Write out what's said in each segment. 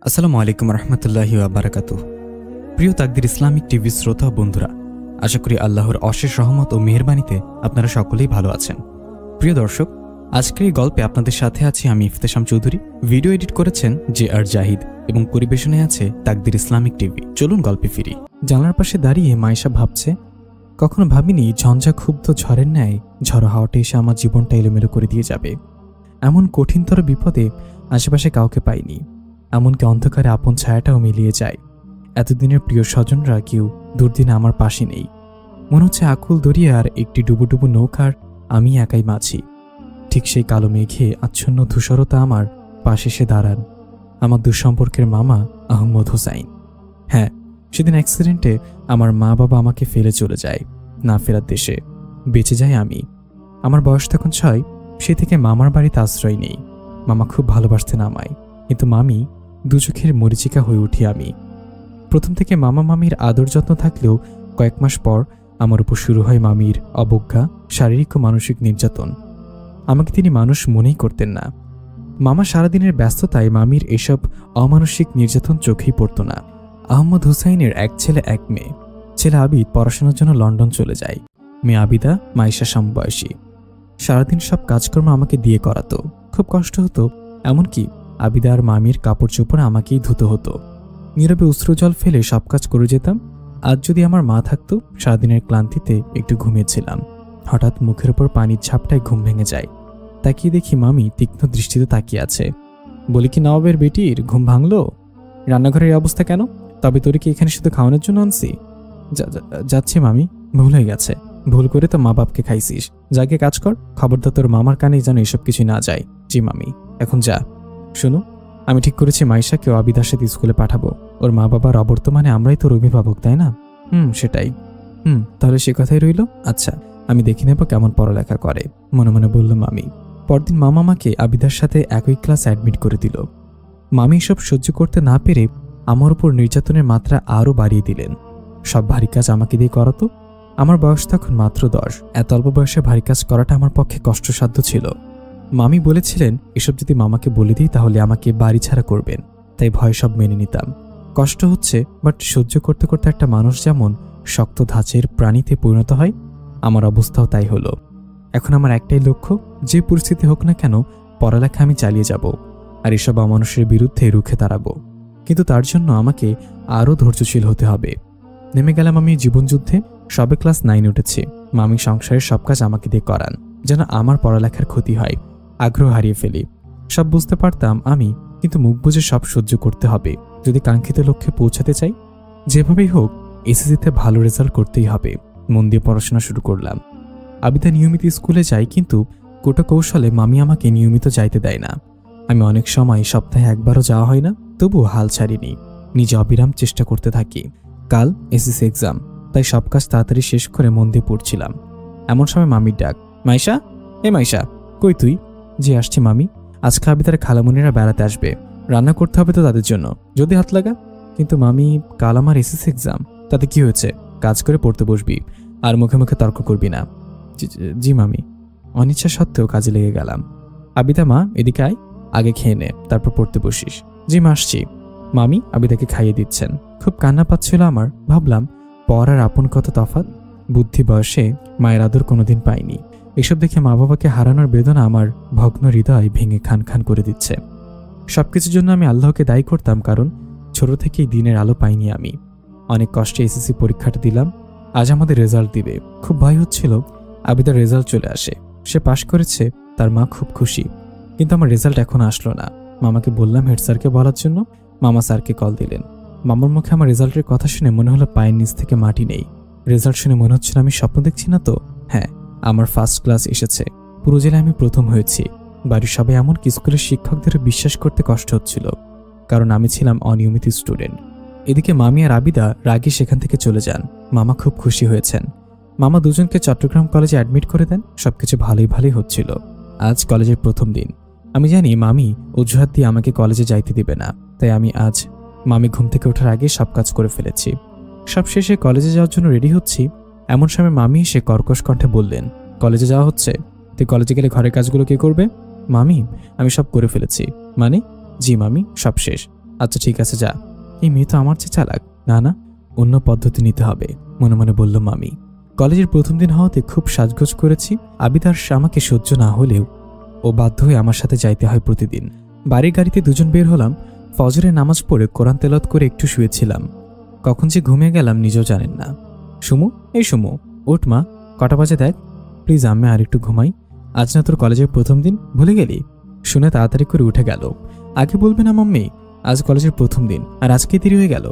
আসসালামু আলাইকুম রহমতুল্লাহি ওয়া বারাকাতুহু। প্রিয় তাকদির ইসলামিক টিভি শ্রোতা বন্ধুরা, আশা করি আল্লাহর অশেষ রহমত ও মেহেরবানিতে আপনারা সকলেই ভালো আছেন। প্রিয় দর্শক, আজকের এই গল্পে আপনাদের সাথে আছি আমি ইফতেশাম চৌধুরী। ভিডিও এডিট করেছেন JR জাহিদ এবং পরিবেশনে আছে তাকদির ইসলামিক টিভি। চলুন গল্পে ফিরি। জানলার পাশে দাঁড়িয়ে মাইশা ভাবছে, কখনো ভাবিনি ঝঞ্ঝা ক্ষুব্ধ ঝড়ের ন্যায় ঝড়ো হাওয়াটা এসে আমার জীবনটা এলোমেলো করে দিয়ে যাবে। এমন কঠিনতর বিপদে আশেপাশে কাউকে পাইনি, এমনকি অন্ধকারে আপন ছায়াটাও মিলিয়ে যায়। এতদিনের প্রিয় স্বজনরা কেউ দুর্দিনে আমার পাশে নেই। মনে হচ্ছে আকুল দরিয়ার একটি ডুবুডুবু নৌকার আমি একাই মাঝি। ঠিক সেই কালো মেঘে আচ্ছন্ন ধূসরতা আমার পাশে এসে দাঁড়ান আমার দুঃসম্পর্কের মামা আহমদ হোসাইন। হ্যাঁ, সেদিন অ্যাক্সিডেন্টে আমার মা বাবা আমাকে ফেলে চলে যায় না ফেরার দেশে। বেঁচে যাই আমি। আমার বয়স তখন 6। সে থেকে মামার বাড়িতে আশ্রয় নেই। মামা খুব ভালোবাসতেন আমায়, কিন্তু মামি দু চোখের মরিচিকা হয়ে উঠি আমি। প্রথম থেকে মামা মামির আদর যত্ন থাকলেও কয়েক মাস পর আমার উপর শুরু হয় মামির অবজ্ঞা, শারীরিক ও মানসিক নির্যাতন। আমাকে তিনি মানুষ মনেই করতেন না। মামা সারাদিনের ব্যস্ততায় মামির এসব অমানসিক নির্যাতন চোখেই পড়ত না। আহমদ হুসাইনের এক ছেলে এক মেয়ে। ছেলে আবিদ পড়াশোনার জন্য লন্ডন চলে যায়। মেয়ে আবিদা মাইশা সমবয়সী। সারাদিন সব কাজকর্ম আমাকে দিয়ে করাতো। খুব কষ্ট হতো। এমনকি আবিদা আর মামির কাপড় চোপড় আমাকেই ধুতে হতো। নীরবে অশ্রুজল ফেলে সব কাজ করে যেতাম। আজ যদি আমার মা থাকতো, সারাদিনের ক্লান্তিতে একটু ঘুমিয়েছিলাম। হঠাৎ মুখের ওপর পানির ঝাপটায় ঘুম ভেঙে যায়। তাকিয়ে দেখি মামি তীক্ষ্ণ দৃষ্টিতে তাকিয়ে আছে। বলি কি, নবাবের বেটির ঘুম ভাঙলো? রান্নাঘরের অবস্থা কেন? তবে তোরে কি এখানে শুধু খাওয়ানোর জন্য আনছি? যাচ্ছি মামি, ভুল হয়ে গেছে। ভুল করে তো মা বাপকে খাইছিস। যাকে কাজ কর, খবরদার তোর মামার কানে যেন এসব কিছু না যায়। জি মামি, এখন যা। শোনো, আমি ঠিক করেছি মাইশাকে আবিদার সাথে স্কুলে পাঠাবো। ওর মা বাবার অবর্তমানে আমরাই তোর অভিভাবক, তাই না? সেটাই। তাহলে সে কথাই রইল। আচ্ছা, আমি দেখে নেব কেমন পড়ালেখা করে, মনে মনে বলল মামি। পরদিন মামা আমাকে আবিদার সাথে একই ক্লাস অ্যাডমিট করে দিল। মামি এসব সহ্য করতে না পেরে আমার উপর নির্যাতনের মাত্রা আরও বাড়িয়ে দিলেন। সব ভারী কাজ আমাকে দিয়ে করাতো। আমার বয়স তখন মাত্র 10। এত অল্প বয়সে ভারী কাজ করাটা আমার পক্ষে কষ্টসাধ্য ছিল। মামি বলেছিলেন এসব যদি মামাকে বলে দিই তাহলে আমাকে বাড়ি ছাড়া করবেন, তাই ভয় সব মেনে নিতাম। কষ্ট হচ্ছে, বাট সহ্য করতে করতে একটা মানুষ যেমন শক্ত ধাঁচের প্রাণীতে পরিণত হয়, আমার অবস্থাও তাই হলো। এখন আমার একটাই লক্ষ্য, যে পরিস্থিতি হোক না কেন পড়ালেখা আমি চালিয়ে যাব আর এসব অমানুষের বিরুদ্ধে রুখে দাঁড়াবো। কিন্তু তার জন্য আমাকে আরও ধৈর্যশীল হতে হবে। নেমে গেলাম আমি জীবনযুদ্ধে। সবে ক্লাস 9 উঠেছি। মামি সংসারের সব কাজ আমাকে দিয়ে করান, যেন আমার পড়ালেখার ক্ষতি হয়। আগ্রহ হারিয়ে ফেলি। সব বুঝতে পারতাম আমি, কিন্তু মুখ বুঝে সব সহ্য করতে হবে যদি কাঙ্ক্ষিত লক্ষ্যে পৌঁছাতে চাই। যেভাবেই হোক এসএসসিতে ভালো রেজাল্ট করতেই হবে। মন দিয়ে পড়াশোনা শুরু করলাম। আবিদা নিয়মিত স্কুলে যাই, কিন্তু কোটা কৌশলে মামি আমাকে নিয়মিত যাইতে দেয় না। আমি অনেক সময় সপ্তাহে একবারও যাওয়া হয় না, তবুও হাল ছাড়িনি। নিজে অবিরাম চেষ্টা করতে থাকি। কাল এসএসসি এক্সাম, তাই সব কাজ তাড়াতাড়ি শেষ করে মন দিয়ে পড়ছিলাম। এমন সময় মামির ডাক। মাইশা, এ মাইশা, কই তুই? যে আসছি মামি, আজকে আবিদার খালামুনিরা বেড়াতে আসবে। রান্না করতে হবে তো তাদের জন্য, যদি হাত লাগা। কিন্তু মামি, কাল আমার এসএসসি এক্সাম। তাতে কি হয়েছে? কাজ করে পড়তে বসবি, আর মুখে মুখে তর্ক করবি না। জি মামি। অনিচ্ছা সত্ত্বেও কাজে লেগে গেলাম। আবিদা মা, এদিকে আয়, আগে খেয়ে নে, তারপর পড়তে বসিস। জি মা, আসছি। মামি আবিদাকে খাইয়ে দিচ্ছেন। খুব কান্না পাচ্ছিল আমার। ভাবলাম, পর আর আপন কত তফাৎ। বুদ্ধি বয়সে মায়ের আদর কোনোদিন পাইনি। এসব দেখে মা বাবাকে হারানোর বেদনা আমার ভগ্ন হৃদয় ভেঙে খান খান করে দিচ্ছে। সবকিছুর জন্য আমি আল্লাহকে দায়ী করতাম, কারণ ছোট থেকেই দিনের আলো পাইনি আমি। অনেক কষ্টে এসএসসি পরীক্ষাটা দিলাম। আজ আমাদের রেজাল্ট দিবে। খুব ভয় হচ্ছিল। আবিদার রেজাল্ট চলে আসে। সে পাশ করেছে, তার মা খুব খুশি। কিন্তু আমার রেজাল্ট এখনো আসলো না। মামাকে বললাম হেড স্যারকে বলার জন্য। মামা স্যারকে কল দিলেন। মামার মুখে আমার রেজাল্টের কথা শুনে মনে হলো পায়ের নিচ থেকে মাটি নেই। রেজাল্ট শুনে মনে হচ্ছিল আমি স্বপ্ন দেখছি না তো। হ্যাঁ, আমার ফার্স্ট ক্লাস এসেছে। পুরো জেলায় আমি প্রথম হয়েছি। বাড়ির সবাই, এমনকি স্কুলের শিক্ষকদের বিশ্বাস করতে কষ্ট হচ্ছিল, কারণ আমি ছিলাম অনিয়মিত স্টুডেন্ট। এদিকে মামি আর আবিদা রাগে সেখান থেকে চলে যান। মামা খুব খুশি হয়েছেন। মামা দুজনকে চট্টগ্রাম কলেজে অ্যাডমিট করে দেন। সবকিছু ভালোই হচ্ছিল। আজ কলেজের প্রথম দিন। আমি জানি মামি অজুহাত দিয়ে আমাকে কলেজে যাইতে দিবে না, তাই আমি আজ মামি ঘুম থেকে ওঠার আগে সব কাজ করে ফেলেছি। সব শেষে কলেজে যাওয়ার জন্য রেডি হচ্ছি। এমন সময় মামি এসে কর্কশ কণ্ঠে বললেন, কলেজে যাওয়া হচ্ছে? তুই কলেজে গেলে ঘরের কাজগুলো কে করবে? মামি, আমি সব করে ফেলেছি। মানে? জি মামি, সব শেষ। আচ্ছা ঠিক আছে যা। এই মেয়ে তো আমার চেয়ে চালাক। না না, অন্য পদ্ধতি নিতে হবে, মনে মনে বলল মামি। কলেজের প্রথম দিন হওয়াতে খুব সাজগোজ করেছি। আবিদার আমাকে সহ্য না হলেও ও বাধ্য হয়ে আমার সাথে যাইতে হয় প্রতিদিন। বাড়ির গাড়িতে দুজন বের হলাম। ফজরের নামাজ পড়ে কোরআন তেলাওয়াত করে একটু শুয়েছিলাম। কখন যে ঘুমিয়ে গেলাম নিজেও জানেন না। সুমু, এই সুমু, ওঠ মা, কটা বাজে দেখ। প্লিজ আমি আর একটু ঘুমাই। আজ না তোর কলেজের প্রথম দিন, ভুলে গেলি? শুনে তাড়াতাড়ি করে উঠে গেল। আগে বলবে না মাম্মি, আজ কলেজের প্রথম দিন আর আজকে দেরি হয়ে গেল।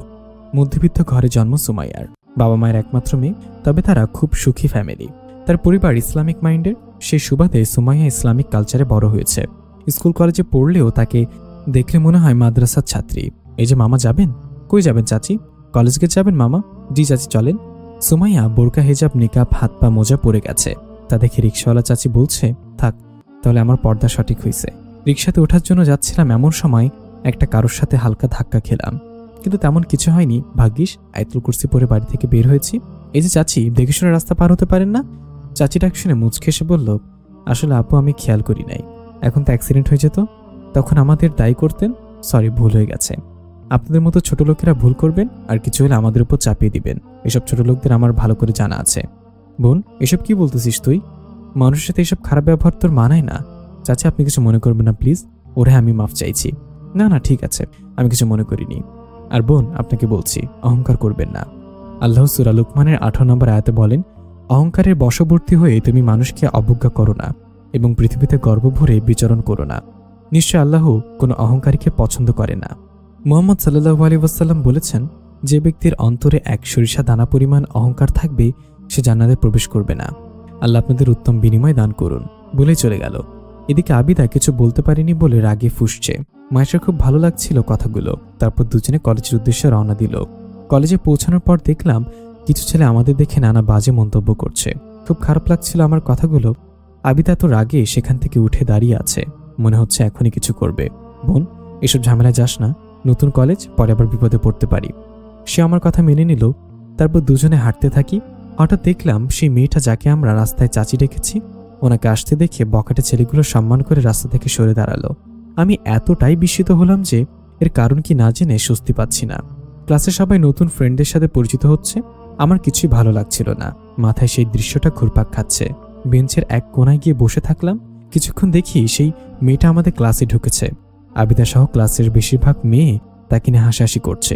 মধ্যবিত্ত ঘরে জন্ম সুমাইয়ার। বাবা মায়ের একমাত্র মেয়ে, তবে তারা খুব সুখী ফ্যামিলি। তার পরিবার ইসলামিক মাইন্ডের। সেই সুবাদে সুমাইয়া ইসলামিক কালচারে বড় হয়েছে। স্কুল কলেজে পড়লেও তাকে দেখলে মনে হয় মাদ্রাসার ছাত্রী। এই যে মামা যাবেন? কই যাবেন চাচি? কলেজ গেট যাবেন মামা? জি চাচি চলেন। সুমাইয়া বোরকা হিজাব নিকাব হাত পা মোজা পরে গেছে। তা দেখে রিক্সাওয়ালা চাচি বলছে, থাক তাহলে আমার পর্দা সঠিক হয়েছে। রিক্সাতে ওঠার জন্য যাচ্ছিলাম, এমন সময় একটা কারোর সাথে হালকা ধাক্কা খেলাম, কিন্তু তেমন কিছু হয়নি। ভাগ্যিস আয়াতুল কুরসি পরে বাড়ি থেকে বের হয়েছি। এই যে চাচি, দেখে শুনে রাস্তা পার হতে পারেন না? চাচি ডাক শুনে মুচকে এসে বলল, আসলে আপু আমি খেয়াল করি নাই, এখন তো অ্যাক্সিডেন্ট হয়ে যেত, তখন আমাদের দায়ী করতেন। সরি, ভুল হয়ে গেছে। আপনাদের মতো ছোট লোকেরা ভুল করবেন আর কিছু হলে আমাদের উপর চাপিয়ে দিবেন, এসব ছোট লোকদের আমার ভালো করে জানা আছে। বোন, এসব কি বলতেছিস তুই? মানুষের সাথে এসব খারাপ ব্যবহার তোর মানায় না। চাচা আপনি কিছু মনে করবেন না প্লিজ, ওরে আমি মাফ চাইছি। না না ঠিক আছে, আমি কিছু মনে করিনি। আর বোন, আপনাকে বলছি অহংকার করবেন না। আল্লাহ সূরা লুকমানের 18 নম্বর আয়াতে বলেন, অহংকারের বশবর্তী হয়ে তুমি মানুষকে অবজ্ঞা করো না এবং পৃথিবীতে গর্ব ভরে বিচরণ করো না। নিশ্চয় আল্লাহ কোনো অহংকারীকে পছন্দ করে না। মুহাম্মদ সাল্লাল্লাহু আলাইহি ওয়াসাল্লাম বলেছেন, যে ব্যক্তির অন্তরে এক সরিষা দানা পরিমাণ অহংকার থাকবে সে জান্নাতে প্রবেশ করবে না। আল্লাহ আপনাদের উত্তম বিনিময় দান করুন। বলেই চলে গেল। এদিকে আবিদা কিছু বলতে পারেনি বলে রাগে ফুঁসছে। মায়ের খুব ভালো লাগছিল কথাগুলো। তারপর দুজনে কলেজের উদ্দেশ্যে রওনা দিল। কলেজে পৌঁছানোর পর দেখলাম কিছু ছেলে আমাদের দেখে নানা বাজে মন্তব্য করছে। খুব খারাপ লাগছিল আমার কথাগুলো। আবিদা তো রাগে সেখান থেকে উঠে দাঁড়িয়ে আছে, মনে হচ্ছে এখনই কিছু করবে। বোন, এসব ঝামেলায় যাস না, নতুন কলেজ, পরে আবার বিপদে পড়তে পারি। সে আমার কথা মেনে নিল। তারপর দুজনে হাঁটতে থাকি। হঠাৎ দেখলাম সেই মেয়েটা যাকে আমরা রাস্তায় চাচি রেখেছি, ওনাকে আসতে দেখে বখাটে ছেলেগুলো সম্মান করে রাস্তা থেকে সরে দাঁড়ালো। আমি এতটাই বিস্মিত হলাম যে এর কারণ কি না জেনে স্বস্তি পাচ্ছি না। ক্লাসে সবাই নতুন ফ্রেন্ডদের সাথে পরিচিত হচ্ছে, আমার কিছুই ভালো লাগছিল না। মাথায় সেই দৃশ্যটা ঘুরপাক খাচ্ছে। বেঞ্চের এক কোনায় গিয়ে বসে থাকলাম। কিছুক্ষণ দেখি সেই মেয়েটা আমাদের ক্লাসে ঢুকেছে। আবিদা সহ ক্লাসের বেশিরভাগ মেয়ে তাকে নিয়ে হাসাহাসি করছে।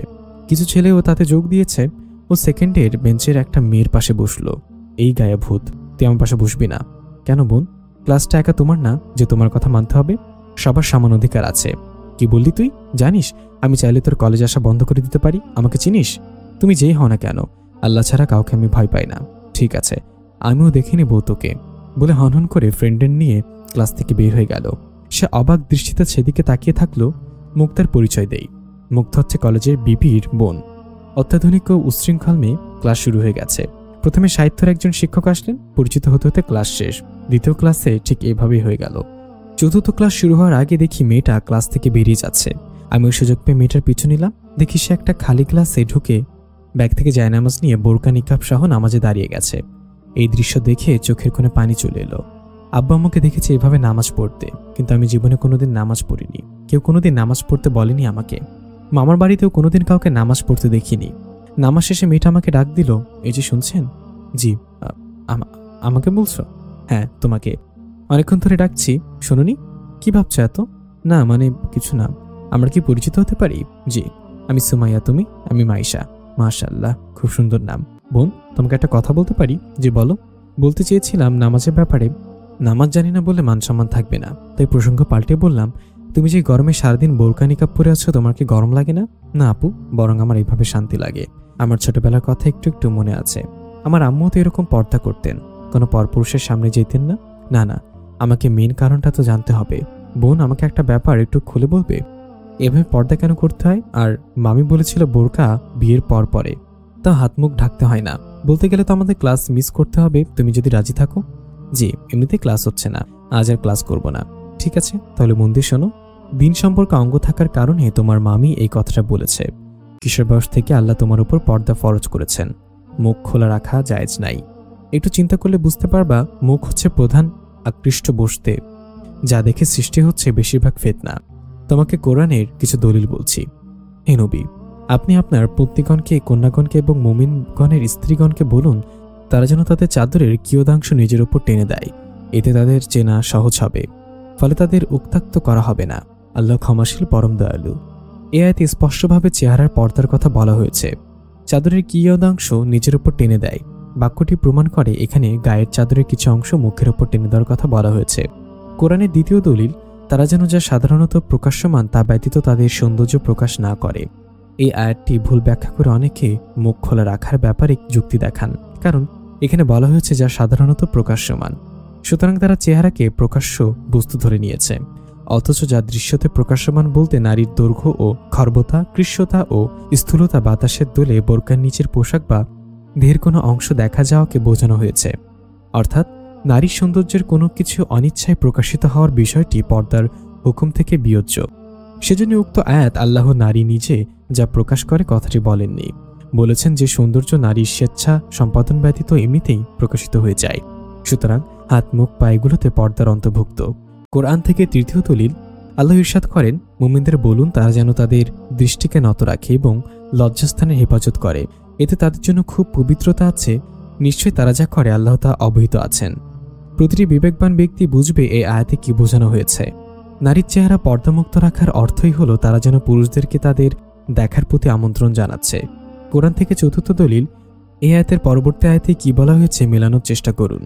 কিছু ছেলেও তাতে যোগ দিয়েছে। ও সেকেন্ডের বেঞ্চের একটা মেয়ের পাশে বসলো। এই গায়ে ভূত, তুই আমার পাশে বসবি না। কেন বোন? ক্লাসটা একা তোমার না যে তোমার কথা মানতে হবে? সবার সমান অধিকার আছে। কি বললি তুই? জানিস আমি চাইলে তোর কলেজ আসা বন্ধ করে দিতে পারি। আমাকে চিনিস? তুমি যেই হও না কেন, আল্লাহ ছাড়া কাউকে আমি ভয় পাই না। ঠিক আছে, আমিও দেখে নেব তোকে, বলে হনহন করে ফ্রেন্ডের নিয়ে ক্লাস থেকে বের হয়ে গেল। সে অবাক দৃষ্টিতে সেদিকে তাকিয়ে থাকলো। মুক্তার পরিচয় দেই। মুক্তা হচ্ছে কলেজের বিপির বোন। অত্যাধুনিক ও উচ্ছৃঙ্খল মেয়ে। ক্লাস শুরু হয়ে গেছে। প্রথমে সাহিত্যের একজন শিক্ষক আসলেন। পরিচিত হতে হতে ক্লাস শেষ। দ্বিতীয় ক্লাসে ঠিক এভাবেই হয়ে গেল। চতুর্থ ক্লাস শুরু হওয়ার আগে দেখি মেয়েটা ক্লাস থেকে বেরিয়ে যাচ্ছে। আমি ওই সুযোগ পেয়ে মেয়েটার পিছু নিলাম। দেখি সে একটা খালি ক্লাসে ঢুকে ব্যাগ থেকে জায়নামাজ নিয়ে বোরকা নিকাব সহ নামাজে দাঁড়িয়ে গেছে। এই দৃশ্য দেখে চোখের কোণে পানি চলে এলো। আব্বা আম্মুকে দেখেছি এভাবে নামাজ পড়তে, কিন্তু আমি জীবনে কোনোদিন নামাজ পড়িনি। কেউ কোনোদিন নামাজ পড়তে বলেনি আমাকে। মামার বাড়িতেও কোনোদিন কাউকে নামাজ পড়তে দেখিনি। নামাজ শেষে মেয়েটা আমাকে ডাক দিল, এই যে শুনছেন? জি। আমাকে বলছো? হ্যাঁ তোমাকে। অনেকক্ষণ ধরে ডাকছি, শোনোনি? কি ভাবছো এত? না মানে কিছু না। আমরা কি পরিচিত হতে পারি? জি। আমি সুমাইয়া, তুমি? আমি মাইশা। মাশাআল্লাহ, খুব সুন্দর নাম। বোন, তোমাকে একটা কথা বলতে পারি? জি বলো। বলতে চেয়েছিলাম নামাজের ব্যাপারে। নামাজ জানি না বলে মান সম্মান থাকবে না, তাই প্রসঙ্গ পাল্টে বললাম, তুমি যে গরমে সারাদিন বোরকা নিকাব পরে আছো, তোমার কি গরম লাগে না? না আপু, বরং আমার এইভাবে শান্তি লাগে। আমার ছোটবেলার কথা একটু একটু মনে আছে। আমার আম্মু তো এরকম পর্দা করতেন, কোনো পরপুরুষের সামনে যেতেন না। না না, আমাকে মেন কারণটা তো জানতে হবে। বোন, আমাকে একটা ব্যাপার একটু খুলে বলবে? এভাবে পর্দা কেন করতে হয়? আর মামি বলেছিল বোরকা বিয়ের পর পরে, তা হাত মুখ ঢাকতে হয় না। বলতে গেলে তো আমাদের ক্লাস মিস করতে হবে, তুমি যদি রাজি থাকো। জি, এমনিতে ক্লাস হচ্ছে না, আজ আর ক্লাস করব না। ঠিক আছে, তাহলে মন দিয়ে শোনো। দিন সম্পর্কে অঙ্গ থাকার কারণে তোমার মামি এই কথাটা বলেছে। কিশোর বয়স থেকে আল্লাহ তোমার উপর পর্দা ফরজ করেছেন। মুখ খোলা রাখা জায়েজ নাই। একটু চিন্তা করলে বুঝতে পারবা, মুখ হচ্ছে প্রধান আকৃষ্ট বসতে, যা দেখে সৃষ্টি হচ্ছে বেশিরভাগ ফিতনা। তোমাকে কোরআনের কিছু দলিল বলছি। হে নবী, আপনি আপনার পত্নীগণকে, কন্যাগণকে এবং মুমিনগণের স্ত্রীগণকে বলুন তারা যেন তাদের চাদরের কিয়দাংশ নিজের উপর টেনে দেয়, এতে তাদের চেনা সহজ হবে, ফলে তাদের উত্ত্যক্ত করা হবে না। আল্লাহ ক্ষমাশীল, পরম দয়ালু। এ আয়াতে স্পষ্টভাবে চেহারার পর্দার কথা বলা হয়েছে। চাদরের কিয়দাংশ নিজের উপর টেনে দেয় বাক্যটি প্রমাণ করে এখানে গায়ের চাদরের কিছু অংশ মুখের উপর টেনে দেওয়ার কথা বলা হয়েছে। কোরআনের দ্বিতীয় দলিল, তারা যেন যা সাধারণত প্রকাশ্যমান তা ব্যতীত তাদের সৌন্দর্য প্রকাশ না করে। এই আয়াতটি ভুল ব্যাখ্যা করে অনেকে মুখ খোলা রাখার ব্যাপারে যুক্তি দেখান, কারণ এখানে বলা হয়েছে যা সাধারণত প্রকাশ্যমান, সুতরাং তারা চেহারাকে প্রকাশ্য বস্তু ধরে নিয়েছে। অথচ যা দৃশ্যতে প্রকাশ্যমান বলতে নারীর দৈর্ঘ্য ও খর্বতা, কৃষ্ণতা ও স্থূলতা, বাতাসের দোলে বোরকার নিচের পোশাক বা দেহের কোনো অংশ দেখা যাওয়াকে বোঝানো হয়েছে। অর্থাৎ নারীর সৌন্দর্যের কোনো কিছু অনিচ্ছায় প্রকাশিত হওয়ার বিষয়টি পর্দার হুকুম থেকে বিয়োজ্য। সেজন্য উক্ত আয়াত আল্লাহ নারী নিজে যা প্রকাশ করে কথাটি বলেননি, বলেছেন যে সৌন্দর্য নারীর স্বেচ্ছা সম্পাদন ব্যতীত এমনিতেই প্রকাশিত হয়ে যায়। সুতরাং হাত, মুখ, পায়েগুলোতে পর্দার অন্তর্ভুক্ত। কোরআন থেকে তৃতীয় দলিল, আল্লাহ ইরশাদ করেন, মুমিনদের বলুন তারা যেন তাদের দৃষ্টিকে নত রাখে এবং লজ্জাস্থানের হেফাজত করে, এতে তাদের জন্য খুব পবিত্রতা আছে। নিশ্চয়ই তারা যা করে আল্লাহ তা অবহিত আছেন। প্রতিটি বিবেকবান ব্যক্তি বুঝবে এই আয়াতে কি বোঝানো হয়েছে। নারীর চেহারা পর্দামুক্ত রাখার অর্থই হলো তারা যেন পুরুষদেরকে তাদের দেখার প্রতি আমন্ত্রণ জানাচ্ছে। কোরআন থেকে চতুর্থ দলিল, এই আয়াতের পরবর্তী আয়াতে কি বলা হয়েছে মেলানোর চেষ্টা করুন।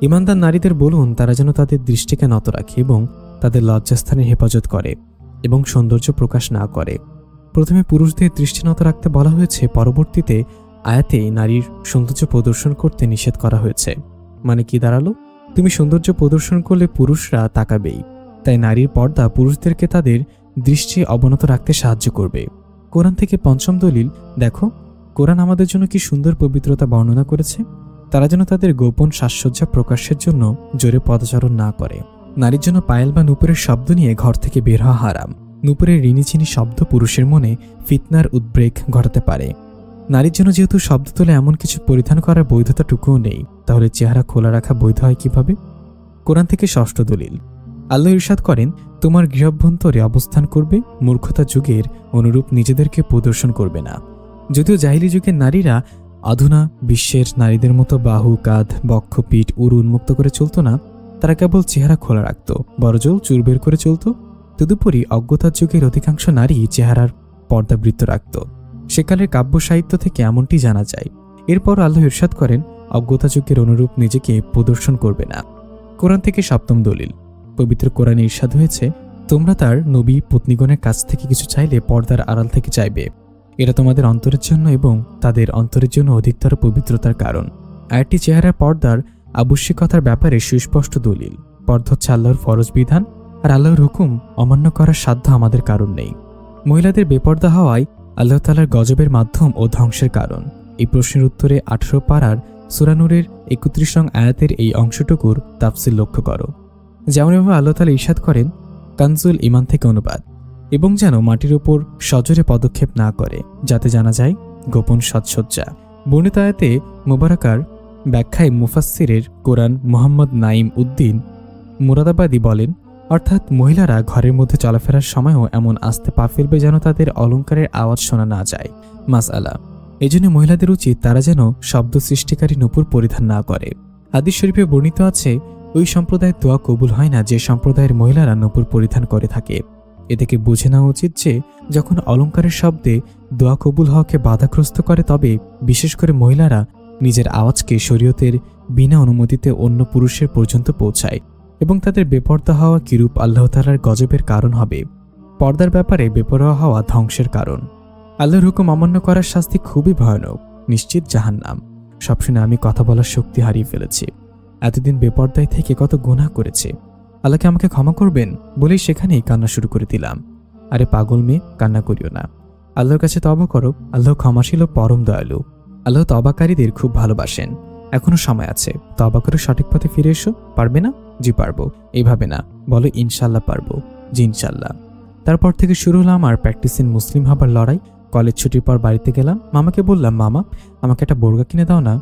ইমানদার নারীদের বলুন তারা যেন তাদের দৃষ্টিকে নত রাখে এবং তাদের লজ্জাস্থানের হেফাজত করে এবং সৌন্দর্য প্রকাশ না করে। প্রথমে পুরুষদের দৃষ্টি নত রাখতে বলা হয়েছে, পরবর্তীতে আয়াতে নারীর সৌন্দর্য প্রদর্শন করতে নিষেধ করা হয়েছে। মানে কি দাঁড়ালো? তুমি সৌন্দর্য প্রদর্শন করলে পুরুষরা তাকাবেই, তাই নারীর পর্দা পুরুষদেরকে তাদের দৃষ্টি অবনত রাখতে সাহায্য করবে। কোরআন থেকে পঞ্চম দলিল, দেখো কোরআন আমাদের জন্য কি সুন্দর পবিত্রতা বর্ণনা করেছে। তারা যেন তাদের গোপন সাজসজ্জা প্রকাশের জন্য জোরে পদচারণ না করে। নারীর জন্য পায়েল বা নুপুরের শব্দ নিয়ে ঘর থেকে বের হওয়া হারাম। নুপুরের রিনিচিনি শব্দ পুরুষের মনে ফিতনার উদ্বেগ ঘটাতে পারে। নারীর জন্য যেহেতু শব্দ তোলে এমন কিছু পরিধান করার বৈধতাটুকুও নেই, তাহলে চেহারা খোলা রাখা বৈধ হয় কিভাবে? কোরআন থেকে ষষ্ঠ দলিল, আল্লাহ ইরশাদ করেন, তোমার গৃহাভ্যন্তরে অবস্থান করবে, মূর্খতা যুগের অনুরূপ নিজেদেরকে প্রদর্শন করবে না। যদিও জাহিলি যুগের নারীরা অধুনা বিশ্বের নারীদের মতো বাহু, কাঁধ, বক্ষ, পিঠ, উরু উন্মুক্ত করে চলত না, তারা কেবল চেহারা খোলা রাখত, বড়জোর চুল বের করে চলত। তদুপরি অজ্ঞতার যুগের অধিকাংশ নারী চেহারার পর্দাবৃত্ত রাখত। সেকালের কাব্য সাহিত্য থেকে এমনটি জানা যায়। এরপর আল্লাহ ইরশাদ করেন, অজ্ঞতা যুগের অনুরূপ নিজেকে প্রদর্শন করবে না। কোরআন থেকে সপ্তম দলিল, পবিত্র কোরআনে ইরশাদ হয়েছে, তোমরা তার নবী পত্নীগণের কাছ থেকে কিছু চাইলে পর্দার আড়াল থেকে চাইবে, এটা তোমাদের অন্তরের জন্য এবং তাদের অন্তরের জন্য অধিকতর পবিত্রতার কারণ। আয়াতটি চেহারার পর্দার আবশ্যিকতার ব্যাপারে সুস্পষ্ট দলিল। পর্দা হচ্ছে আল্লাহর ফরজ বিধান, আর আল্লাহর হুকুম অমান্য করার সাধ্য আমাদের কারণ নেই। মহিলাদের বেপর্দা হওয়ায় আল্লাহ তাআলার গজবের মাধ্যম ও ধ্বংসের কারণ। এই প্রশ্নের উত্তরে 18 পারার সূরা নূরের 31 নং আয়াতের এই অংশটুকুর তাফসীর লক্ষ্য করো। যেমনভাবে আল্লাহ তাআলা ইরশাদ করেন, কানজুল ঈমান থেকে অনুবাদ, এবং যেন মাটির উপর সজোরে পদক্ষেপ না করে, যাতে জানা যায় গোপন সাজসজ্জা। বর্ণিত আয়াতে মুবারাকার ব্যাখ্যায় মুফাসসিরের কোরআন মুহাম্মদ নাঈম উদ্দিন মুরাদাবাদী বলেন, অর্থাৎ মহিলারা ঘরের মধ্যে চলাফেরার সময়ও এমন আস্তে পা ফেলবে যেন তাদের অলঙ্কারের আওয়াজ শোনা না যায়। মাসআলা, এজন্য মহিলাদের উচিত তারা যেন শব্দ সৃষ্টিকারী নূপুর পরিধান না করে। হাদিস শরীফে বর্ণিত আছে, ওই সম্প্রদায়ের দোয়া কবুল হয় না যে সম্প্রদায়ের মহিলারা নূপুর পরিধান করে থাকে। এ থেকে বুঝে নেওয়া উচিত যে যখন অলঙ্কারের শব্দে দোয়া কবুল হওয়াকে বাধাগ্রস্ত করে, তবে বিশেষ করে মহিলারা নিজের আওয়াজকে শরীয়তের বিনা অনুমতিতে অন্য পুরুষের পর্যন্ত পৌঁছায় এবং তাদের বেপর্দা হওয়া কিরূপ আল্লাহ তাআলার গজবের কারণ হবে। পর্দার ব্যাপারে বেপরোয়া হওয়া ধ্বংসের কারণ। আল্লাহর হুকুম অমান্য করার শাস্তি খুবই ভয়ানক, নিশ্চিত জাহান্নাম। সব শুনে আমি কথা বলার শক্তি হারিয়ে ফেলেছি। এতদিন বেপর্দায় থেকে কত গুনাহ করেছে, আল্লাহকে আমাকে ক্ষমা করবেন বলেই সেখানেই কান্না শুরু করে দিলাম। আরে পাগল মেয়ে, কান্না করিও না, আল্লাহর কাছে তওবা করো, আল্লাহ ক্ষমাশীল ও পরম দয়ালু। আল্লাহ তওবাকারীদের খুব ভালোবাসেন। এখনো সময় আছে, তওবা করে সঠিক পথে ফিরে এসো। পারবে না? জি পারবো। এইভাবে না, বলো ইনশাল্লাহ পারবো। জি ইনশাল্লাহ। তারপর থেকে শুরু হলো আমার প্র্যাকটিস ইন মুসলিম হবার লড়াই। কলেজ ছুটির পর বাড়িতে গেলাম, মামাকে বললাম, মামা আমাকে একটা বোরকা কিনে দাও না।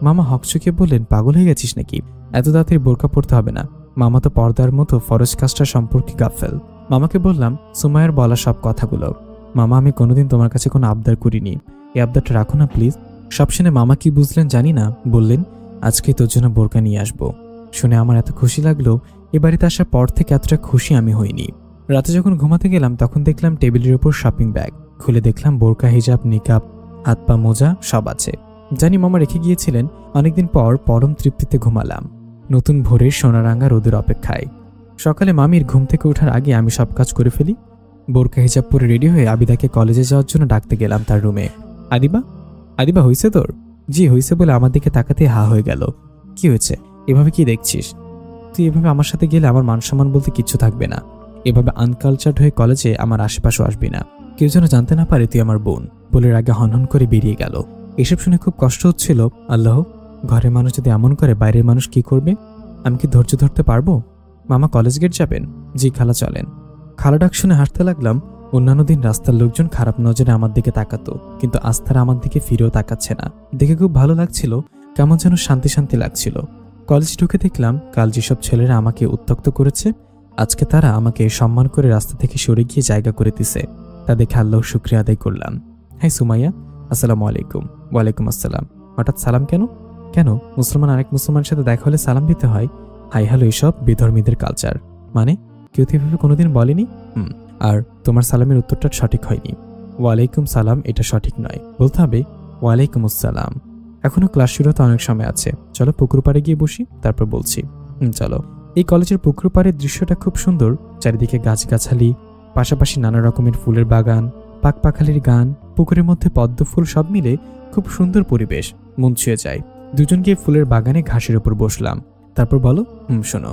মামা হকচকিয়ে বললেন, পাগল হয়ে গেছিস নাকি, এত তাড়াতাড়ি বোরকা পরতে হবে না। মামা তো পর্দার মতো ফরজ কাজটা সম্পর্কে গাফেল। মামাকে বললাম সুমাইয়ার বলা সব কথাগুলো। মামা আমি কোনোদিন তোমার কাছে কোনো আবদার করিনি, এই আবদারটা রাখো না প্লিজ। সব শুনে মামা কি বুঝলেন জানি না, বললেন আজকেই তোর জন্য বোরকা নিয়ে আসবো। শুনে আমার এত খুশি লাগলো, এ বাড়িতে আসার পর থেকে এতটা খুশি আমি হইনি। রাতে যখন ঘুমাতে গেলাম তখন দেখলাম টেবিলের উপর শপিং ব্যাগ, খুলে দেখলাম বোরকা, হিজাব, নিকাব, হাত পা মোজা সব আছে। জানি মামা রেখে গিয়েছিলেন। অনেকদিন পর পরম তৃপ্তিতে ঘুমালাম, নতুন ভোরের সোনারাঙ্গা রোদের অপেক্ষায়। সকালে মামির ঘুম থেকে ওঠার আগে আমি সব কাজ করে ফেলি। বোরকা হিজাব পরে রেডি হয়ে আবিদাকে কলেজে যাওয়ার জন্য ডাকতে গেলাম তার রুমে। আদিবা, আদিবা হয়েছে তোর? জি হয়েছে বলে আমার দিকে তাকাতে হা হয়ে গেল। কি হয়েছে? এভাবে কি দেখছিস? তুই এভাবে আমার সাথে গেলে আমার মান সম্মান বলতে কিচ্ছু থাকবে না। এভাবে আনকালচার্ড হয়ে কলেজে আমার আশেপাশেও আসবি না, কেউ যেন জানতে না পারে তুই আমার বোন, বলে আগে হনহন করে বেরিয়ে গেল। এসব শুনে খুব কষ্ট হচ্ছিল। আল্লাহ, ঘরের মানুষ যদি এমন করে বাইরের মানুষ কি করবে? আমি কি ধৈর্য ধরতে পারবো? মামা কলেজ গেট যাবেন? জি খালা চলেন। খালা ডাক শুনে হাঁটতে লাগলাম। অন্যান্য দিন রাস্তার লোকজন খারাপ নজরে আমার দিকে তাকাতো, কিন্তু আজ তারা আমার দিকে ফিরেও তাকাচ্ছে না। দেখে খুব ভালো লাগছিল, কেমন যেন শান্তি শান্তি লাগছিল। কলেজে ঢুকে দেখলাম কাল যেসব ছেলেরা আমাকে উত্ত্যক্ত করেছে, আজকে তারা আমাকে সম্মান করে রাস্তা থেকে সরে গিয়ে জায়গা করে দিছে। তা দেখে আল্লাহর শুকরিয়া আদায় করলাম। হ্যাঁ সুমাইয়া, আসসালামু আলাইকুম। ওয়ালাইকুম আসসালাম। হঠাৎ সালাম কেন? কেন মুসলমান আরেক মুসলমানের সাথে দেখা হলে সালাম দিতে হয়? হাই হ্যালো এসব বেধর্মীদের কালচার। মানে কেউ তো এভাবে কোনোদিন বলেনি। আর তোমার সালামের উত্তরটা সঠিক হয়নি। ওয়ালাইকুম সালাম এটা সঠিক নয়, বলতে হবে ওয়ালাইকুম আসসালাম। এখনো ক্লাস শুরু হতে অনেক সময় আছে, চলো পুকুর পাড়ে গিয়ে বসি, তারপর বলছি। চলো। এই কলেজের পুকুর পাড়ের দৃশ্যটা খুব সুন্দর। চারিদিকে গাছগাছালি, পাশাপাশি নানা রকমের ফুলের বাগান, পাকপাখালির গান, পুকুরের মধ্যে পদ্ম ফুল, সব মিলে খুব সুন্দর পরিবেশ, মন ছুঁয়ে যায়। দুজন গিয়ে ফুলের বাগানে ঘাসের উপর বসলাম। তারপর বলো। শোনো,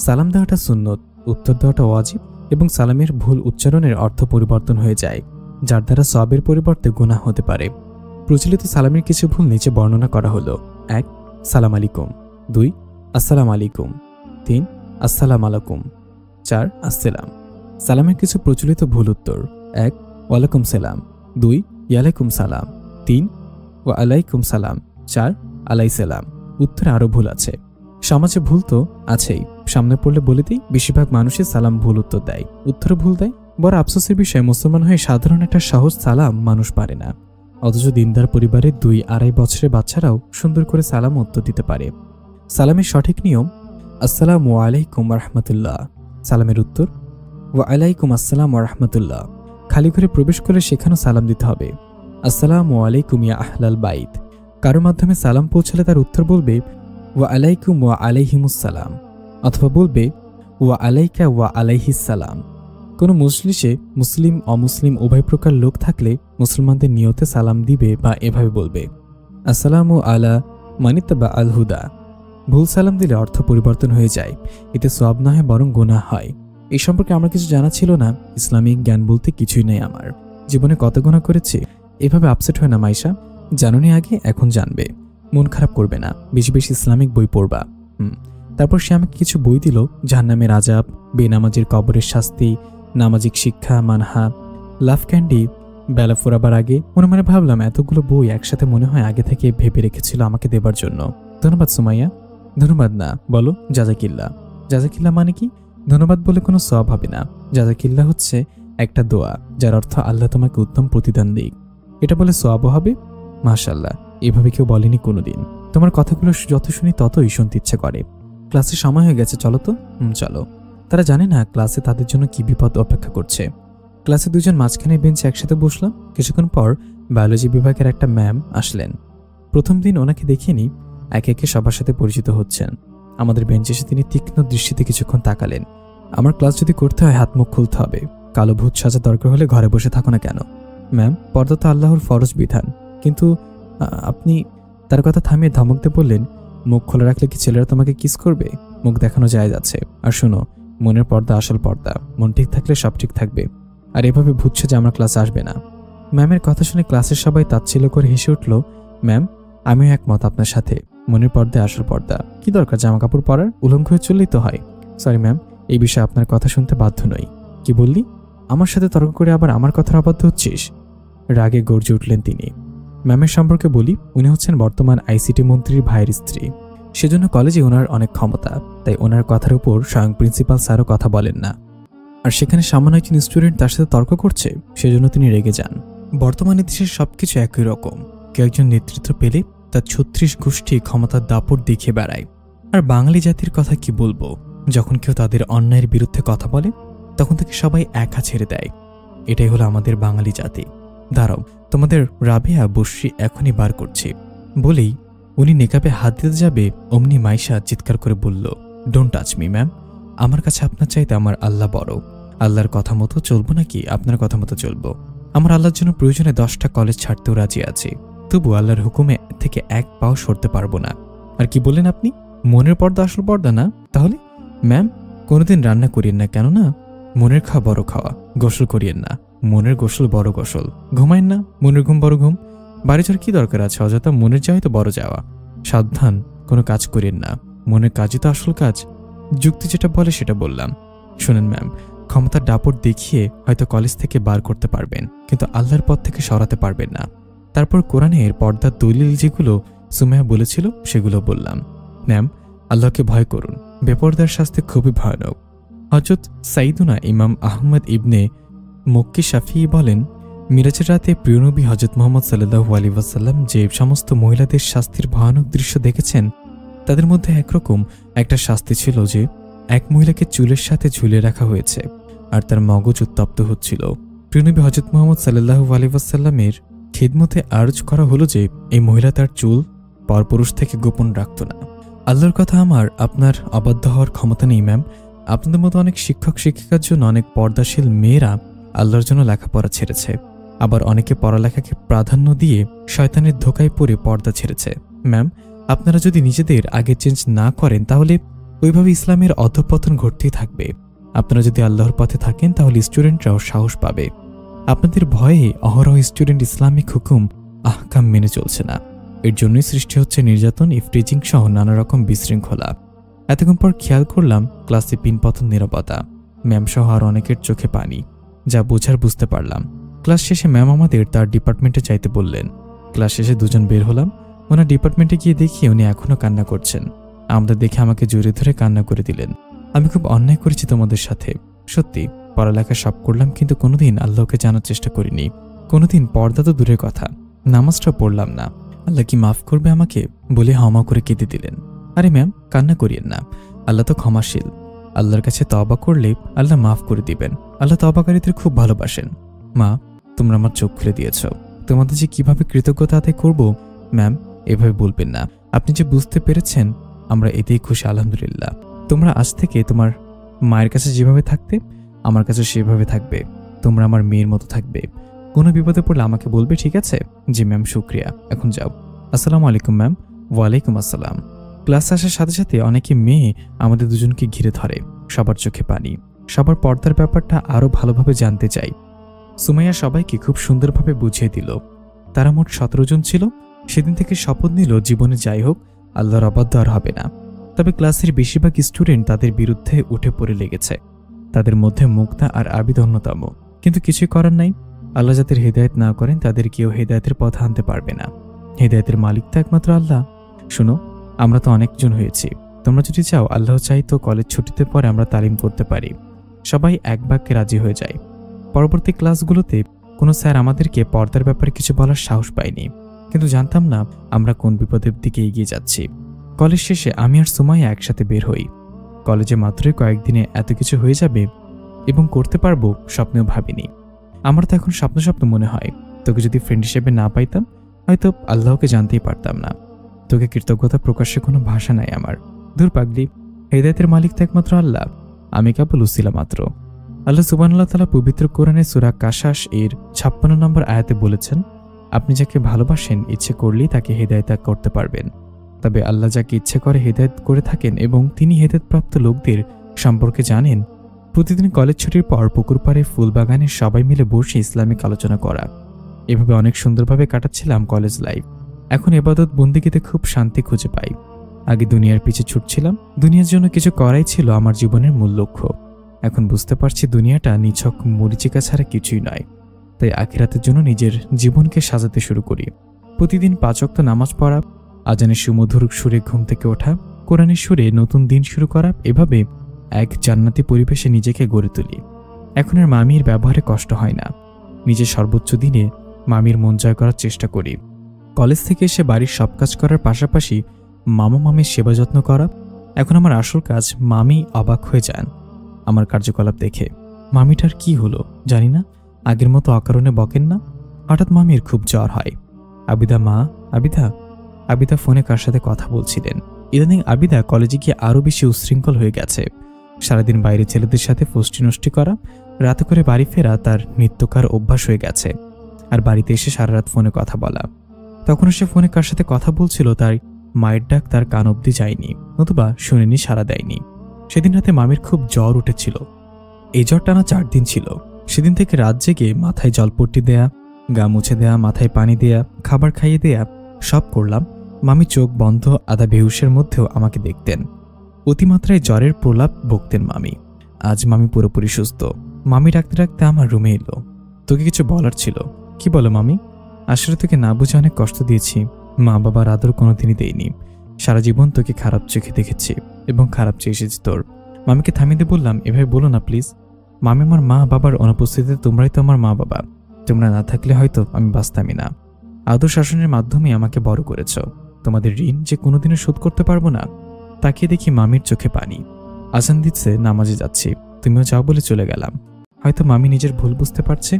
সালাম দেওয়াটা সুন্নত, উত্তর দেওয়াটা ওয়াজিব, এবং সালামের ভুল উচ্চারণের অর্থ পরিবর্তন হয়ে যায়, যার দ্বারা সওয়াবের পরিবর্তে গুনাহ হতে পারে। প্রচলিত সালামের কিছু ভুল নিচে বর্ণনা করা হলো। 1 সালাম আলাইকুম, 2 আসসালাম আলাইকুম, 3 আসসালাম আলাইকুম, 4 আসসালাম। সালামের কিছু প্রচলিত ভুল উত্তর: 1 ওয়ালাইকুম সালাম, 2 ইয়ালাইকুম সালাম, 3 ওয়া আলাইকুম সালাম, 4 আলাই সালাম। উত্তরে আরও ভুল আছে। সমাজে ভুল তো আছেই, সামনে পড়লে বলে দিই বেশিরভাগ মানুষই সালাম ভুল উত্তর দেয়, উত্তরে ভুল দেয়। বড় আফসোসের বিষয়, মুসলমান হয়ে সাধারণ একটা সহজ সালাম মানুষ পারে না, অথচ দিনদার পরিবারের 2-2.5 বছরের বাচ্চারাও সুন্দর করে সালাম উত্তর দিতে পারে। সালামের সঠিক নিয়ম: আসসালামু আলাইকুম ওয়া রাহমাতুল্লাহ। সালামের উত্তর: ওয়া আলাইকুম আসসালাম ওয়া রাহমাতুল্লাহ। খালি ঘরে প্রবেশ করলে সেখানেও সালাম দিতে হবে, আসসালামু আলাইকুম ইয়া আহলাল বাইত। কারোর মাধ্যমে সালাম পৌঁছালে তার উত্তর বলবে ওয়া আলাইকুম ওয়া আলাইহিমুস সালাম, অথবা বলবে ওয়া আলাইকা ওয়া আলাইহিস সালাম। কোনো মজলিসে মুসলিম অমুসলিম উভয় প্রকার লোক থাকলে মুসলমানদের নিয়তে সালাম দিবে বা এভাবে বলবে আসসালামু আলা মানিত্তাবা আল হুদা। ভুল সালাম দিলে অর্থ পরিবর্তন হয়ে যায়, এতে সওয়াব না হয় বরং গুনাহ হয়। এই সম্পর্কে আমার কিছু জানা ছিল না, ইসলামিক জ্ঞান বলতে কিছুই নেই আমার। জীবনে কত গুনাহ করেছি। এভাবে আপসেট হয় না মাইশা, জানোনি আগে, এখন জানবে। মন খারাপ করবে না, বেশি বেশি ইসলামিক বই পড়বা। তারপর সে আমাকে কিছু বই দিল, জাহান্নামের আযাব, বেনামাজির কবরের শাস্তি, নামাজিক শিক্ষা, মানহা, লাভ ক্যান্ডি। বেলা ফোরাবার আগে মনে মনে ভাবলাম এতগুলো বই একসাথে মনে হয় আগে থেকে ভেবে রেখেছিল আমাকে দেবার জন্য। ধন্যবাদ সুমাইয়া। ধন্যবাদ না, বলো জাযাকিল্লাহ। জাযাকিল্লাহ মানে কি? ধন্যবাদ বলে কোনো সওয়াব হবে না। জাযাকিল্লাহ হচ্ছে একটা দোয়া, যার অর্থ আল্লাহ তোমাকে উত্তম প্রতিদান দিক। এটা বলে সওয়াবও হবে। মাশাআল্লাহ, এভাবে কেউ বলেনি কোনোদিন। তোমার কথাগুলো যত শুনি ততই শুনতে ইচ্ছে করে। ক্লাসের সময় হয়ে গেছে, চলো তো। চলো। তারা জানে না ক্লাসে তাদের জন্য কি বিপদ অপেক্ষা করছে। ক্লাসে দুজন মাঝখানে বেঞ্চে একসাথে বসলাম। কিছুক্ষণ পর বায়োলজি বিভাগের একটা ম্যাম আসলেন। প্রথম দিন ওনাকে দেখিনি, একে একে সবার সাথে পরিচিত হচ্ছেন। আমাদের বেঞ্চে এসে তিনি তীক্ষ্ণ দৃষ্টিতে কিছুক্ষণ তাকালেন। আমার ক্লাস যদি করতে হয় হাত মুখ খুলতে হবে, কালো ভূত সাজা দরকার হলে ঘরে বসে থাকো না কেন? ম্যাম, পর্দা তো আল্লাহর ফরজ বিধান, কিন্তু আপনি। তার কথা থামিয়ে ধমক দিয়ে বললেন, মুখ খোলা রাখলে কি ছেলেরা তোমাকে কিস করবে? মুখ দেখানো যায় যাচ্ছে। আর শোনো, মনের পর্দা আসল পর্দা, মন ঠিক থাকলে সব ঠিক থাকবে। আর এভাবে ভূত সেজে আমার ক্লাসে আসবে না। ম্যামের কথা শুনে ক্লাসের সবাই তাচ্ছিল্য করে হেসে উঠল। ম্যাম, আমিও একমত আপনার সাথে, মনের পর্দায় আসল পর্দা। কি দরকার জামা কাপড় পরার? উলঙ্গ হয়ে চললেই তো হয়। সরি ম্যাম, এই বিষয়ে আপনার কথা শুনতে বাধ্য নই। কি বললি? আমার সাথে তর্ক করে আবার আমার কথার অবাধ্য হচ্ছিস? রাগে গর্জে উঠলেন তিনি। ম্যামের সম্পর্কে বলি, উনি হচ্ছেন বর্তমান আইসিটি মন্ত্রীর ভাইয়ের স্ত্রী। সেজন্য কলেজে ওনার অনেক ক্ষমতা, তাই ওনার কথার উপর স্বয়ং প্রিন্সিপাল স্যারও কথা বলেন না। আর সেখানে সামান্য একজন স্টুডেন্ট তার সাথে তর্ক করছে, সেজন্য তিনি রেগে যান। বর্তমানে দেশের সবকিছু একই রকম। কেউ একজন নেতৃত্ব পেলে তার ৩৬ গোষ্ঠী ক্ষমতার দাপট দেখিয়ে বেড়ায়। আর বাঙালি জাতির কথা কি বলবো, যখন কেউ তাদের অন্যায়ের বিরুদ্ধে কথা বলে তখন থেকে সবাই একা ছেড়ে দেয়। এটাই হলো আমাদের বাঙালি জাতি। দাঁড়াও, তোমাদের রাবেয়া বর্ষি এখনই বার করছি। বলেই উনি নেকাবে হাত দিতে যাবে, অমনি মাইশা চিৎকার করে বলল, ডোন্ট টাচ মি ম্যাম। আমার কাছে আপনার চাইতে আমার আল্লাহ বড়। আল্লাহর কথা মতো চলবো নাকি আপনার কথা মতো চলবো? আমার আল্লাহর জন্য প্রয়োজনে 10টা কলেজ ছাড়তেও রাজি আছি, তবু আল্লাহর হুকুমে থেকে এক পাও সরতে পারবো না। আর কি বললেন আপনি? মনের পর্দা আসল পর্দা না? তাহলে ম্যাম কোনোদিন রান্না করিয়েন না, কেননা মনের খাওয়া বড় খাওয়া। গোসল করিয়েন না, মনের গোসল বড় গোসল। ঘুমায়েন না, মনের ঘুম বড় ঘুম। বাড়ি যাওয়ার কি দরকার আছে অযথা? মনের যাওয়াই তো বড় যাওয়া। সাবধান, কোনো কাজ করিয়েন না, মনের কাজই তো আসল কাজ। যুক্তি যেটা বলে সেটা বললাম। শুনেন ম্যাম, ক্ষমতার দাপট দেখিয়ে হয়তো কলেজ থেকে বার করতে পারবেন, কিন্তু আল্লাহর পথ থেকে সরাতে পারবেন না। তারপর কোরআনের পর্দার দলিল যেগুলো সুমাইয়া বলেছিল সেগুলো বললাম। ম্যাম, আল্লাহকে ভয় করুন, বেপরদার শাস্তি খুবই ভয়ানক। হযরত সাইয়্যিদুনা ইমাম আহমদ ইবনে মক্কি শাফিঈ বলেন, মিরাজের রাতে প্রিয়নবী হযরত মুহাম্মদ সাল্লাল্লাহু আলাইহি ওয়াসাল্লাম যে সমস্ত মহিলাদের শাস্তির ভয়ানক দৃশ্য দেখেছেন, তাদের মধ্যে একরকম একটা শাস্তি ছিল যে এক মহিলাকে চুলের সাথে ঝুলিয়ে রাখা হয়েছে আর তার মগজ উত্তপ্ত হচ্ছিল। প্রিয়নবী হযরত মুহাম্মদ সাল্লাল্লাহু আলাইহি ওয়াসাল্লামের খিদমতে আরজ করা হলো যে এই মহিলা তার চুল পরপুরুষ থেকে গোপন রাখত না। আল্লাহর কথা আমার আপনার অবাধ্য হওয়ার ক্ষমতা নেই ম্যাম। আপনাদের মতো অনেক শিক্ষক শিক্ষিকার জন্য অনেক পর্দাশীল মেয়েরা আল্লাহর জন্য লেখাপড়া ছেড়েছে, আবার অনেকে পড়ালেখাকে প্রাধান্য দিয়ে শয়তানের ধোকায় পড়ে পর্দা ছেড়েছে। ম্যাম, আপনারা যদি নিজেদের আগে চেঞ্জ না করেন তাহলে ওইভাবে ইসলামের অধঃপতন ঘটতেই থাকবে। আপনারা যদি আল্লাহর পথে থাকেন তাহলে স্টুডেন্টরাও সাহস পাবে। আপনাদের ভয়ে অহরহ স্টুডেন্ট ইসলামিক হুকুম আহকাম মেনে চলছে না। এর জন্যই সৃষ্টি হচ্ছে নির্যাতন, ইফটিজিং সহ নানা রকম বিশৃঙ্খলা। এতক্ষণ পর খেয়াল করলাম ক্লাসে পিনপতন নীরবতা। ম্যাম সহ আর অনেকের চোখে পানি, যা বোঝার বুঝতে পারলাম। ক্লাস শেষে ম্যাম আমাদের তার ডিপার্টমেন্টে যাইতে বললেন। ক্লাস শেষে দুজন বের হলাম। ওনার ডিপার্টমেন্টে গিয়ে দেখি উনি এখনও কান্না করছেন। আমাদের দেখে আমাকে জড়িয়ে ধরে কান্না করে দিলেন। আমি খুব অন্যায় করেছি তোমাদের সাথে, সত্যি। পড়ালেখা সব করলাম, কিন্তু কোনোদিন আল্লাহকে জানার চেষ্টা করিনি। কোনোদিন পর্দা তো দূরের কথা, নামাজটাও পড়লাম না। আল্লাহ কি মাফ করবে আমাকে বলে হামা করে কেঁদে দিলেন। আরে ম্যাম, কান্না করিয়েন না, আল্লাহ তো ক্ষমাশীল। আল্লাহর কাছে তওবা করলে আল্লাহ মাফ করে দিবেন। আল্লাহ তওবাকারীদের খুব ভালোবাসেন। মা, তোমরা আমার চোখ খুলে দিয়েছ। তোমাদের যে কিভাবে কৃতজ্ঞতা আদায় করব ম্যাম, এভাবে বলবেন না। আপনি যে বুঝতে পেরেছেন, আমরা এতেই খুশি, আলহামদুলিল্লাহ। তোমরা আজ থেকে তোমার মায়ের কাছে যেভাবে থাকতে আমার কাছে সেভাবে থাকবে। তোমরা আমার মেয়ের মতো থাকবে। কোনো বিপদে পড়লে আমাকে বলবে, ঠিক আছে? জি ম্যাম, শুক্রিয়া, এখন যাও। আসসালামু আলাইকুম ম্যাম। ওয়ালাইকুম আসসালাম। ক্লাস আসার সাথে সাথে অনেকে মেয়ে আমাদের দুজনকে ঘিরে ধরে। সবার চোখে পানি, সবার পর্দার ব্যাপারটা আরও ভালোভাবে জানতে চাই। সুমাইয়া সবাইকে খুব সুন্দরভাবে বুঝিয়ে দিল। তারা মোট 17 জন ছিল। সেদিন থেকে শপথ নিল জীবনে যাই হোক আল্লাহর অবাধ্য আর হবে না। তবে ক্লাসের বেশিরভাগ স্টুডেন্ট তাদের বিরুদ্ধে উঠে পড়ে লেগেছে। তাদের মধ্যে মুক্তা আর আবিদ অন্যতম। কিন্তু কিছুই করার নাই। আল্লাহ যাদের হেদায়েত না করেন তাদের কেউ হেদায়েতের পথ আনতে পারবে না। হেদায়েতের মালিক তো একমাত্র আল্লাহ। শুনো, আমরা তো অনেকজন হয়েছি। তোমরা যদি চাও, আল্লাহ চাই তো কলেজ ছুটিতে পরে আমরা তালিম করতে পারি। সবাই এক বাক্যে রাজি হয়ে যায়। পরবর্তী ক্লাসগুলোতে কোনো স্যার আমাদেরকে পর্দার ব্যাপারে কিছু বলার সাহস পায়নি, কিন্তু জানতাম না আমরা কোন বিপদের দিকে এগিয়ে যাচ্ছি। কলেজ শেষে আমি আর সুমাইয়া একসাথে বের হই। কলেজে মাত্রই কয়েকদিনে এত কিছু হয়ে যাবে এবং করতে পারবো স্বপ্নেও ভাবিনি। আমার তো এখন স্বপ্ন স্বপ্ন মনে হয়। তোকে যদি ফ্রেন্ড হিসেবে না পাইতাম, হয়তো আল্লাহকে জানতেই পারতাম না। তোকে কৃতজ্ঞতা প্রকাশে কোনো ভাষা নাই আমার। দূর পাগলি, হেদায়েতের মালিক তো একমাত্র আল্লাহ, আমি কেবল উসিলা মাত্র। আল্লাহ সুবহানাহু ওয়া তাআলা পবিত্র কোরআনে সূরা কাসাস এর 56 নম্বর আয়াতে বলেছেন, আপনি যাকে ভালোবাসেন ইচ্ছে করলেই তাকে হেদায়েত করতে পারবেন। তবে আল্লাহ যাকে ইচ্ছে করে হেদায়েত করে থাকেন এবং তিনি হেদায়েতপ্রাপ্ত লোকদের সম্পর্কে জানেন। প্রতিদিন কলেজ ছুটির পর পুকুর পাড়ে ফুলবাগানে সবাই মিলে বসে ইসলামিক আলোচনা করা। এভাবে অনেক সুন্দরভাবে কাটাচ্ছিলাম কলেজ লাইফ। এখন ইবাদত বন্দেগীতে খুব শান্তি খুঁজে পাই। আগে দুনিয়ার পিছে ছুটছিলাম, দুনিয়ার জন্য কিছু করাই ছিল আমার জীবনের মূল লক্ষ্য। এখন বুঝতে পারছি দুনিয়াটা নিছক মরিচিকা ছাড়া কিছুই নয়। তাই আখিরাতের জন্য নিজের জীবনকে সাজাতে শুরু করি। প্রতিদিন 5 ওয়াক্ত নামাজ পড়া, আজানের সুমধুর সুরে ঘুম থেকে ওঠা, কোরআনের সুরে নতুন দিন শুরু করা, এভাবে এক জান্নাতি পরিবেশে নিজেকে গড়ে তুলি। এখন আর মামির ব্যবহারে কষ্ট হয় না। নিজের সর্বোচ্চ দিনে মামির মন জয় করার চেষ্টা করি। কলেজ থেকে এসে বাড়ির সব কাজ করার পাশাপাশি মামা মামির সেবা যত্ন করা। এখন আমার আসল কাজ। মামি অবাক হয়ে যান আমার কার্যকলাপ দেখে। মামিটার কি হলো জানি না, আগের মতো অকারণে বকেন না। হঠাৎ মামির খুব জ্বর হয়। আবিদা মা, আবিদা। আবিদা ফোনে কার সাথে কথা বলছিলেন। ইদানিং আবিদা কলেজে গিয়ে আরও বেশি উচ্ছৃঙ্খল হয়ে গেছে। সারাদিন বাইরে ছেলেদের সাথে ফষ্টি নষ্টি করা, রাতে করে বাড়ি ফেরা তার নিত্যকার অভ্যাস হয়ে গেছে। আর বাড়িতে এসে সারা রাত ফোনে কথা বলা। তখনও সে ফোনে কার সাথে কথা বলছিল তার মায়ের ডাক তার কান অব্দি যায়নি, নতুবা শুনেনি, সাড়া দেয়নি। সেদিন রাতে মামির খুব জ্বর উঠেছিল। এই জ্বর টানা 4 দিন ছিল। সেদিন থেকে রাত জেগে মাথায় জলপট্টি দেয়া, গা মুছে দেয়া, মাথায় পানি দেয়া, খাবার খাইয়ে দেয়া, সব করলাম। মামি চোখ বন্ধ আধা বেহুশের মধ্যেও আমাকে দেখতেন। অতিমাত্রায় জ্বরের প্রলাপ বকতেন মামি। আজ মামি পুরোপুরি সুস্থ। মামি ডাকতে ডাকতে আমার রুমে এলো। তোকে কিছু বলার ছিল। কি বলো মামি? আসলে তোকে না বুঝে অনেক কষ্ট দিয়েছি। মা বাবার আদর কোনোদিনই দেয়নি। সারা জীবন তোকে খারাপ চোখে দেখেছি এবং খারাপ চেয়ে এসেছি তোর। মামিকে থামিয়ে দিয়ে বললাম, এভাবে বলো না প্লিজ। মামি আমার মা বাবার অনুপস্থিতিতে তোমরাই তো আমার মা বাবা। তোমরা না থাকলে হয়তো আমি বাঁচতামই না। আদর শাসনের মাধ্যমে আমাকে বড় করেছ। তোমাদের ঋণ যে কোনোদিনও শোধ করতে পারবো না। তাকিয়ে দেখি মামির চোখে পানি। আজান দিচ্ছে, নামাজে যাচ্ছি। তুমিও যাও বলে চলে গেলাম। হয়তো মামি নিজের ভুল বুঝতে পারছে।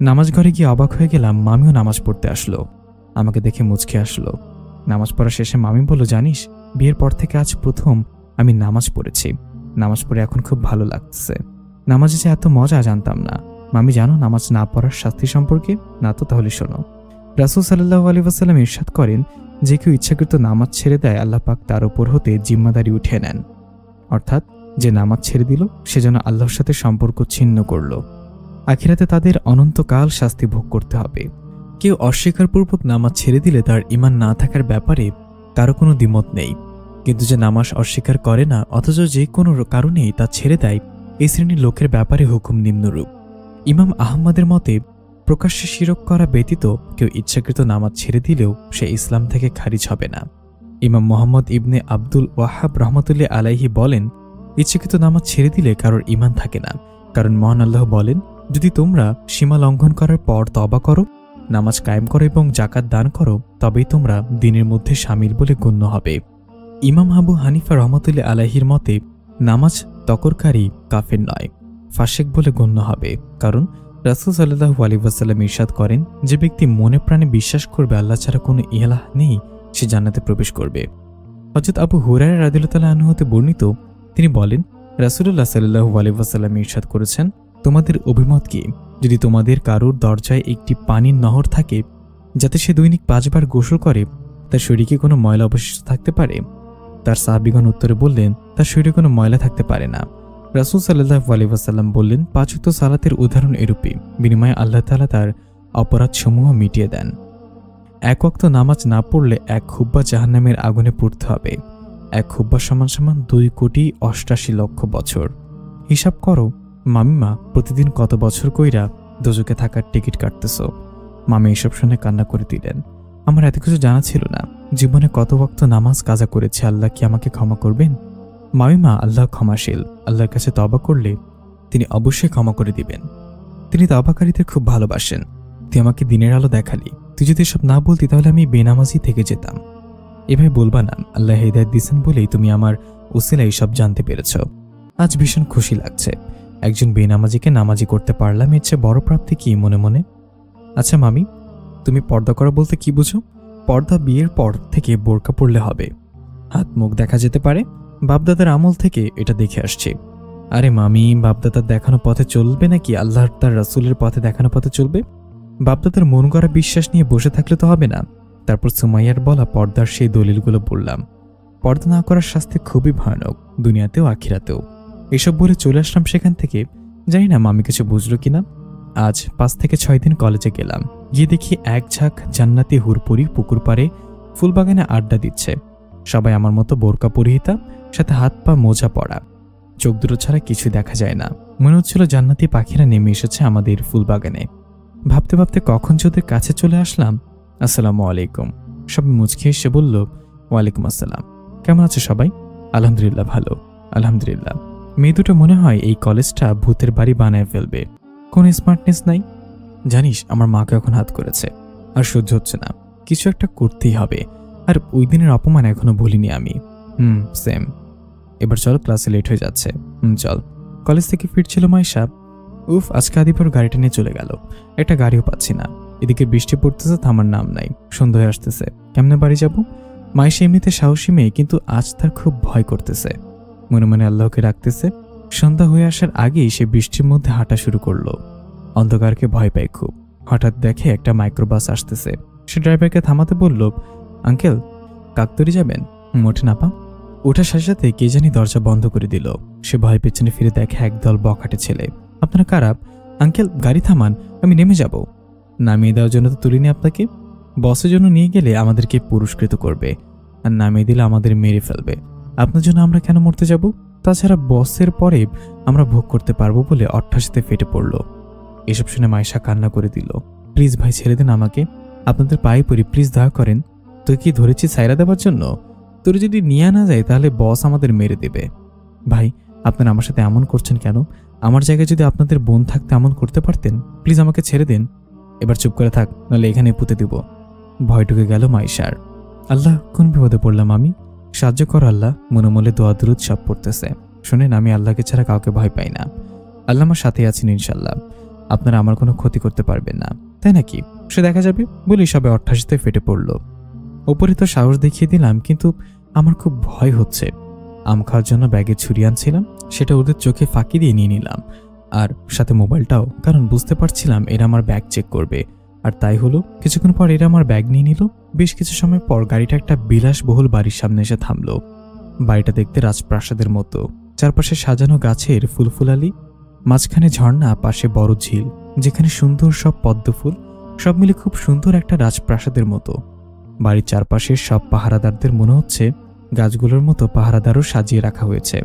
নামাজ ঘরে গিয়ে অবাক হয়ে গেলাম, মামিও নামাজ পড়তে আসলো। আমাকে দেখে মুচকে আসলো। নামাজ পড়া শেষে মামি বলল, জানিস বিয়ের পর থেকে আজ প্রথম আমি নামাজ পড়েছি। নামাজ পড়ে এখন খুব ভালো লাগছে। নামাজে যে এত মজা জানতাম না। মামি জানো নামাজ না পড়ার শাস্তি সম্পর্কে? না তো তাহলে শোনো। রাসূল সাল্লাল্লাহু আলাইহি ওয়াসাল্লাম ইরশাদ করেন, যে কেউ ইচ্ছাকৃত নামাজ ছেড়ে দেয় আল্লাহ পাক তার উপর হতে জিম্মাদারি উঠিয়ে নেন। অর্থাৎ যে নামাজ ছেড়ে দিল সে যেন আল্লাহর সাথে সম্পর্ক ছিন্ন করল। আখিরাতে তাদের অনন্তকাল শাস্তি ভোগ করতে হবে। কেউ অস্বীকারপূর্বক নামাজ ছেড়ে দিলে তার ঈমান না থাকার ব্যাপারে কারো কোনো দ্বিমত নেই। কিন্তু যে নামাজ অস্বীকার করে না অথচ যে কোনো কারণেই তা ছেড়ে দেয়, এই শ্রেণীর লোকের ব্যাপারে হুকুম নিম্নরূপ। ইমাম আহমদের মতে প্রকাশ্যে শিরক করা ব্যতীত কেউ ইচ্ছাকৃত নামাজ ছেড়ে দিলেও সে ইসলাম থেকে খারিজ হবে না। ইমাম মোহাম্মদ ইবনে আব্দুল ওয়াহাব রহমতুল্লাহ আলাইহি বলেন, ইচ্ছাকৃত নামাজ ছেড়ে দিলে কারোর ঈমান থাকে না। কারণ মহান আল্লাহ বলেন, যদি তোমরা সীমা লঙ্ঘন করার পর তওবা করো, নামাজ কায়েম করো এবং জাকাত দান করো, তবেই তোমরা দ্বীনের মধ্যে শামিল বলে গণ্য হবে। ইমাম আবু হানিফা রহমতুল্লাহ আলাইহির মতে নামাজ তকরকারী কাফের নয়, ফাসেক বলে গণ্য হবে। কারণ রাসূল সাল্লাল্লাহু আলাইহি ওয়াসাল্লাম ইরশাদ করেন, যে ব্যক্তি মনে প্রাণে বিশ্বাস করবে আল্লাহ ছাড়া কোনো ইলাহ নেই, সে জান্নাতে প্রবেশ করবে। হযরত আবু হুরায়রা রাদিয়াল্লাহু তাআলা আনহু হতে বর্ণিত, তিনি বলেন, রাসূলুল্লাহ সাল্লাল্লাহু আলাইহি ওয়াসাল্লাম ইরশাদ করেছেন, তোমাদের অভিমত কি? যদি তোমাদের কারোর দরজায় একটি পানির নহর থাকে যাতে সে দৈনিক 5 বার গোসল করে, তার শরীরে কি কোনো ময়লা অবশিষ্ট থাকতে পারে? তার সাহাবীগণ উত্তরে বললেন, তার শরীরে কোনো ময়লা থাকতে পারে না। রাসূল সাল্লাল্লাহু আলাইহি ওয়াসাল্লাম বললেন, 5 ওয়াক্ত সালাতের উদাহরণ এরূপই, বিনিময়ে আল্লাহ তাআলা তার অপরাধসমূহ মিটিয়ে দেন। 1 ওয়াক্ত নামাজ না পড়লে 1 খুব্বা জাহান্নামের আগুনে পুড়তে হবে। 1 খুব্বা সমান 2,88,00,000 বছর। হিসাব করো মামিমা, প্রতিদিন কত বছর কইরা দোজকে থাকার টিকিট কাটতেছ। মামি এসব শুনে কান্না করে দিলেন। আমার এত কিছু জানা ছিল না। জীবনে কত ওয়াক্ত নামাজ কাজা করেছে, আল্লাহ কি আমাকে ক্ষমা করবেন? মামিমা, আল্লাহ ক্ষমাশীল। আল্লাহর কাছে তওবা করলে তিনি অবশ্যই ক্ষমা করে দিবেন। তিনি তওবাকারীদের খুব ভালোবাসেন। তুই আমাকে দিনের আলো দেখালি। তুই যদি এসব না বলতি তাহলে আমি বেনামাজি থেকে যেতাম। এভাবে বলবা না। আল্লাহ হিদায়াত দিয়েছেন বলেই তুমি আমার উসিলায় এইসব জানতে পেরেছ। আজ ভীষণ খুশি লাগছে। একজন বেনামাজিকে নামাজি করতে পারলাম, এর চেয়ে বড় প্রাপ্তি কি মনে মনে? আচ্ছা মামি, তুমি পর্দা করা বলতে কি বুঝো? পর্দা বিয়ের পর থেকে বোরকা পরলে হবে, হাত মুখ দেখা যেতে পারে। বাপদাদার আমল থেকে এটা দেখে আসছি। আরে মামি, বাপদাদার দেখানো পথে চলবে নাকি আল্লাহর তার রাসূলের পথে দেখানো পথে চলবে? বাপদাদার মন গড়া বিশ্বাস নিয়ে বসে থাকলে তো হবে না। তারপর সুমাইয়ার বলা পর্দার সেই দলিলগুলো বললাম। পর্দা না করার শাস্তি খুবই ভয়ানক, দুনিয়াতেও আখিরাতেও। এসব বলে চলে আসলাম সেখান থেকে। জানি না মামি কিছু বুঝলো কিনা। আজ 5 থেকে 6 দিন কলেজে গেলাম। গিয়ে দেখি এক ঝাঁক জান্নাতি হুরপুরি পুকুর পাড়ে ফুলবাগানে আড্ডা দিচ্ছে। সবাই আমার মতো বোরকা পরিহিতা, সাথে হাত পা মোজা পরা। চোখ দুটো ছাড়া কিছু দেখা যায় না। মনে হচ্ছিল জান্নাতি পাখিরা নেমে এসেছে আমাদের ফুলবাগানে। ভাবতে ভাবতে কখন যে ওদের কাছে চলে আসলাম। আসসালামু আলাইকুম। সবাই মুচকি এসে বলল, ওয়ালাইকুম আসসালাম। কেমন আছে সবাই? আলহামদুলিল্লাহ ভালো, আলহামদুলিল্লাহ। মেয়ে দুটো মনে হয় এই কলেজটা ভূতের বাড়ি বানায় ফেলবে, কোনো স্মার্টনেস নাই। জানিস আমার মাকে এখন হাত করেছে, আর সহ্য হচ্ছে না, কিছু একটা করতেই হবে। আর ওই দিনের অপমান এখনো ভুলিনি আমি। সেম। এবার চল, ক্লাসে লেট হয়ে যাচ্ছে। চল। কলেজ থেকে ফিরছিল মাইশা। উফ, আজকে আদিপুর গাড়িটা নিয়ে চলে গেল, একটা গাড়িও পাচ্ছি না। এদিকে বৃষ্টি পড়তেছে, থামার নাম নাই, সন্ধ্যা হয়ে আসতেছে, কেমনে বাড়ি যাব? মাইশা এমনিতে সাহসী মেয়ে, কিন্তু আজ তার খুব ভয় করতেছে। মনে মনে আল্লাহকে রাখতেছে। সন্ধ্যা হয়ে আসার আগেই সে বৃষ্টির মধ্যে হাঁটা শুরু করলো। অন্ধকারকে ভয় পায় খুব। হঠাৎ দেখে একটা মাইক্রোবাস আসতেছে। সে ড্রাইভারকে থামাতে বলল, আঙ্কেল, কাকতরি যাবেন? ওঠে না পা। ওঠার সাথে সাথে কে জানি দরজা বন্ধ করে দিল। সে ভয় পেছনে ফিরে দেখে একদল বখাটে ছেলে। আপনারা কারা? আঙ্কেল, গাড়ি থামান, আমি নেমে যাব। নামিয়ে দেওয়ার জন্য তো তুলিনি আপনাকে। বসের জন্য নিয়ে গেলে আমাদেরকে পুরস্কৃত করবে, আর নামিয়ে দিলে আমাদের মেরে ফেলবে। আপনার জন্য আমরা কেন মরতে যাব? তাছাড়া বসের পরে আমরা ভোগ করতে পারবো বলে অট্টহাসিতে ফেটে পড়ল। এসব শুনে মাইশা কান্না করে দিল। প্লিজ ভাই, ছেড়ে দেন আমাকে, আপনাদের পায়ে পড়ি, প্লিজ দয়া করেন। তুই কি ধরেছি সাইরা দেওয়ার জন্য? তোর যদি নিয়ে না যায় তাহলে বস আমাদের মেরে দেবে। ভাই, আপনারা আমার সাথে এমন করছেন কেন? আমার জায়গায় যদি আপনাদের বোন থাকতে এমন করতে পারতেন। প্লিজ আমাকে ছেড়ে দিন। এবার চুপ করে থাক, নাহলে এখানে পুঁতে দিব। ভয় ঢুকে গেল মাইশার। আল্লাহ, কোন বিপদে পড়লাম আমি, সাহায্য কর আল্লাহ। মনে মনে দোয়া দুরুদ সব পড়তেছে। শোনেন, আমি আল্লাহকে ছাড়া কাউকে ভয় পাই না। আল্লাহ আমার সাথে আছেন ইনশাল্লাহ, আপনারা আমার কোনো ক্ষতি করতে পারবেন না। তাই নাকি? সে দেখা যাবে বলেই সবে অট্টহাসিতে ফেটে পড়ল। ওপরে তো সাহস দেখিয়ে দিলাম, কিন্তু আমার খুব ভয় হচ্ছে। আম খাওয়ার জন্য ব্যাগে ছুরি আনছিলাম, সেটা ওদের চোখে ফাঁকি দিয়ে নিয়ে নিলাম, আর সাথে মোবাইলটাও, কারণ বুঝতে পারছিলাম এরা আমার ব্যাগ চেক করবে। আর তাই হলো। কিছুক্ষণ পর এরা আমার ব্যাগ নিয়ে নিল। বেশ কিছু সময় পর গাড়িটা একটা বিলাসবহুল বাড়ির সামনে এসে থামল। বাড়িটা দেখতে রাজপ্রাসাদের মতো, চারপাশে সাজানো গাছের ফুলফুলালি, মাঝখানে ঝর্ণা, পাশে বড় ঝিল যেখানে সুন্দর সব পদ্মফুল, সব মিলে খুব সুন্দর একটা রাজপ্রাসাদের মতো। বাড়ির চারপাশের সব পাহারাদারদের মনে হচ্ছে গাছগুলোর মতো পাহারাদারও সাজিয়ে রাখা হয়েছে।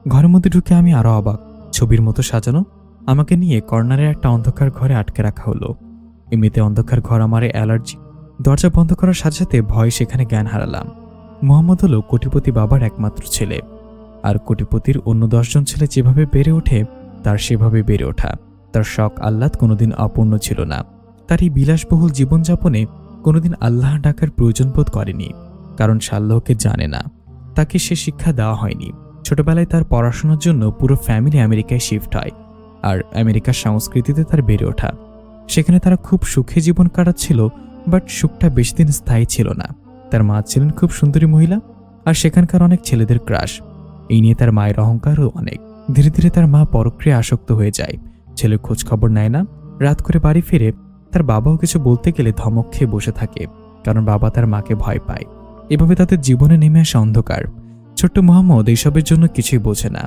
ঘরের মধ্যে ঢুকে আমি আরো অবাক। ছবির মতো সাজানো। আমাকে নিয়ে কর্নারের একটা অন্ধকার ঘরে আটকে রাখা হলো। এমনিতে অন্ধকার ঘর আমার অ্যালার্জি। দরজা বন্ধ করার সাথে সাথে ভয় সেখানে জ্ঞান হারালাম। মোহাম্মদ হলো কোটিপতি বাবার একমাত্র ছেলে, আর কোটিপতির অন্য 10 জন ছেলে যেভাবে বেড়ে ওঠে তার সেভাবে বেড়ে ওঠা। তার শখ আহ্লাদ কোনোদিন অপূর্ণ ছিল না। তার এই বিলাসবহুল জীবনযাপনে কোনোদিন আল্লাহ ডাকার প্রয়োজন বোধ করেনি, কারণ সে আল্লাহকে জানে না, তাকে সে শিক্ষা দেওয়া হয়নি। ছোটবেলায় তার পড়াশোনার জন্য পুরো ফ্যামিলি আমেরিকায় শিফট হয়, আর আমেরিকার সংস্কৃতিতে তার বেড়ে ওঠা। সেখানে তারা খুব সুখে জীবন কাটাচ্ছিল, বাট সুখটা বেশি দিন স্থায়ী ছিল না। তার মা ছিলেন খুব সুন্দরী মহিলা, আর সেখানকার অনেক ছেলেদের ক্রাশ। এই নিয়ে তার মায়ের অহংকারও অনেক। ধীরে ধীরে তার মা পরক্রিয়া আসক্ত হয়ে যায়। ছেলের খোঁজ খবর নেয় না। রাত করে বাড়ি ফিরে তার বাবাও কিছু বলতে গেলে ধমক খেয়ে বসে থাকে, কারণ বাবা তার মাকে ভয় পায়। এভাবে তাদের জীবনে নেমে আসে অন্ধকার। ছোট্ট মোহাম্মদ এইসবের জন্য কিছুই বোঝে না।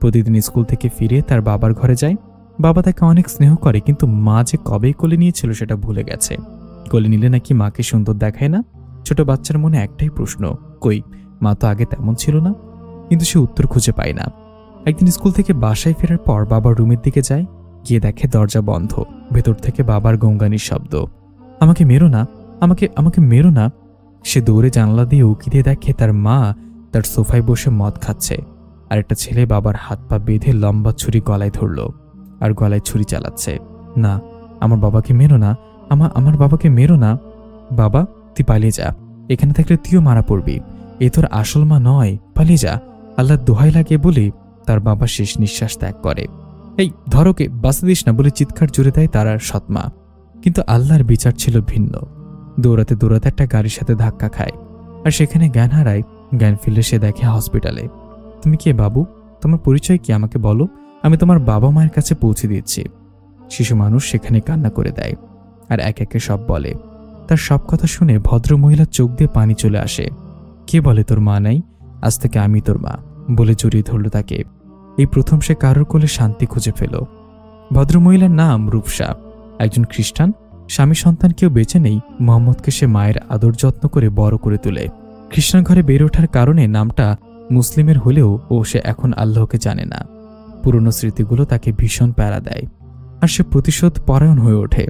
প্রতিদিন স্কুল থেকে ফিরে তার বাবার ঘরে যায়। বাবা তাকে অনেক স্নেহ করে, কিন্তু মা যে কবেই কোলে নিয়েছিল সেটা ভুলে গেছে। কোলে নিলে নাকি মাকে সুন্দর দেখায় না। ছোট বাচ্চার মনে একটাই প্রশ্ন, কই মা তো আগে তেমন ছিল না? কিন্তু সে উত্তর খুঁজে পায় না। একদিন স্কুল থেকে বাসায় ফেরার পর বাবার রুমের দিকে যায়, গিয়ে দেখে দরজা বন্ধ। ভেতর থেকে বাবার গঙ্গানির শব্দ, আমাকে মেরো না, আমাকে আমাকে মেরো না। সে দৌড়ে জানলা দিয়ে উকি দিয়ে দেখে তার মা তার সোফায় বসে মদ খাচ্ছে, আর একটা ছেলে বাবার হাত পা বেঁধে লম্বা ছুরি গলায় ধরল, আর গলায় ছুরি চালাচ্ছে। না, আমার বাবাকে মেরো না, আমার বাবাকে মেরো না। বাবা, তুই পালিয়ে যা, এখানে থাকলে তুইও মারা পড়বি। এ তোর আসল মা নয়, পালিয়ে যা, আল্লাহর দোহাই লাগে বলে তার বাবা শেষ নিঃশ্বাস ত্যাগ করে। এই ধরোকে, বাঁচতে দিস না বলে চিৎকার জুড়ে দেয় তার আর সৎমা। কিন্তু আল্লাহর বিচার ছিল ভিন্ন। দৌড়াতে দৌড়াতে একটা গাড়ির সাথে ধাক্কা খায়, আর সেখানে জ্ঞান হারায়। জ্ঞান ফিরলে সে দেখে হসপিটালে। তুমি কে বাবু? তোমার পরিচয় কি আমাকে বলো, আমি তোমার বাবা মায়ের কাছে পৌঁছে দিচ্ছি। শিশু মানুষ সেখানে কান্না করে দেয়, আর এক একে সব বলে। তার সব কথা শুনে ভদ্র মহিলার চোখ দিয়ে পানি চলে আসে। কে বলে তোর মা নাই? আজ থেকে আমি তোর মা, বলে জড়িয়ে ধরল তাকে। এই প্রথম সে কারোর কোলে শান্তি খুঁজে পেল। ভদ্রমহিলার নাম রূপসা, একজন খ্রিস্টান। স্বামী সন্তান কেউ বেঁচে নেই। মোহাম্মদকে সে মায়ের আদর যত্ন করে বড় করে তোলে। খ্রিস্টান ঘরে বেড়ে ওঠার কারণে নামটা মুসলিমের হলেও সে এখন আল্লাহকে জানে না। পুরনো স্মৃতিগুলো তাকে ভীষণ প্যারা দেয়, আর সে প্রতিশোধ পরায়ণ হয়ে ওঠে।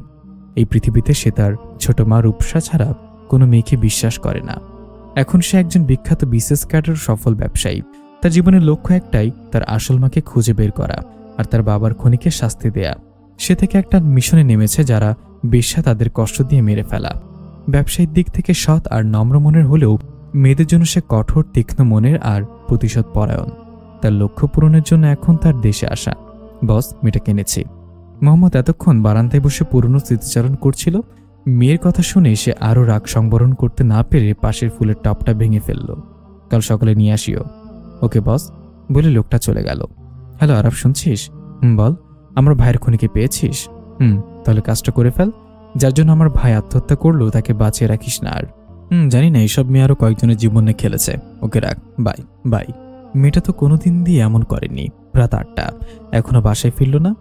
এই পৃথিবীতে সে তার ছোট মা রূপসা ছাড়া কোনো মেয়েকে বিশ্বাস করে না। এখন সে একজন বিখ্যাত বিসিএস ক্যাডার সফল ব্যবসায়ী, তার জীবনের লক্ষ্য একটাই, তার আসল মাকে খুঁজে বের করা আর তার বাবার খুনিকে শাস্তি দেয়া। সে থেকে একটা মিশনে নেমেছে যারা বেশ্যা তাদের কষ্ট দিয়ে মেরে ফেলা। ব্যবসায়িক দিক থেকে সৎ আর নম্র মনের হলেও মেয়েদের জন্য সে কঠোর তীক্ষ্ণ মনের আর প্রতিশোধ পরায়ণ। তার লক্ষ্য পূরণের জন্য এখন তার দেশে আসা। বস, মেয়েটা কিনেছি। মোহাম্মদ এতক্ষণ বারান্দায় বসে পুরনো স্মৃতিচারণ করছিল। মেয়ের কথা শুনে সে আরও রাগ সংবরণ করতে না পেরে পাশের ফুলের টপটা ভেঙে ফেলল। কাল সকালে নিয়ে আসিও। ওকে বস, বলে লোকটা চলে গেল। হ্যালো আরাফ, শুনছিস? বল। আমার ভাইয়ের খুনিকে পেয়েছিস? তাহলে কাজটা করে ফেল। যার জন্য আমার ভাই আত্মহত্যা করলো তাকে বাঁচিয়ে রাখিস না আর। জানি না, এইসব মেয়ে আরও কয়েকজনের জীবনে খেলেছে। ওকে রাখ, বাই বাই। মেয়েটা তো কোনোদিন দিয়ে এমন করেনি। রাত 8টা, এখনো বাসায় ফিরল না।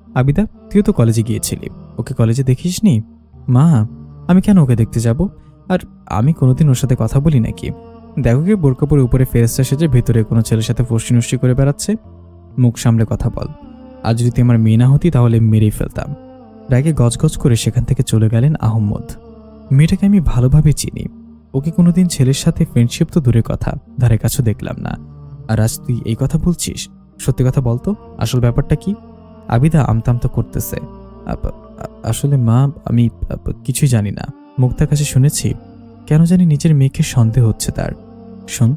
আবিদা, তুইও তো কলেজে গিয়েছিলি, ওকে কলেজে দেখিসনি? মা, আমি কেন ওকে দেখতে যাব? আর আমি কোনোদিন ওর সাথে কথা বলি নাকি? দেখো কে বোরকা পরে উপরে ফেরেস্তা সেজে ভেতরে কোনো ছেলের সাথে ফষ্টি নষ্টি করে বেড়াচ্ছে। মুখ সামলে কথা বল। আর যদি তুই আমার মেয়ে না হতি তাহলে মেরেই ফেলতাম। রাগে গজগজ করে সেখান থেকে চলে গেলেন আহম্মদ। মেয়েটাকে আমি ভালোভাবে চিনি। ওকে কোনোদিন ছেলের সাথে ফ্রেন্ডশিপ তো দূরের কথা, ধারে কাছেও দেখলাম না। আর আজ তুই এই কথা বলছিস? সত্যি কথা বলতো, আসল ব্যাপারটা কি? আবিদা আমতামতা করতেছে। আসলে মা, আমি কিছুই জানি না। মুক্তার কাছে শুনেছি কেন জানি নিজের মেয়েকে সন্দেহ হচ্ছে তার। শোন,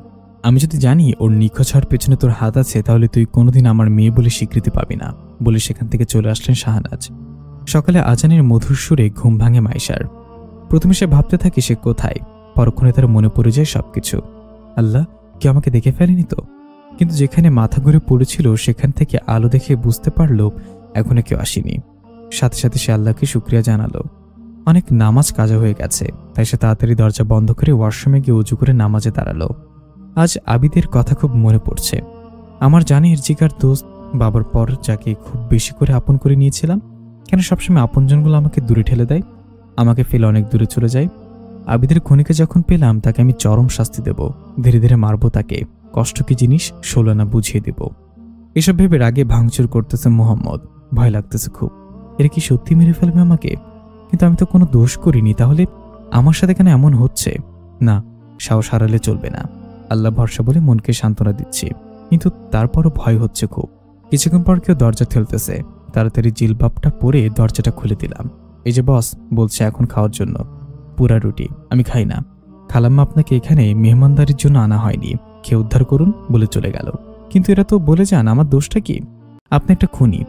আমি যদি জানি ওর নিখোঁজ হওয়ার পেছনে তোর হাত আছে তাহলে তুই কোনোদিন আমার মেয়ে বলে স্বীকৃতি পাবি না, বলে সেখান থেকে চলে আসলেন শাহনাজ। সকালে আজানের মধুর সুরে ঘুম ভাঙে মাইশার। প্রথমে সে ভাবতে থাকে সে কোথায়, পরক্ষণে তার মনে পড়ে যায় সবকিছু। আল্লাহ, কেউ আমাকে দেখে ফেলেনি তো? কিন্তু যেখানে মাথা ঘুরে পড়েছিল সেখান থেকে আলো দেখে বুঝতে পারল এখনো কেউ আসেনি। সাথে সাথে সে আল্লাহকে শুকরিয়া জানালো। অনেক নামাজ কাজা হয়ে গেছে, তাই সে তাড়াতাড়ি দরজা বন্ধ করে ওয়াশরুমে গিয়ে উজু করে নামাজে দাঁড়ালো। আজ আবিদের কথা খুব মনে পড়ছে। আমার জানের জিগার দোস্ত, বাবার পর যাকে খুব বেশি করে আপন করে নিয়েছিলাম, কেন সবসময় আপনজনগুলো আমাকে দূরে ঠেলে দেয়, আমাকে ফেলে অনেক দূরে চলে যায়। আবিদের খুনিকে যখন পেলাম তাকে আমি চরম শাস্তি দেব, ধীরে ধীরে মারবো তাকে, কষ্ট কি জিনিস ষোলো না বুঝিয়ে দেব। এসব ভেবে রাগে ভাঙচুর করতেছে মোহাম্মদ। ভয় লাগতেছে খুব, এরা কি সত্যি মেরে ফেলবে আমাকে? কিন্তু আমি তো কোনো দোষ করিনি, তাহলে আমার সাথে কেন এমন হচ্ছে? না, সাহস হারালে চলবে না। আল্লাহ ভরসা বলে মনকে সান্ত্বনা দিচ্ছি, কিন্তু তারপরও ভয় হচ্ছে খুব। কিছুক্ষণ পর কেউ দরজা ঠেলতেছে। তাড়াতাড়ি জিলবাবটা পরে দরজাটা খুলে দিলাম। এই যে বস বলছে এখন খাওয়ার জন্য। পুরা রুটি আমি খাই না। খালাম্মা আপনাকে এখানে মেহমানদারির জন্য আনা হয়নি, খেয়ে উদ্ধার করুন বলে চলে গেল। কিন্তু এরা তো বলে যান আমার দোষটা কি? আপনি একটা খুনি,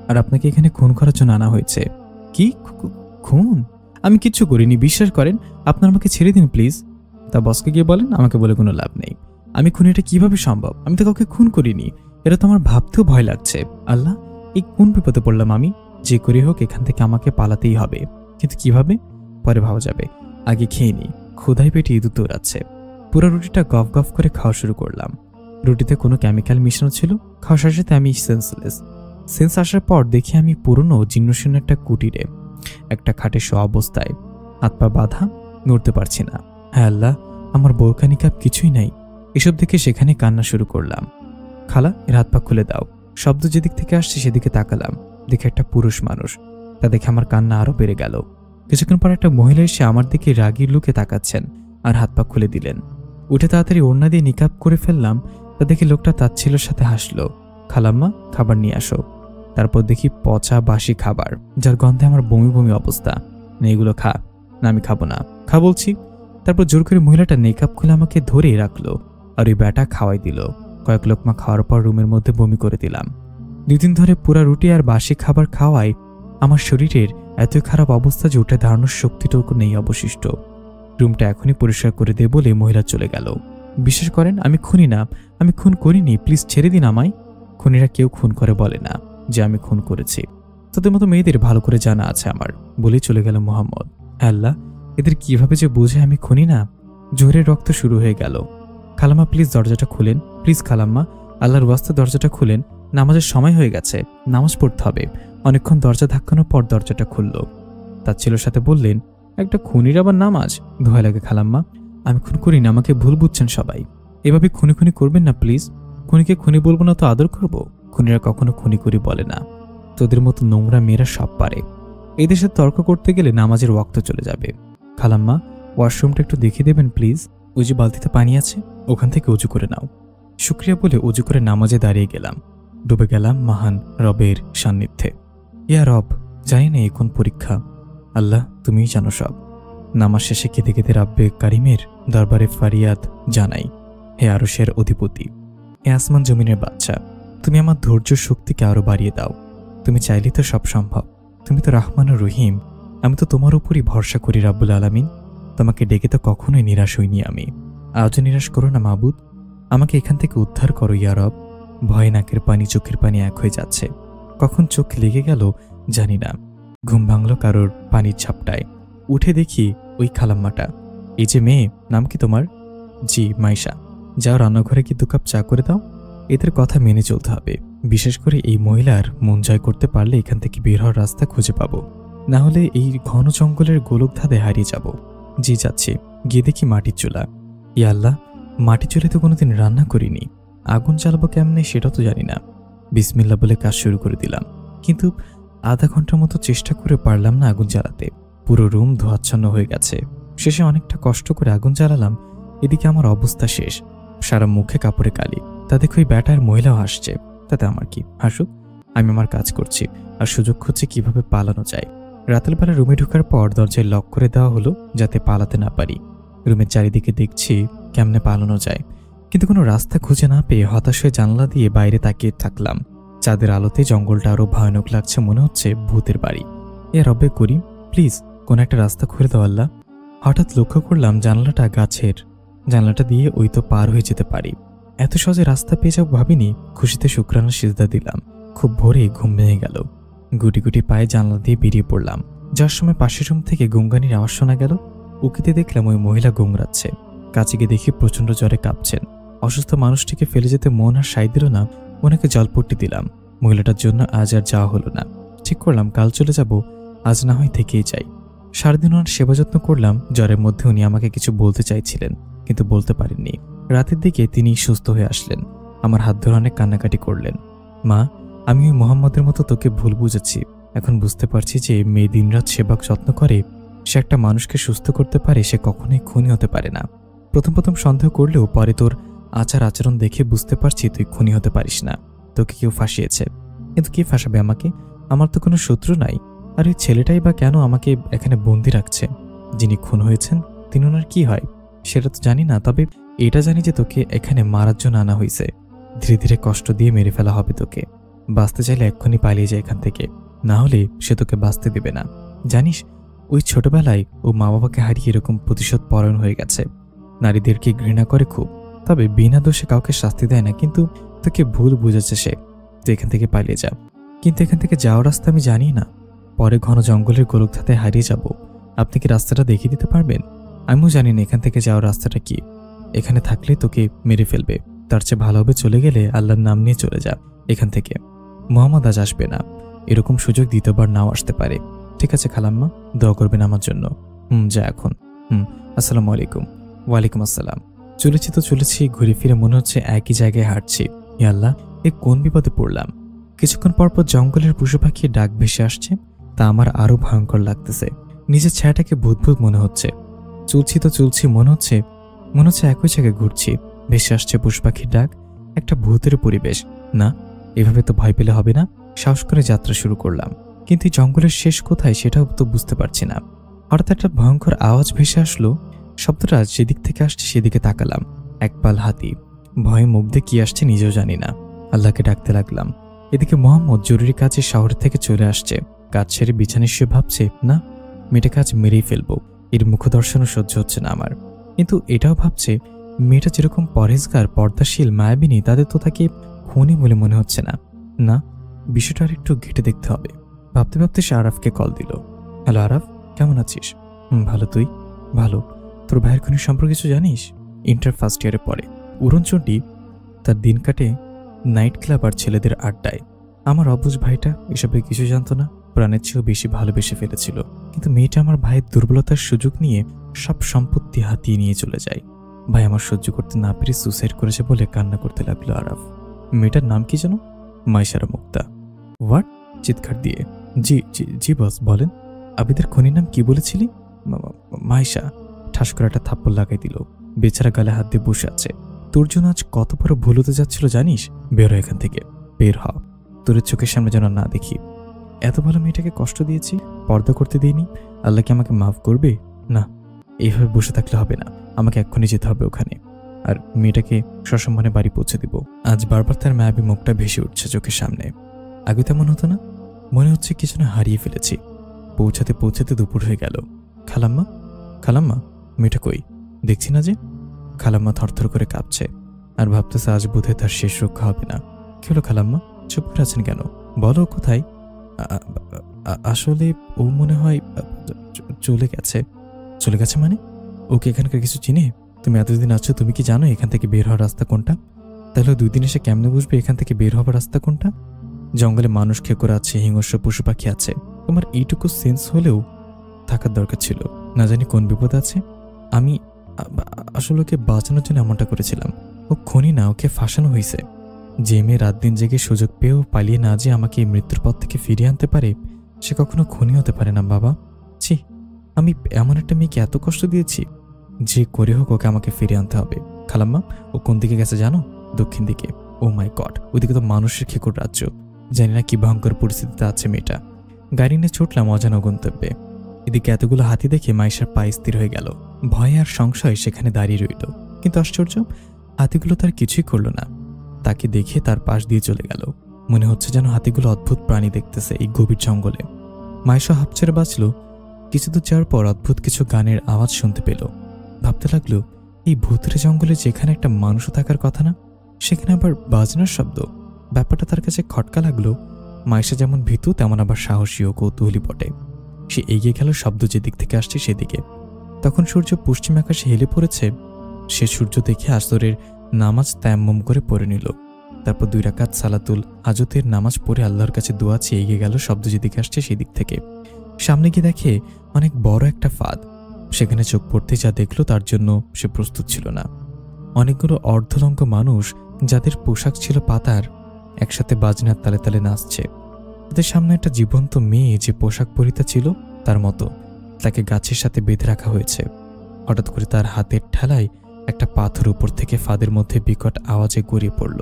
আর আপনাকে এখানে খুন করার জন্য আনা হয়েছে। কি খুন? আমি কিচ্ছু করিনি, বিশ্বাস করেন। আপনার আমাকে ছেড়ে দিন প্লিজ। তা বসকে গিয়ে বলেন, আমাকে বলে কোনো লাভ নেই। আমি খুনি, এটা কিভাবে সম্ভব? আমি তো কাউকে খুন করিনি। এটা তো আমার ভাবতেও ভয় লাগছে। আল্লাহ, এই কোন বিপদে পড়লাম আমি? যে করে হোক এখান থেকে আমাকে পালাতেই হবে, কিন্তু কিভাবে পরে ভাবা যাবে। আগে খেয়ে নি, ক্ষুধায় পেটে ইঁদুর দৌড়াচ্ছে। পুরো রুটিটা গফ গফ করে খাওয়া শুরু করলাম। রুটিতে কোনো কেমিক্যাল মিশানো ছিল। খাওয়ার সাথে সাথে আমি সেন্স আসার পর দেখি আমি পুরনো জীর্ণশীর্ণ একটা কুটিরে, একটা খাটে শোয়া অবস্থায়, হাত পা বাঁধা, নড়তে পারছি না। হ্যাঁ আল্লাহ, আমার বোরকা নিকাব কিছুই নাই। এসব দেখে সেখানে কান্না শুরু করলাম। খালা, এর হাত পা খুলে দাও। শব্দ যেদিক থেকে আসছে সেদিকে তাকালাম, দেখে একটা পুরুষ মানুষ। তা দেখে আমার কান্না আরো বেড়ে গেল। কিছুক্ষণ পর একটা মহিলা এসে আমার দিকে রাগির লুকে তাকাচ্ছেন আর হাত পা খুলে দিলেন। উঠে তাড়াতাড়ি ওড়না দিয়ে নিকাব করে ফেললাম। তা দেখি লোকটা তাচ্ছিল্যের সাথে হাসলো। খালাম্মা, খাবার নিয়ে আসো। তারপর দেখি পচা বাসি খাবার, যার গন্ধে আমার বমি বমি অবস্থা। না এগুলো খা। না আমি খাবো না, খা বলছি। তারপর জোর করে মহিলাটা নিকাব খুলে আমাকে ধরে রাখলো আর ওই ব্যাটা খাওয়াই দিল। কয়েক লোকমা খাওয়ার পর রুমের মধ্যে বমি করে দিলাম। 2 দিন ধরে পুরা রুটি আর বাসি খাবার খাওয়ায় আমার শরীরের এত খারাপ অবস্থা যে উঠে দাঁড়ানোর শক্তিটুকু নেই অবশিষ্ট। রুমটা এখনই পরিষ্কার করে দে বলে মহিলা চলে গেল। বিশ্বাস করেন আমি খুনি না, আমি খুন করিনি, প্লিজ ছেড়ে দিন আমায়। খুনিরা কেউ খুন করে বলে না যে আমি খুন করেছি। তোদের মতো মেয়েদের ভালো করে জানা আছে আমার, বলেই চলে গেল মোহাম্মদ। আল্লাহ, এদের কিভাবে যে বুঝে আমি খুনি না। জোরের রক্ত শুরু হয়ে গেল। খালাম্মা প্লিজ দরজাটা খুলেন, প্লিজ খালাম্মা, আল্লাহর ওয়াস্তে দরজাটা খুলেন। নামাজের সময় হয়ে গেছে, নামাজ পড়তে হবে। অনেকক্ষণ দরজা ধাক্কানোর পর দরজাটা খুলল। তার ছেলের সাথে বললেন, একটা খুনির আবার নামাজ? ধোয়া লাগে খালাম্মা, আমি খুন করি না, আমাকে ভুল বুঝছেন সবাই। এভাবে খুনি খুনি করবেন না প্লিজ। খুনিকে খুনি বলবো না তো আদর করব? খুনিরা কখনো খুনি করি বলে না। তোদের মতো নোংরা মেয়েরা সব পারে। এই দেশে তর্ক করতে গেলে নামাজের ওয়াক্ত চলে যাবে। খালাম্মা, ওয়াশরুমটা একটু দেখিয়ে দেবেন প্লিজ। ওই যে বালতিতে পানি আছে, ওখান থেকে উঁচু করে নাও। শুকরিয়া বলে উজু করে নামাজে দাঁড়িয়ে গেলাম। ডুবে গেলাম মহান রবের সান্নিধ্যে। ইয়া রব, জানি না এই কোন পরীক্ষা, আল্লাহ তুমিই জানো সব। নামাজ শেষে কেঁদে কেঁদে রাব্বে কারিমের দরবারে ফারিয়াদ জানাই, হে আরশের অধিপতি, হে আসমান জমিনের বাদশা, তুমি আমার ধৈর্য শক্তিকে আরো বাড়িয়ে দাও। তুমি চাইলে তো সব সম্ভব, তুমি তো রহমানুর রহিম, আমি তো তোমার উপরই ভরসা করি রাব্বুল আলামিন। তোমাকে ডেকে তো কখনোই নিরাশ হইনি আমি, আজও নিরাশ করো না মাবুদ। আমাকে এখান থেকে উদ্ধার করো ইয়া রব। ভয়ে নাকের পানি চোখের পানি এক হয়ে যাচ্ছে, কখন চোখ লেগে গেল জানি না। ঘুম ভাঙল কারোর পানির ছাপটায়, উঠে দেখি ওই খালাম্মাটা। এই যে মেয়ে, নাম কি তোমার? জি মাইশা। যাও রান্নাঘরে কি 2 কাপ চা করে দাও। এদের কথা মেনে চলতে হবে, বিশেষ করে এই মহিলার মন জয় করতে পারলে এখান থেকে বের হওয়ার রাস্তা খুঁজে পাবো, না হলে এই ঘন জঙ্গলের গোলকধাঁধে হারিয়ে যাব। জি যাচ্ছি। গিয়ে দেখি মাটির চুলা। ইয়া আল্লাহ, মাটির চুলে তো কোনোদিন রান্না করিনি, আগুন জ্বালাবো কেমনে সেটা তো জানি না। বিসমিল্লাহ বলে কাজ শুরু করে দিলাম, কিন্তু আধা ঘন্টার মতো চেষ্টা করে পারলাম না আগুন জ্বালাতে। পুরো রুম ধোঁয়াচ্ছন্ন হয়ে গেছে। শেষে অনেকটা কষ্ট করে আগুন জ্বালালাম, এদিকে আমার অবস্থা শেষ, সারা মুখে কাপড়ে কালি। তা দেখো ওই ব্যাটার মহিলাও হাসছে, তাতে আমার কি, হাসুক, আমি আমার কাজ করছি আর সুযোগ খুঁজছি কিভাবে পালানো যায়। রাতের বেলা রুমে ঢোকার পর দরজায় লক করে দেওয়া হলো যাতে পালাতে না পারি। রুমের চারিদিকে দেখছি কেমনে পালানো যায়, কিন্তু কোনো রাস্তা খুঁজে না পেয়ে হতাশ হয়ে জানলা দিয়ে বাইরে তাকিয়ে থাকলাম। চাঁদের আলোতে জঙ্গলটা আরো ভয়ানক লাগছে, মনে হচ্ছে ভূতের বাড়ি। এ রব্বে করিম, প্লিজ কোন একটা রাস্তা খুঁজে দাও আল্লাহ। হঠাৎ লক্ষ্য করলাম জানলাটা গাছের, জানলাটা দিয়ে ওই তো পার হয়ে যেতে পারি। এত সহজে রাস্তা পেয়ে যাবো ভাবিনি। খুশিতে শুকরানা সিজদা দিলাম। খুব ভোরে ঘুম ভেঙে গেল। গুটি গুটি পায়ে জানলা দিয়ে বেরিয়ে পড়লাম। যার সময় পাশের রুম থেকে গুঙ্গানির আওয়াজ শোনা গেল। উকিতে দেখলাম ওই মহিলা গুমরাচ্ছে। কাছে গিয়ে দেখি প্রচন্ড জ্বরে কাঁপছেন। অসুস্থ মানুষটিকে ফেলে যেতে মন আর সাই দিল না, ওনাকে জলপট্টি দিলাম। মহিলাটার জন্য আজ আর যাওয়া হলো না। ঠিক করলাম কাল চলে যাব, আজ না হয় থেকেই যাই। সারাদিন ওনার সেবা যত্ন করলাম। জ্বরের মধ্যে উনি আমাকে কিছু বলতে চাইছিলেন, কিন্তু বলতে পারেননি। রাতের দিকে তিনি সুস্থ হয়ে আসলেন, আমার হাত ধরে অনেক কান্নাকাটি করলেন। মা, আমি ওই মোহাম্মদের মতো তোকে ভুল বুঝেছি। এখন বুঝতে পারছি যে মেয়ে দিনরাত সেবা যত্ন করে, সে একটা মানুষকে সুস্থ করতে পারে, সে কখনোই খুনি হতে পারে না। প্রথম প্রথম সন্দেহ করলেও পরে তোর আচার আচরণ দেখে বুঝতে পারছি তুই খুনি হতে পারিস না। তোকে কেউ ফাঁসিয়েছে, কিন্তু কে ফাঁসাবে আমাকে? আমার তো কোনো শত্রু নাই। আর ওই ছেলেটাই বা কেন আমাকে এখানে বন্দি রাখছে? যিনি খুন হয়েছেন তিনি ওনার কি হয় সেটা তো জানি না, তবে এটা জানি যে তোকে এখানে মারার জন্য আনা হয়েছে। ধীরে ধীরে কষ্ট দিয়ে মেরে ফেলা হবে তোকে। বাঁচতে চাইলে এক্ষুনি পালিয়ে যায় এখান থেকে, না হলে সে তোকে বাঁচতে দেবে না। জানিস, ওই ছোটবেলায় ও মা বাবাকে হারিয়ে এরকম প্রতিশোধ পরায়ণ হয়ে গেছে। নারীদেরকে ঘৃণা করে খুব, তবে বিনা দোষে কাউকে শাস্তি দেয় না। কিন্তু তোকে ভুল বুঝেছে সে, তুই এখান থেকে পালিয়ে যা। কিন্তু এখান থেকে যাওয়ার রাস্তা আমি জানি না, পরে ঘন জঙ্গলের গোলকধাঁধে হারিয়ে যাব। আপনি কি রাস্তাটা দেখিয়ে দিতে পারবেন? আমিও জানি না এখান থেকে যাওয়ার রাস্তাটা কি। এখানে থাকলে তোকে মেরে ফেলবে, তার চেয়ে ভালো হবে চলে গেলে আল্লাহর নাম নিয়ে চলে যা এখান থেকে। মোহাম্মদ আজ আসবে না, এরকম সুযোগ দ্বিতীয়বার নাও আসতে পারে। ঠিক আছে খালাম্মা, দোয়া করবেন আমার জন্য। যা এখন। আসসালামু আলাইকুম। ওয়ালাইকুম আসসালাম। চলেছি তো চলেছি, ঘুরে ফিরে মনে হচ্ছে একই জায়গায় হাঁটছি। ইয়া আল্লাহ, এ কোন বিপদে পড়লাম? কিছুক্ষণ পরপর জঙ্গলের পশু পাখির ডাক ভেসে আসছে, তা আমার আরো ভয়ঙ্কর লাগতেছে। নিজের ছায়াটাকে ভূত ভূত মনে হচ্ছে। চলছি তো চলছি, মনে হচ্ছে একই জায়গায় ঘুরছি। ভেসে আসছে পশু পাখির ডাক, একটা ভূতের পরিবেশ। না, এভাবে তো ভয় পেলে হবে না। সাহস করে যাত্রা শুরু করলাম, কিন্তু জঙ্গলের শেষ কোথায় সেটাও তো বুঝতে পারছি না। হঠাৎ একটা ভয়ঙ্কর আওয়াজ ভেসে আসলো। শব্দটা যেদিক থেকে আসছে সেদিকে তাকালাম। এক পাল হাতি। ভয়ে মুগ্ধে কি আসছে নিজেও জানি না। আল্লাহকে ডাকতে লাগলাম। এদিকে মোহাম্মদ জরুরি কাজে শহর থেকে চলে আসছে। কাজ ছেড়ে বিছানায় শুয়ে ভাবছে, না, মেয়েটাকে আজ মেরেই ফেলবো। এর মুখদর্শনও সহ্য হচ্ছে না আমার। কিন্তু এটাও ভাবছে, মেয়েটা যেরকম পরহেজগার, পর্দাশীল, মায়াবিনী, তাদের তো তাকে খুনি বলে মনে হচ্ছে না। না, বিষয়টা আর একটু ঘেটে দেখতে হবে। ভাবতে ভাবতে সে আরাফকে কল দিল। হ্যালো আরাফ, কেমন আছিস? ভালো, তুই? ভালো। তোর ভাইয়ের খুনির সম্পর্কে কিছু জানিস? ইন্টার ফার্স্ট ইয়ারে পড়ে। উড়নচণ্ডী, তার দিন কাটে নাইট ক্লাব আর ছেলেদের আড্ডায়। আমার অবুঝ ভাইটা এসবে কিছু জানতো না, প্রাণের চেয়েও বেশি ভালোবেসে ফেলেছিল। কিন্তু মেয়েটা আমার ভাইয়ের দুর্বলতার সুযোগ নিয়ে সব সম্পত্তি হাতিয়ে নিয়ে চলে যায়। ভাই আমার সহ্য করতে না পেরে সুসাইড করেছে বলে কান্না করতে লাগলো আরাফ। মেয়েটার নাম কি যেন? মাইশারা মুক্তা। হোয়াট? চিৎকার দিয়ে। জি জি জি বস, বলেন। আবিদের খুনির নাম কি বলেছিলি? মাইশা। ঠাস করে একটা থাপ্পড় লাগাই দিল। বেচারা গালে হাত দিয়ে বসে আছে। তোর জন্য আজ কত বড় ভুল হতে যাচ্ছিল জানিস? বের হ এখান থেকে, বের হ। তোর চোখের সামনে যেন না দেখি। এত ভালো মেয়েটাকে কষ্ট দিয়েছি, পর্দা করতে দিইনি। আল্লাহ কি আমাকে মাফ করবে? না, এইভাবে বসে থাকলে হবে না, আমাকে এক্ষুনি যেতে হবে ওখানে, আর মেয়েটাকে সসম্মানে বাড়ি পৌঁছে দিব। আজ বারবার তার মায়াবী মুখটা ভেসে উঠছে চোখের সামনে। আগে তেমন হতো না, মনে হচ্ছে কিছু না হারিয়ে ফেলেছি। পৌঁছাতে পৌঁছাতে দুপুর হয়ে গেল। খালাম্মা, খালাম্মা, মেয়েটা কই? দেখছি না যে। খালাম্মা থরথর করে কাঁপছে আর ভাবতেছে আজ বোধহয় তার শেষ রক্ষা হবে না। কি হলো খালাম্মা, চুপ করে আছেন কেন? বলো কোথায়? আসলে ও মনে হয় চলে গেছে। চলে গেছে মানে? ওকে এখানকার কিছু চিনে? তুমি এতদিন আছো, তুমি কি জানো এখান থেকে বের হওয়ার রাস্তা কোনটা? তাহলে 2 দিন এসে কেমনে বুঝবে এখান থেকে বের হওয়ার রাস্তা কোনটা? জঙ্গলে মানুষ খেকর আছে, হিংস্র পশু পাখি আছে। তোমার এইটুকু সেন্স হলেও থাকার দরকার ছিল। না জানি কোন বিপদ আছে। আমি আসলে ওকে বাঁচানোর জন্য এমনটা করেছিলাম। ও খুনি না, ওকে ফাঁসানো হয়েছে। যে মেয়ে রাত দিন জেগে সুযোগ পেয়েও পালিয়ে না যে আমাকে এই মৃত্যুর পথ থেকে ফিরিয়ে আনতে পারে, সে কখনো খুনি হতে পারে না বাবা। ছি, আমি এমন একটা মেয়েকে এত কষ্ট দিয়েছি। যে করে হোক ওকে আমাকে ফিরিয়ে আনতে হবে। খালাম্মা, ও কোন দিকে গেছে জানো? দক্ষিণ দিকে। ও মাই গড, ওদিকে তো মানুষের খেকর রাজ্য। জানি না কি ভয়ঙ্কর পরিস্থিতিতে আছে মেয়েটা। গাড়ি নিয়ে ছুটলাম অজানা গন্তব্যে। এদিকে এতগুলো হাতি দেখে মাইশার পা স্থির হয়ে গেল। ভয় আর সংশয় সেখানে দাঁড়িয়ে রইল। কিন্তু আশ্চর্য, হাতিগুলো তার কিছুই করল না। তাকে দেখে তার পাশ দিয়ে চলে গেল। মনে হচ্ছে যেন হাতিগুলো অদ্ভুত প্রাণী দেখতেছে এই গভীর জঙ্গলে। মাইশা হাঁপ ছেড়ে বাঁচল। কিছুদূর যাওয়ার পর অদ্ভুত কিছু গানের আওয়াজ শুনতে পেল। ভাবতে লাগলো, এই ভূতের জঙ্গলে যেখানে একটা মানুষও থাকার কথা না, সেখানে আবার বাজনার শব্দ। ব্যাপারটা তার কাছে খটকা লাগলো। মাইশা যেমন ভীতু, তেমন আবার সাহসী ও কৌতূহলী বটে। সে এগিয়ে গেল শব্দ যেদিক থেকে আসছে সেদিকে। তখন সূর্য পশ্চিম আকাশে হেলে পড়েছে। সে সূর্য দেখে আসরের নামাজ তায়াম্মুম করে পড়ে নিল। তারপর 2 রাকাত সালাতুল হাজতের নামাজ পড়ে আল্লাহর কাছে দোয়া চেয়ে এগিয়ে গেল শব্দ যেদিকে আসছে সেদিক থেকে। সামনে গিয়ে দেখে অনেক বড় একটা ফাঁদ। সেখানে চোখ পড়তে যা দেখল তার জন্য সে প্রস্তুত ছিল না। অনেকগুলো অর্ধলঙ্গ মানুষ, যাদের পোশাক ছিল পাতার, একসাথে বাজনার তালে তালে নাচছে। তাদের সামনে একটা জীবন্ত মেয়ে যে পোশাক পরিতা ছিল তার মতো, তাকে গাছের সাথে বেঁধে রাখা হয়েছে। হঠাৎ করে তার হাতের ঠেলায় একটা পাথর উপর থেকে ফাঁদের মধ্যে বিকট আওয়াজে গড়িয়ে পড়ল।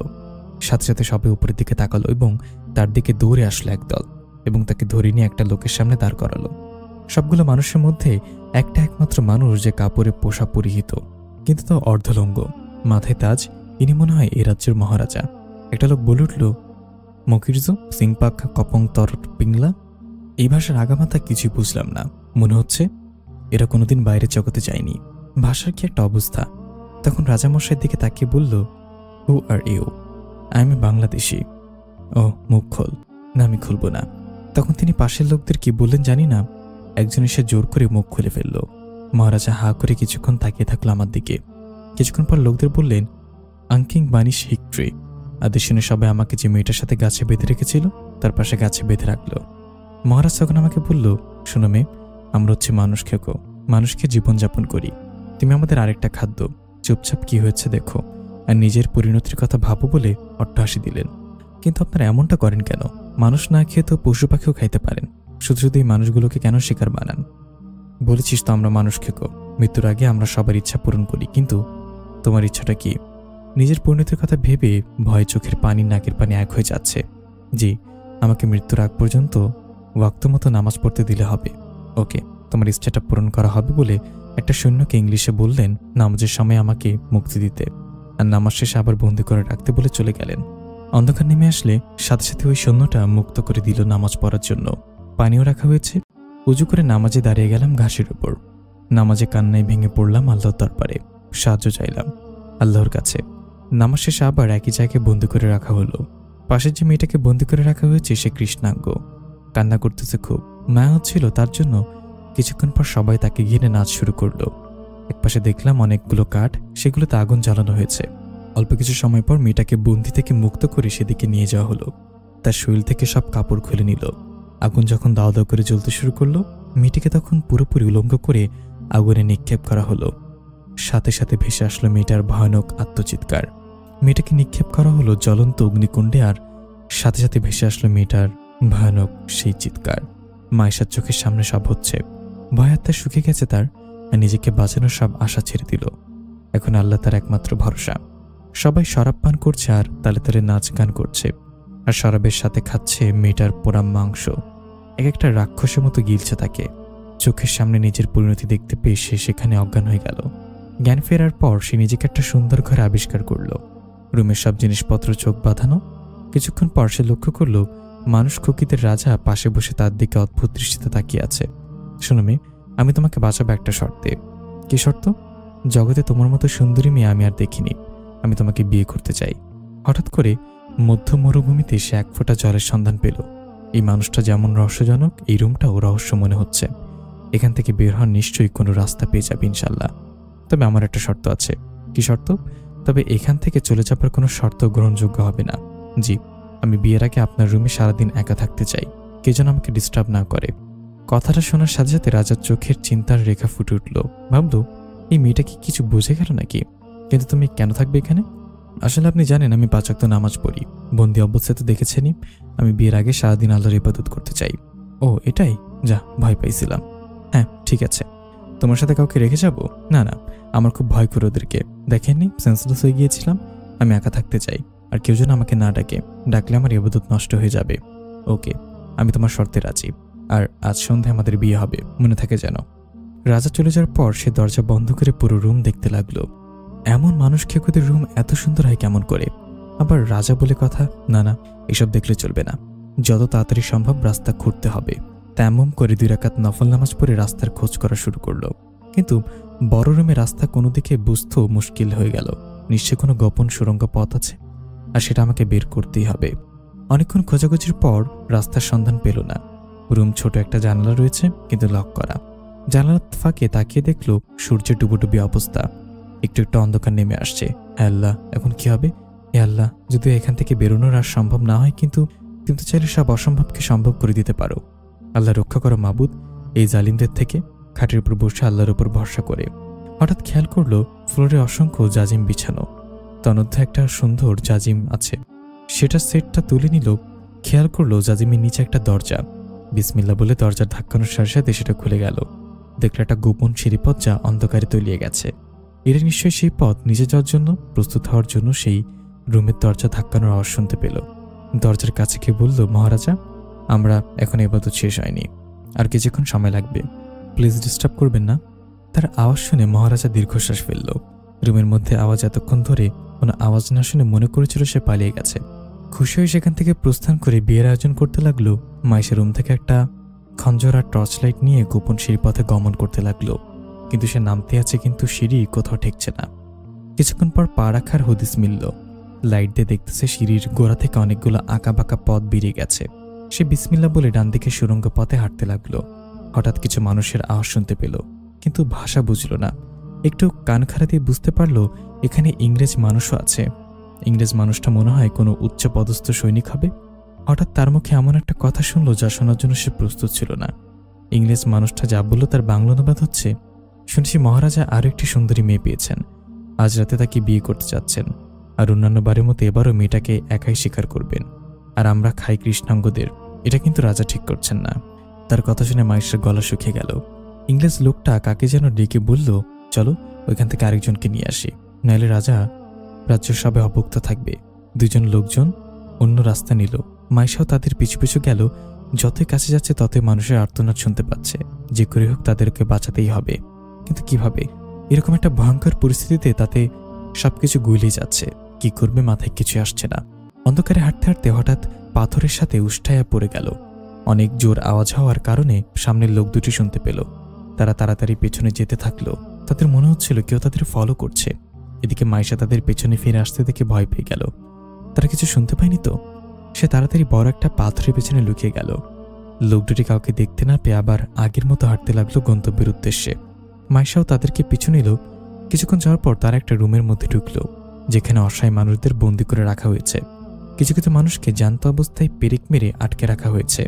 সাথে সাথে সবাই উপরের দিকে তাকালো এবং তার দিকে দৌড়ে আসলো একদল এবং তাকে ধরে নিয়ে একটা লোকের সামনে দাঁড় করালো। সবগুলো মানুষের মধ্যে একটা একমাত্র মানুষ যে কাপড়ে পোশাক পরিহিত, কিন্তু তাও অর্ধলঙ্গ, মাথায় তাজ। ইনি মনে হয় এ রাজ্যের মহারাজা। একটা লোক বলে উঠল, মকিরজো সিংপাক কপং তর পিংলা। এই ভাষার আগামাথা কিছুই বুঝলাম না। মনে হচ্ছে এরা কোনোদিন বাইরের জগতে যায়নি। ভাষার কি একটা অবস্থা। তখন রাজামশাইয়ের দিকে তাকিয়ে বলল, হু are you? I M A Bangladeshi. ও, মুখ খোল। না, আমি খুলব না। তখন তিনি পাশের লোকদের কি বললেন জানি না, একজন এসে জোর করে মুখ খুলে ফেলল। মহারাজা হা করে কিছুক্ষণ তাকিয়ে থাকলো আমার দিকে। কিছুক্ষণ পর লোকদের বললেন, আঙ্কিং বানিশ হিকট্রি। আদেশ শুনে সবাই আমাকে যে মেয়েটার সাথে গাছে বেঁধে রেখেছিল তার পাশে গাছে বেঁধে রাখলো। মহারাজ তখন আমাকে বলল, শোনো মেয়ে, আমরা হচ্ছে মানুষ খেকো, মানুষকে জীবনযাপন করি। তুমি আমাদের আরেকটা খাদ্য। চুপচাপ কি হয়েছে দেখো আর নিজের পরিণতির কথা ভাবো বলে অট্টহাসি দিলেন। কিন্তু আপনারা এমনটা করেন কেন? মানুষ না খেয়ে তো পশু পাখিও খাইতে পারেন। শুধু শুধু এই মানুষগুলোকে কেন শিকার বানান? বলেছিস তো আমরা মানুষ খেকো, মৃত্যুর আগে আমরা সবার ইচ্ছা পূরণ করি। কিন্তু তোমার ইচ্ছাটা কি? নিজের পরিণতির কথা ভেবে ভয় চোখের পানি নাকের পানি এক হয়ে যাচ্ছে। জি, আমাকে মৃত্যুর আগ পর্যন্ত ওয়াক্ত মতো নামাজ পড়তে দিলে হবে। ওকে, তোমার ইচ্ছাটা পূরণ করা হবে বলে একটা সৈন্যকে ইংলিশে বললেন নামাজের সময় আমাকে মুক্তি দিতে, আর নামাজ শেষে আবার বন্দি করে রাখতে বলে চলে গেলেন। অন্ধকার নেমে আসলে সাথে সাথে ওই সৈন্যটা মুক্ত করে দিল নামাজ পড়ার জন্য। পানিও রাখা হয়েছে। উজু করে নামাজে দাঁড়িয়ে গেলাম ঘাসের উপর। নামাজে কান্নায় ভেঙে পড়লাম আল্লাহর দরবারে। সাহায্য চাইলাম আল্লাহর কাছে। নামাজ শেষে আবার একই জায়গায় বন্দি করে রাখা হলো। পাশের যে মেয়েটাকে বন্দি করে রাখা হয়েছে সে কৃষ্ণাঙ্গ, কান্না করতেছে খুব। মায়া হচ্ছিল তার জন্য। কিছুক্ষণ পর সবাই তাকে ঘিরে নাচ শুরু করলো। একপাশে দেখলাম অনেকগুলো কাঠ, সেগুলোতে আগুন জ্বালানো হয়েছে। অল্প কিছু সময় পর মেয়েটাকে বন্দি থেকে মুক্ত করে সেদিকে নিয়ে যাওয়া হলো। তার শরীর থেকে সব কাপড় খুলে নিল। আগুন যখন দাও দাও করে জ্বলতে শুরু করলো, মেয়েটিকে তখন পুরোপুরি উলঙ্গ করে আগুনে নিক্ষেপ করা হলো। সাথে সাথে ভেসে আসলো মেয়েটার ভয়ানক আত্মচিৎকার। মেয়েটাকে নিক্ষেপ করা হলো জ্বলন্ত অগ্নিকুণ্ডে, আর সাথে সাথে ভেসে আসলো মেয়েটার ভয়ানক সেই চিৎকার। মায়েশার চোখের সামনে সব হচ্ছে। ভয় আত্মা শুকে গেছে তার, আর নিজেকে বাঁচানোর সব আশা ছেড়ে দিল। এখন আল্লাহ তার একমাত্র ভরসা। সবাই শরাব পান করছে আর তালে তালে নাচ গান করছে, আর শরাবের সাথে খাচ্ছে মেয়েটার পোড়া মাংস। এক একটা রাক্ষসের মতো গিলছে তাকে। চোখের সামনে নিজের পরিণতি দেখতে পেয়ে সে সেখানে অজ্ঞান হয়ে গেল। জ্ঞান ফেরার পর সে নিজেকে একটা সুন্দর ঘরে আবিষ্কার করল। রুমের সব জিনিসপত্র চোখ বাঁধানো। কিছুক্ষণ পর সে লক্ষ্য করল মানুষ খুকিদের রাজা পাশে বসে তার দিকে অদ্ভুত দৃষ্টিতে তাকিয়ে আছে। শোনো মেয়ে, আমি তোমাকে বাঁচাবো একটা শর্তে। কি শর্ত? জগতে তোমার মতো সুন্দরী মেয়ে আমি আর দেখিনি। আমি তোমাকে বিয়ে করতে চাই। হঠাৎ করে মধ্য মরুভূমিতে সে এক ফোঁটা জলের সন্ধান পেল। এই মানুষটা যেমন রহস্যজনক, এই রুমটাও রহস্য মনে হচ্ছে। এখান থেকে বের হওয়ার নিশ্চয়ই কোনো রাস্তা পেয়ে যাবে ইনশাল্লাহ। তবে আমার একটা শর্ত আছে। কি শর্ত? তবে এখান থেকে চলে যাবার কোনো শর্ত গ্রহণযোগ্য হবে না। জি, আমি বিয়ের আগে আপনার রুমে সারাদিন একা থাকতে চাই, কে যেন আমাকে ডিস্টার্ব না করে। কথাটা শোনার সাথে সাথে রাজার চোখের চিন্তার রেখা ফুটে উঠল। ভাবল, এই মেয়েটা কি কিছু বুঝে গেল নাকি? কিন্তু তুমি কেন থাকবে এখানে? আসলে আপনি জানেন আমি 5 ওয়াক্ত নামাজ পড়ি। বন্দি অবস্থায় তো দেখেছেনই। আমি বিয়ের আগে সারাদিন আল্লাহর ইবাদত করতে চাই। ও এটাই? যা, ভয় পাইছিলাম। হ্যাঁ ঠিক আছে, তোমার সাথে কাউকে রেখে যাব? না না, আমার খুব ভয় করে ওদেরকে। দেখেননি সেন্সলেস হয়ে গিয়েছিলাম। আমি একা থাকতে চাই, আর কেউ যেন আমাকে না ডাকে। ডাকলে আমার ইবাদত নষ্ট হয়ে যাবে। ওকে, আমি তোমার শর্তে রাজি। আর আজ সন্ধ্যায় আমাদের বিয়ে হবে, মনে থাকে যেন। রাজা চলে যাওয়ার পর সে দরজা বন্ধ করে পুরো রুম দেখতে লাগলো। এমন মানুষ খেকোদের রুম এত সুন্দর হয় কেমন করে? আবার রাজা বলে কথা, না না, এসব দেখলে চলবে না। যত তাড়াতাড়ি সম্ভব রাস্তা খুঁড়তে হবে। তেমন করে 2 রাকাত নফল নামাজ পড়ে রাস্তার খোঁজ করা শুরু করলো। কিন্তু বড় রুমে রাস্তা কোনো দিকে বুঝতেও মুশকিল হয়ে গেল। নিশ্চয় কোনো গোপন সুড়ঙ্গ পথ আছে, আর সেটা আমাকে বের করতেই হবে। অনেকক্ষণ খোঁজাখুঁজির পর রাস্তার সন্ধান পেল না। রুম ছোট একটা জানালা রয়েছে, কিন্তু লক করা। জানালার ফাঁকে তাকিয়ে দেখল সূর্যের ডুবোডুবি অবস্থা। একটু একটু অন্ধকার নেমে আসছে। হে আল্লাহ, এখন কি হবে? হে আল্লাহ, যদি এখান থেকে বেরোনোর আর সম্ভব না হয়, কিন্তু চাইলে সব অসম্ভবকে সম্ভব করে দিতে পারো। আল্লাহ রক্ষা করো মাবুদ এই জালিমদের থেকে। খাটের উপর বসে আল্লাহর উপর ভরসা করে হঠাৎ খেয়াল করলো ফ্লোরে অসংখ্য জাজিম বিছানো। তন্মধ্যে একটা সুন্দর জাজিম আছে। সেটা সেটটা তুলে নিল। খেয়াল করলো জাজিমের নিচে একটা দরজা। বিসমিল্লাহ বলে দরজার ধাক্কানোর সাথে সাথে সেটা খুলে গেল। দেখলো একটা গোপন সিঁড়িপথ যা অন্ধকারে তলিয়ে গেছে। এটা নিশ্চয়ই সেই পথ নিচে যাওয়ার জন্য। প্রস্তুত হওয়ার জন্য সেই রুমের দরজা ধাক্কানোর আওয়াজ শুনতে পেল। দরজার কাছে গিয়ে বলল, মহারাজা, আমরা এখন ইবাদত শেষ হয়নি, আর কিছুক্ষণ সময় লাগবে, প্লিজ ডিস্টার্ব করবেন না। তার আওয়াজ শুনে মহারাজা দীর্ঘশ্বাস ফেলল। রুমের মধ্যে আওয়াজ এতক্ষণ ধরে কোনো আওয়াজ না শুনে মনে করেছিল সে পালিয়ে গেছে। খুশি হয়ে সেখান থেকে প্রস্থান করে বিয়ের আয়োজন করতে লাগলো। মাইশা রুম থেকে একটা খঞ্জর আর টর্চ লাইট নিয়ে গোপন সিঁড়িপথে গমন করতে লাগলো। কিন্তু সে নামতে আছে, কিন্তু সিঁড়ি কোথাও ঠেকছে না। কিছুক্ষণ পর পা রাখার হদিস মিলল। লাইট দিয়ে দেখতেছে সিঁড়ির গোড়া থেকে অনেকগুলো আঁকা বাঁকা পথ বেরিয়ে গেছে। সে বিসমিল্লাহ বলে ডান দিকে সুড়ঙ্গ পথে হাঁটতে লাগলো। হঠাৎ কিছু মানুষের আওয়াজ শুনতে পেল, কিন্তু ভাষা বুঝল না। একটু কান খাড়া দিয়ে বুঝতে পারল এখানে ইংরেজ মানুষও আছে। ইংরেজ মানুষটা মনে হয় কোনো উচ্চ পদস্থ সৈনিক হবে। হঠাৎ তার মুখে এমন একটা কথা শুনল যা শোনার জন্য সে প্রস্তুত ছিল না। ইংরেজ মানুষটা যা বলল তার বাংলা অনুবাদ হচ্ছে, শুনেছি মহারাজা আরও একটি সুন্দরী মেয়ে পেয়েছেন। আজ রাতে তাকে বিয়ে করতে চাচ্ছেন, আর অন্যান্য বারের মতো এবারও মেয়েটাকে একাই স্বীকার করবেন। আর আমরা খাই কৃষ্ণাঙ্গদের। এটা কিন্তু রাজা ঠিক করছেন না। তার কথা শুনে মাইশের গলা শুকিয়ে গেল। ইংরেজ লোকটা কাকে যেন ডেকে বলল, চলো ওইখান থেকে আরেকজনকে নিয়ে আসি, নাহলে রাজ্য সবে অভুক্ত থাকবে। 2 জন লোকজন অন্য রাস্তা নিল। মাইশাও তাদের পিছু পিছু গেল। যতই কাছে যাচ্ছে ততই মানুষের আর্তনাদ শুনতে পাচ্ছে। যে করে হোক তাদেরকে বাঁচাতেই হবে, কিন্তু কিভাবে? এরকম একটা ভয়ঙ্কর পরিস্থিতিতে তাতে সবকিছু গুলিয়ে যাচ্ছে। কি করবে মাথায় কিছু আসছে না। অন্ধকারে হাঁটতে হাঁটতে হঠাৎ পাথরের সাথে উষ্টায়া পড়ে গেল। অনেক জোর আওয়াজ হওয়ার কারণে সামনের লোক দুটি শুনতে পেল। তারা তাড়াতাড়ি পেছনে যেতে থাকলো। তাদের মনে হচ্ছিল কেউ তাদের ফলো করছে। এদিকে মাইশা তাদের পেছনে ফিরে আসতে দেখে ভয় পেয়ে গেল। তারা কিছু শুনতে পায়নি তো। সে তাড়াতাড়ি বড় একটা পাথরের পেছনে লুকিয়ে গেল। লোক দুটি কাউকে দেখতে না পেয়ে আবার আগের মতো হাঁটতে লাগলো গন্তব্যের উদ্দেশ্যে। মাইশাও তাদেরকে পিছু নিল। কিছুক্ষণ যাওয়ার পর তারা একটা রুমের মধ্যে ঢুকলো, যেখানে অসহায় মানুষদের বন্দি করে রাখা হয়েছে। কিছু কিছু মানুষকে জ্যান্ত অবস্থায় পেরেক মেরে আটকে রাখা হয়েছে।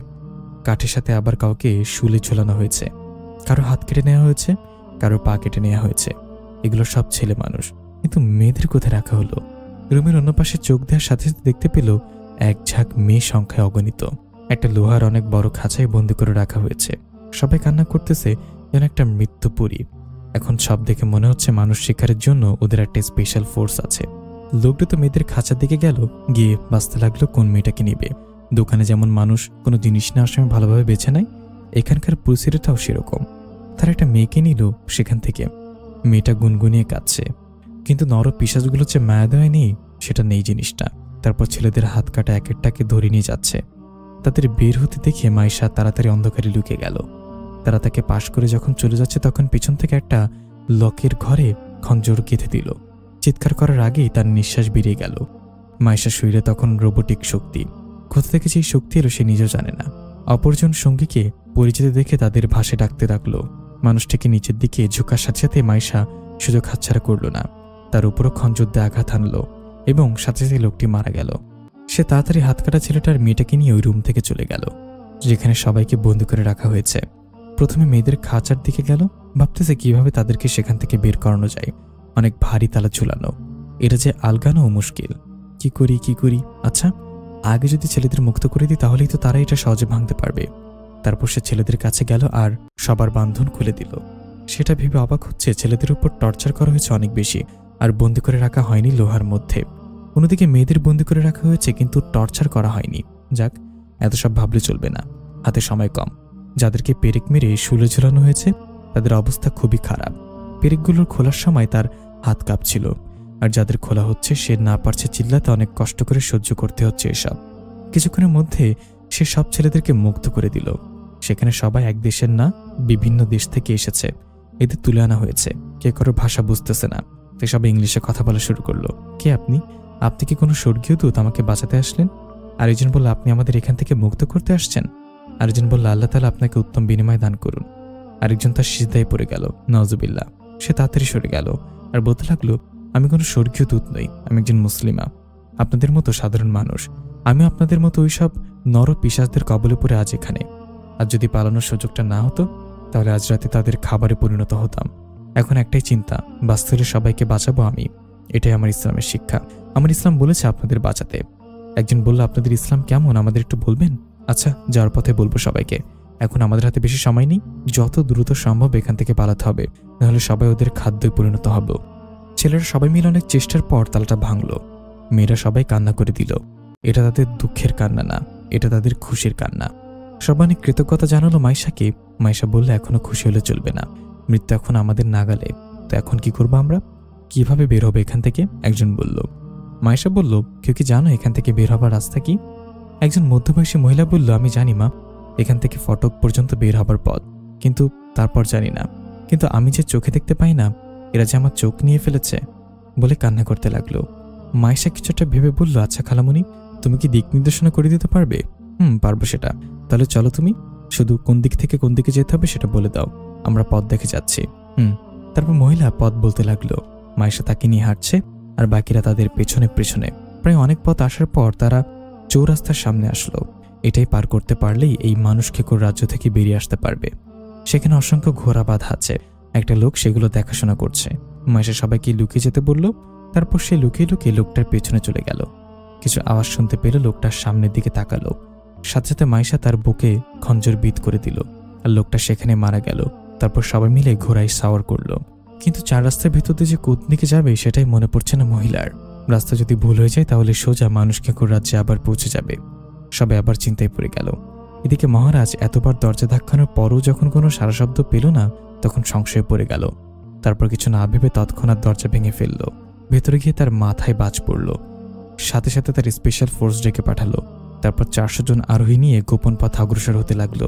কাঠের সাথে আবার কাউকে শুলে ঝোলানো হয়েছে। কারো হাত কেটে নেওয়া হয়েছে, কারো পা কেটে নেওয়া হয়েছে। এগুলো সব ছেলে মানুষ, কিন্তু মেয়েদের কোথায় রাখা হলো? রুমের অন্য পাশে চোখ দেওয়ার সাথে সাথে দেখতে পেল এক ঝাঁক মেয়ে সংখ্যায় অগণিত। একটা লোহার অনেক বড় খাঁচায় বন্দি করে রাখা হয়েছে। সবাই কান্না করতেছে যেন একটা মৃত্যুপুরী। এখন সব দেখে মনে হচ্ছে মানুষ শিকারের জন্য ওদের একটা স্পেশাল ফোর্স আছে, লোকটা তো মেয়েদের খাঁচার দিকে গেল, গিয়ে বাঁচতে লাগলো কোন মেয়েটাকে নিবে। দোকানে যেমন মানুষ কোনো জিনিস নেওয়ার সময় ভালোভাবে বেছে নেয়, এখানকার পুরুষেরাটাও সেরকম। তারা একটা মেয়েকে নিল সেখান থেকে। মেয়েটা গুনগুনিয়ে কাঁদছে, কিন্তু নর পিশাচগুলো যে মায়া দেওয়া নেই সেটা নেই জিনিসটা। তারপর ছেলেদের হাত কাটা এক একটাকে ধরে নিয়ে যাচ্ছে। তাদের বের হতে দেখে মাইশা তাড়াতাড়ি অন্ধকারে লুকিয়ে গেল। তারা তাকে পাশ করে যখন চলে যাচ্ছে তখন পিছন থেকে একটা লকের ঘরে খঞ্জর গেঁথে দিল। চিৎকার করার আগেই তার নিঃশ্বাস বেরিয়ে গেল। মাইশা শরীরে তখন রোবোটিক শক্তি। কোথা থেকে সেই শক্তি এলো সে নিজেও জানে না। অপরজন সঙ্গীকে পরিচিত দেখে তাদের ভাষে ডাকতে লাগলো। মানুষটিকে নিচের দিকে ঝুঁকার সাথে সাথে মাইশা সুযোগ হাতছাড়া করল না। তার উপরও খঞ্জর দিয়ে আঘাত আনলো এবং সাথে সাথে লোকটি মারা গেল। সে তাড়াতাড়ি হাত কাটা ছেলেটার মেয়েটাকে নিয়ে ওই রুম থেকে চলে গেল, যেখানে সবাইকে বন্দি করে রাখা হয়েছে। প্রথমে মেয়েদের খাঁচার দিকে গেল, ভাবতেছে কিভাবে তাদেরকে সেখান থেকে বের করানো যায়। অনেক ভারী তালা ঝুলানো, এটা যে আলগানোও মুশকিল। কি করি? আচ্ছা, আগে যদি ছেলেদের মুক্ত করে দিই তাহলেই তো তারা এটা সহজে ভাঙতে পারবে। তারপর সে ছেলেদের কাছে গেল আর সবার বান্ধন খুলে দিল। সেটা ভেবে অবাক হচ্ছে, ছেলেদের উপর টর্চার করা হয়েছে অনেক বেশি, আর বন্দি করে রাখা হয়নি লোহার মধ্যে। অন্যদিকে মেয়েদের বন্দি করে রাখা হয়েছে, কিন্তু টর্চার করা হয়নি। যাক, এত সব ভাবলে চলবে না, হাতে সময় কম। যাদেরকে পেরেক মেরে শুলে ঝুলানো হয়েছে তাদের অবস্থা খুবই খারাপ। পেরেকগুলোর খোলার সময় তার হাত কাঁপছিল, আর যাদের খোলা হচ্ছে সে না পারছে চিল্লাতে, অনেক কষ্ট করে সহ্য করতে হচ্ছে এসব। কিছুক্ষণের মধ্যে সে সব ছেলেদেরকে মুক্ত করে দিল। সেখানে সবাই এক দেশের না, বিভিন্ন দেশ থেকে এসেছে। এদের তুলে আনা হয়েছে। কে কারো ভাষা বুঝতেছে না, তো সবাই ইংলিশে কথা বলা শুরু করলো। কে আপনি? আপনি কি কোনো স্বর্গীয় দূত আমাকে বাঁচাতে আসলেন? আরেকজন বলল, আপনি আমাদের এখান থেকে মুক্ত করতে আসছেন? আরেকজন বলল, আল্লাহ তাআলা আপনাকে উত্তম বিনিময় দান করুন। আরেকজন তার সিজদায় পড়ে গেল, নাউজুবিল্লাহ। সে তাড়াতাড়ি সরে গেল আর বলতে লাগলো, আমি কোনো স্বর্গীয় দূত নই, আমি একজন মুসলিমা, আপনাদের মতো সাধারণ মানুষ। আমি আপনাদের মতো ওইসব নর পিশাচদের কবলে পড়ে আজ এখানে। আর যদি পালানোর সুযোগটা না হতো তাহলে আজ রাতে তাদের খাবারে পরিণত হতাম। এখন একটাই চিন্তা, বাঁচতে হলে সবাইকে বাঁচাবো আমি। এটাই আমার ইসলামের শিক্ষা। আমার ইসলাম বলেছে আপনাদের বাঁচাতে। একজন বলল, আপনাদের ইসলাম কেমন আমাদের একটু বলবেন? আচ্ছা, যাওয়ার পথে বলবো সবাইকে। এখন আমাদের হাতে বেশি সময় নেই, যত দ্রুত সম্ভব এখান থেকে পালাতে হবে, নাহলে সবাই ওদের খাদ্যে পরিণত হবে। ছেলেরা সবাই মিলে অনেক চেষ্টার পর তালাটা ভাঙল। মেয়েরা সবাই কান্না করে দিল। এটা তাদের দুঃখের কান্না না, এটা তাদের খুশির কান্না। সবাই অনেক কৃতজ্ঞতা জানালো মাইশাকে। মাইশা বললে, এখনো খুশি হলে চলবে না, মৃত্যু এখন আমাদের নাগালে। তো এখন কি করবো আমরা? কিভাবে বের হবে এখান থেকে? একজন বলল। মাইশা বলল, কেউ কি জানো এখান থেকে বের হবার রাস্তা কি? একজন মধ্যবয়সী মহিলা বলল, আমি জানি মা, এখান থেকে ফটক পর্যন্ত বের হবার পথ, কিন্তু তারপর জানি না। কিন্তু আমি যে চোখে দেখতে পাই না, এরা যে আমার চোখ নিয়ে ফেলেছে, বলে কান্না করতে লাগলো। মাইশা কিছুটা ভেবে বলল, আচ্ছা খালামণি, তুমি কি দিক নির্দেশনা করে দিতে পারবে? পারবো সেটা। তাহলে চলো, তুমি শুধু কোন দিক থেকে কোন দিকে যেতে হবে সেটা বলে দাও, আমরা পথ দেখে যাচ্ছি। তারপর মহিলা পথ বলতে লাগলো। মাইশা তাকে নিয়ে হাঁটছে আর বাকিরা তাদের পেছনে পেছনে। প্রায় অনেক পথ আসার পর তারা চৌরাস্তার সামনে আসলো। এটাই পার করতে পারলেই এই মানুষ খেকোর রাজ্য থেকে বেরিয়ে আসতে পারবে। সেখানে অসংখ্য ঘোড়া বাঁধা আছে, একটা লোক সেগুলো দেখাশোনা করছে। মাইশা সবাইকে লুকিয়ে যেতে বলল। তারপর সে লুকিয়ে লুকিয়ে লোকটার পেছনে চলে গেল। কিছু আওয়াজ শুনতে পেল, লোকটার সামনের দিকে তাকালো। সাথে সাথে মাইশা তার বুকে খঞ্জর বিঁধ করে দিল, আর লোকটা সেখানে মারা গেল। তারপর সবাই মিলে ঘোড়ায় সাওয়ার করলো। কিন্তু চার রাস্তার ভিতর দিয়ে যে কোন দিকে যাবে সেটাই মনে পড়ছে না মহিলার। রাস্তা যদি ভুল হয়ে যায় তাহলে সোজা মানুষ খেকোর রাজ্যে আবার পৌঁছে যাবে। সবাই আবার চিন্তায় পড়ে গেল। এদিকে মহারাজ এতবার দরজা ধাক্কানোর পরও যখন কোনো সারা শব্দ পেল না, তখন সংশয়ে পড়ে গেল। তারপর কিছু না ভেবে তৎক্ষণাৎ দরজা ভেঙে ফেলল। ভেতরে গিয়ে তার মাথায় বাজ পড়ল। সাথে সাথে তার স্পেশাল ফোর্স ডেকে পাঠালো। তারপর 400 জন আরোহী নিয়ে গোপন পথ অগ্রসর হতে লাগলো।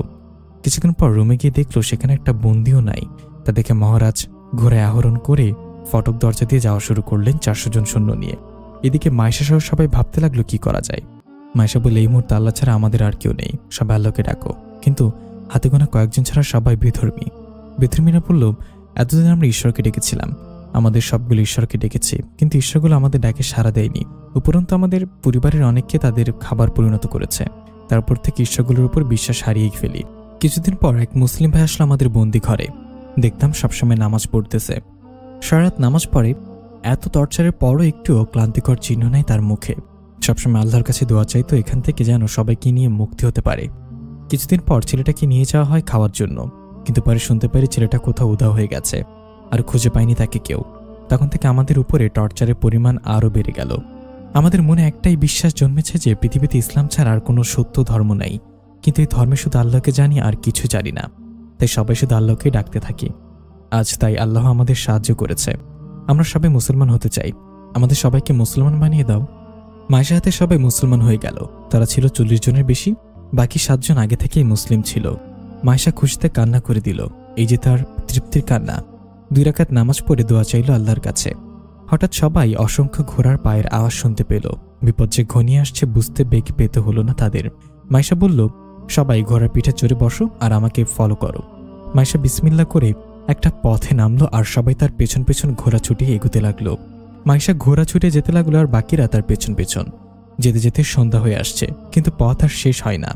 কিছুক্ষণ পর রুমে গিয়ে দেখলো সেখানে একটা বন্দিও নাই। তা দেখে মহারাজ ঘোড়ায় আহরণ করে ফটক দরজা দিয়ে যাওয়া শুরু করলেন 400 জন সৈন্য নিয়ে। এদিকে মাইশা সহ সবাই ভাবতে লাগলো কি করা যায়। মাইশা বলে, এই মুহূর্তে আল্লাহ ছাড়া আমাদের আর কেউ নেই, সবাই আল্লাহকে ডাকো। কিন্তু হাতে গোনা কয়েকজন ছাড়া সবাই বিধর্মী। বিধর্মীরা বলল, এতদিন আমরা ঈশ্বরকে ডেকেছিলাম, আমাদের সবগুলো ঈশ্বরকে ডেকেছি, কিন্তু ঈশ্বরগুলো আমাদের ডাকে সাড়া দেয়নি। উপরন্তু আমাদের পরিবারের অনেককে তাদের খাবার পরিণত করেছে। তারপর থেকে ঈশ্বরগুলোর উপর বিশ্বাস হারিয়ে ফেলি। কিছুদিন পর এক মুসলিম ভাই আসলো আমাদের বন্দি ঘরে। দেখতাম সবসময় নামাজ পড়তেছে, সারারাত নামাজ পড়ে। এত টর্চারের পরও একটুও ক্লান্তিকর চিহ্ন নেই তার মুখে। সবসময় আল্লাহর কাছে দোয়া চাইতো এখান থেকে যেন সবাইকে নিয়ে মুক্তি হতে পারে। কিছুদিন পর ছেলেটাকে নিয়ে যাওয়া হয় খাওয়ার জন্য, কিন্তু পরে শুনতে পারি ছেলেটা কোথাও উধাও হয়ে গেছে, আর খুঁজে পায়নি তাকে কেউ। তখন থেকে আমাদের উপরে টর্চারের পরিমাণ আরও বেড়ে গেল। আমাদের মনে একটাই বিশ্বাস জন্মেছে যে পৃথিবীতে ইসলাম ছাড়া আর কোনো সত্য ধর্ম নাই, কিন্তু এই ধর্মে শুধু আল্লাহকে জানি আর কিছু জানি না। তাই সবাই শুধু আল্লাহকেই ডাকতে থাকি। আজ তাই আল্লাহ আমাদের সাহায্য করেছে। আমরা সবাই মুসলমান হতে চাই, আমাদের সবাইকে মুসলমান বানিয়ে দাও। মায়েশা হাতে সবাই মুসলমান হয়ে গেল। তারা ছিল 40 জনের বেশি, বাকি 7 জন আগে থেকেই মুসলিম ছিল। মায়েশা খুশিতে কান্না করে দিল। এই যে তার তৃপ্তির কান্না। 2 রাকাত নামাজ পড়ে দোয়া চাইল আল্লাহর কাছে। হঠাৎ সবাই অসংখ্য ঘোড়ার পায়ের আওয়াজ শুনতে পেল। বিপদ যে ঘনিয়ে আসছে বুঝতে বেগ পেতে হলো না তাদের। মায়েশা বলল, সবাই ঘোড়ার পিঠে চড়ে বসো আর আমাকে ফলো করো। মায়েশা বিসমিল্লাহ করে একটা পথে নামলো আর সবাই তার পেছন পেছন ঘোড়া ছুটিয়ে এগোতে লাগলো। মায়েশা ঘোড়া ছুটে যেতে লাগলো আর বাকিরা তার পেছন পেছন। যেতে যেতে সন্ধ্যা হয়ে আসছে, কিন্তু পথ আর শেষ হয় না।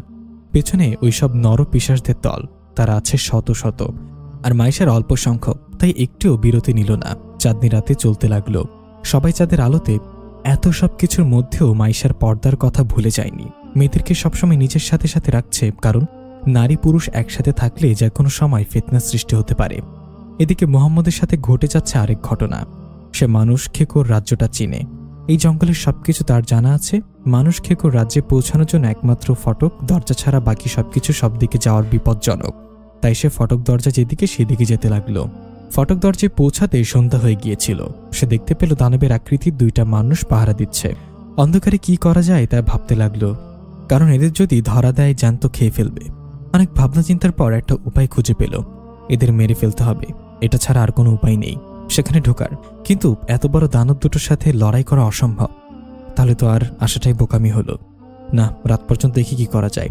পেছনে ওইসব নর পিশাচদের দল, তারা আছে শত শত, আর মায়েশার অল্প সংখ্যক, তাই একটুও বিরতি নিল না। চাঁদনি রাতে চলতে লাগলো। সবাই চাঁদের আলোতে। এত সব কিছুর মধ্যেও মায়েশার পর্দার কথা ভুলে যায়নি। মেয়েদেরকে সবসময় নিজের সাথে সাথে রাখছে, কারণ নারী পুরুষ একসাথে থাকলে যে কোনো সময় ফিতনা সৃষ্টি হতে পারে। এদিকে মুহাম্মদের সাথে ঘটে যাচ্ছে আরেক ঘটনা। সে মানুষ খেকোর রাজ্যটা চিনে। এই জঙ্গলের সবকিছু তার জানা আছে। মানুষ খেকোর রাজ্যে পৌঁছানোর জন্য একমাত্র ফটক দরজা ছাড়া বাকি সবকিছু সব দিকে যাওয়ার বিপজ্জনক। তাই সে ফটক দরজা যেদিকে সেদিকে যেতে লাগলো। ফটক দরজায় পৌঁছাতে সন্ধ্যা হয়ে গিয়েছিল। সে দেখতে পেল দানবের আকৃতির 2টা মানুষ পাহারা দিচ্ছে। অন্ধকারে কি করা যায় তা ভাবতে লাগলো, কারণ এদের যদি ধরা দেয় জ্যান্ত খেয়ে ফেলবে। অনেক ভাবনা চিন্তার পর একটা উপায় খুঁজে পেল। এদের মেরে ফেলতে হবে, এটা ছাড়া আর কোনো উপায় নেই সেখানে ঢোকার। কিন্তু এত বড় দানব দুটোর সাথে লড়াই করা অসম্ভব। তাহলে তো আর আশাটাই বোকামি হলো। না, রাত পর্যন্ত দেখি কি করা যায়।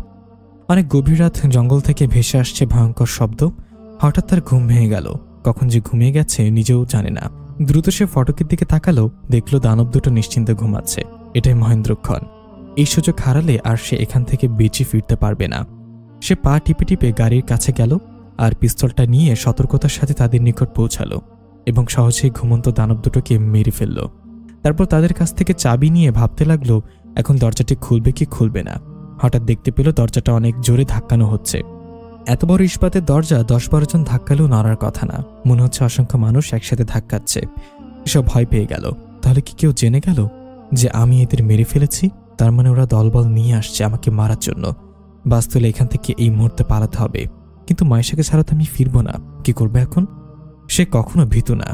অনেক গভীর রাত, জঙ্গল থেকে ভেসে আসছে ভয়ঙ্কর শব্দ। হঠাৎ তার ঘুম ভেঙে গেল। কখন যে ঘুমিয়ে গেছে নিজেও জানে না। দ্রুত সে ফটকের দিকে তাকালো, দেখল দানব দুটো নিশ্চিন্তে ঘুমাচ্ছে। এটাই মহেন্দ্রক্ষণ। এই সুযোগ হারালে আর সে এখান থেকে বেঁচে ফিরতে পারবে না। সে পা টিপে টিপে গাড়ির কাছে গেল আর পিস্তলটা নিয়ে সতর্কতার সাথে তাদের নিকট পৌঁছালো এবং সহজেই ঘুমন্ত দানব দুটোকে মেরে ফেলল। তারপর তাদের কাছ থেকে চাবি নিয়ে ভাবতে লাগলো এখন দরজাটি খুলবে কি খুলবে না। হঠাৎ দেখতে পেল দরজাটা অনেক জোরে ধাক্কানো হচ্ছে। এত বড় ইস্পাতের দরজা 10-12 জন ধাক্কালেও নড়ার কথা না। মনে হচ্ছে অসংখ্য মানুষ একসাথে ধাক্কাচ্ছে। এসব ভয় পেয়ে গেল। তাহলে কি কেউ জেনে গেল যে আমি এদের মেরে ফেলেছি? তার মানে ওরা দলবল নিয়ে আসছে আমাকে মারার জন্য। বাস্তলে এখান থেকে এই মুহূর্তে পালাতে হবে। কিন্তু মায়েশাকে ছাড়া তো আমি ফিরবো না। কি করবে এখন? সে কখনো ভীতু না,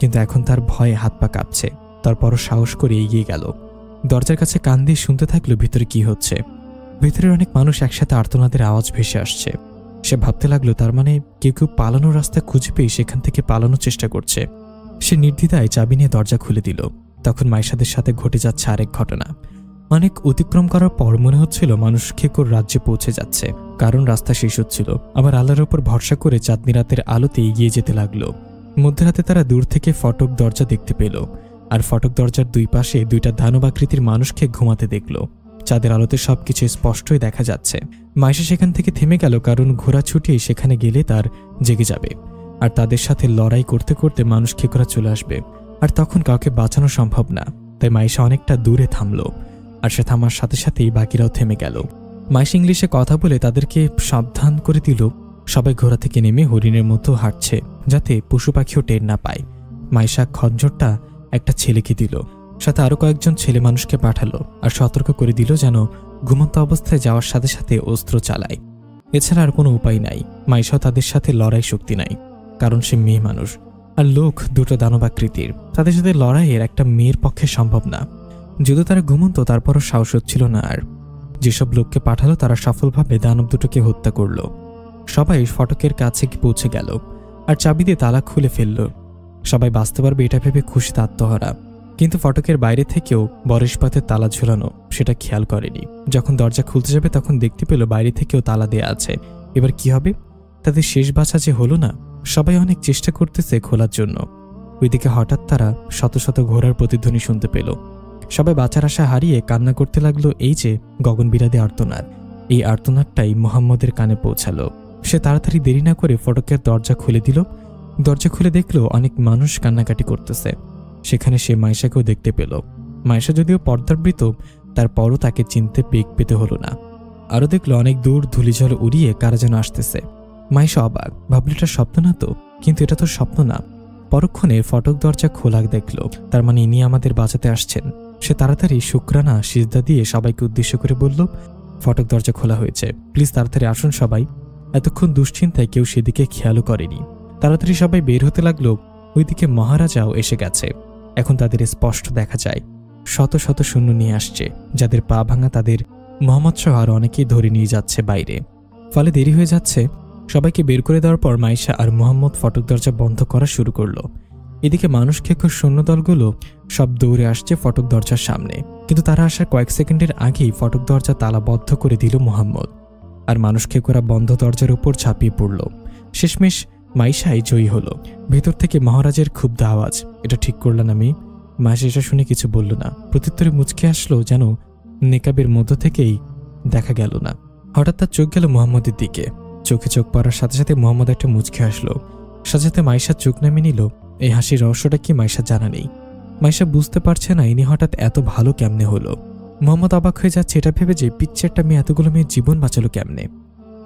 কিন্তু এখন তার ভয়ে হাত পা কাঁপছে। তারপরও সাহস করে এগিয়ে গেল। দরজার কাছে কান দিয়ে শুনতে থাকলো ভিতরে কি হচ্ছে। ভিতরের অনেক মানুষ একসাথে আর্তনাদের আওয়াজ ভেসে আসছে। সে ভাবতে লাগলো তার মানে কেউ কেউ পালানোর রাস্তা খুঁজে পেয়ে সেখান থেকে পালানোর চেষ্টা করছে। সে নির্দ্বিধায় চাবি নিয়ে দরজা খুলে দিল। তখন মায়েশাদের সাথে ঘটে যাচ্ছে আরেক ঘটনা। অনেক অতিক্রম করার পর মনে হচ্ছিল মানুষ খেকোর রাজ্যে পৌঁছে যাচ্ছে, কারণ রাস্তা শেষ হচ্ছিল। আবার আল্লাহর উপর ভরসা করে চাঁদনি রাতের আলোতে এগিয়ে যেতে লাগলো। মধ্যরাতে তারা দূর থেকে ফটক দরজা দেখতে পেল, আর ফটক দরজার 2 পাশে 2টা দানব আকৃতির মানুষকে ঘুমাতে দেখল। চাঁদের আলোতে সবকিছু স্পষ্টই দেখা যাচ্ছে। মায়েশা সেখান থেকে থেমে গেল, কারণ ঘোড়া ছুটিয়ে সেখানে গেলে তার জেগে যাবে, আর তাদের সাথে লড়াই করতে করতে মানুষ খেকোরা চলে আসবে, আর তখন কাউকে বাঁচানো সম্ভব না। তাই মায়েশা অনেকটা দূরে থামল, আর সে থামার সাথে সাথেই বাকিরাও থেমে গেল। মায়েশা ইংলিশে কথা বলে তাদেরকে সাবধান করে দিল। সবাই ঘোড়া থেকে নেমে হরিণের মতো হাঁটছে, যাতে পশু পাখিও টের না পায়। মায়েশা খঞ্জরটা একটা ছেলেকে দিল, সাথে আরো কয়েকজন ছেলে মানুষকে পাঠালো, আর সতর্ক করে দিল যেন ঘুমন্ত অবস্থায় যাওয়ার সাথে সাথে অস্ত্র চালায়। এছাড়া আর কোনো উপায় নাই। মায়েশা তাদের সাথে লড়াই শক্তি নাই, কারণ সে মেয়ে মানুষ, আর লোক 2টো দানবাকৃতির। তাদের সাথে লড়াইয়ের একটা মেয়ের পক্ষে সম্ভব না। যদিও তারা ঘুমন্ত, তারপরও সাহস হচ্ছিল না আর। যেসব লোককে পাঠালো তারা সফলভাবে দানব দুটোকে হত্যা করল। সবাই ফটকের কাছে পৌঁছে গেল আর চাবি দিয়ে তালা খুলে ফেলল। সবাই বাঁচতে পারবে এটা ভেবে খুশিতে আত্মহারা। কিন্তু ফটকের বাইরে থেকেও বরিশপাতের তালা ঝুলানো, সেটা খেয়াল করেনি। যখন দরজা খুলতে যাবে তখন দেখতে পেল বাইরে থেকেও তালা দেয়া আছে। এবার কি হবে? তাদের শেষ বাঁচা যে হলো না। সবাই অনেক চেষ্টা করতেছে খোলার জন্য। ওইদিকে হঠাৎ তারা শত শত ঘোড়ার প্রতিধ্বনি শুনতে পেল। সবাই বাঁচার আশা হারিয়ে কান্না করতে লাগলো। এই যে গগনবিরাদী আর্তনাদ, এই আর্তনাদটাই মুহাম্মদের কানে পৌঁছালো। সে তাড়াতাড়ি দেরি না করে ফটকের দরজা খুলে দিল। দরজা খুলে দেখলো অনেক মানুষ কান্নাকাটি করতেছে। সেখানে সে মায়েশাকেও দেখতে পেল। মায়েশা যদিও পর্দাবৃত, তারপরও তাকে চিনতে বেগ পেতে হলো না। আরও দেখলো অনেক দূর ধূলিঝড় উড়িয়ে কারা যেন আসতেছে। মায়েশা অবাক, ভাবল এটা স্বপ্ন না তো। কিন্তু এটা তো স্বপ্ন না, পরক্ষণে ফটক দরজা খোলা দেখল, তার মানে ইনি আমাদের বাঁচাতে আসছেন। সে তাড়াতাড়ি শুকরানা সিজদা দিয়ে সবাইকে উদ্দেশ্য করে বলল, ফটক দরজা খোলা হয়েছে, প্লিজ তাড়াতাড়ি আসুন সবাই। এতক্ষণ দুশ্চিন্তায় কেউ সেদিকে খেয়ালও করেনি। তাড়াতাড়ি সবাই বের হতে লাগলো। ওইদিকে মহারাজাও এসে গেছে। এখন তাদের স্পষ্ট দেখা যায় শত শত সৈন্য নিয়ে আসছে, যাদের পা ভাঙা তাদের মোহাম্মদ সহ আর অনেকেই ধরে নিয়ে যাচ্ছে বাইরে। ফলে দেরি হয়ে যাচ্ছে। সবাইকে বের করে দেওয়ার পর মাইশা আর মোহাম্মদ ফটক দরজা বন্ধ করা শুরু করলো। এদিকে মানুষ খেকো সৈন্যদলগুলো সব দৌড়ে আসছে ফটক দরজার সামনে, কিন্তু তারা আসার কয়েক সেকেন্ডের আগেই ফটক দরজা তালাবদ্ধ করে দিল মোহাম্মদ। আর মানুষ খেকোরা বন্ধ দরজার উপর ঝাঁপিয়ে পড়ল। শেষমেশ মাইশাই জয়ী হলো। ভেতর থেকে মহারাজের ক্ষুব্ধ আওয়াজ, এটা ঠিক করলেন আমি। মাইশা এটা শুনে কিছু বলল না, প্রত্যুত্তরে মুচকে আসলো, যেন নেকাবের মধ্য থেকেই দেখা গেল না। হঠাৎ তার চোখ গেল মোহাম্মদের দিকে। চোখে চোখ পড়ার সাথে সাথে মোহাম্মদ একটা মুচকে আসলো। সাথে সাথে মাইশা চোখ নামিয়ে নিল। এই হাসির রহস্যটা কি মাইশা জানা নেই। মাইশা বুঝতে পারছে না ইনি হঠাৎ এত ভালো কেমনে হলো। মোহাম্মদ অবাক হয়ে যাচ্ছে এটা ভেবে যে পিচ্ছে একটা মেয়ে এতগুলো মেয়ের জীবন বাঁচালো কেমনে।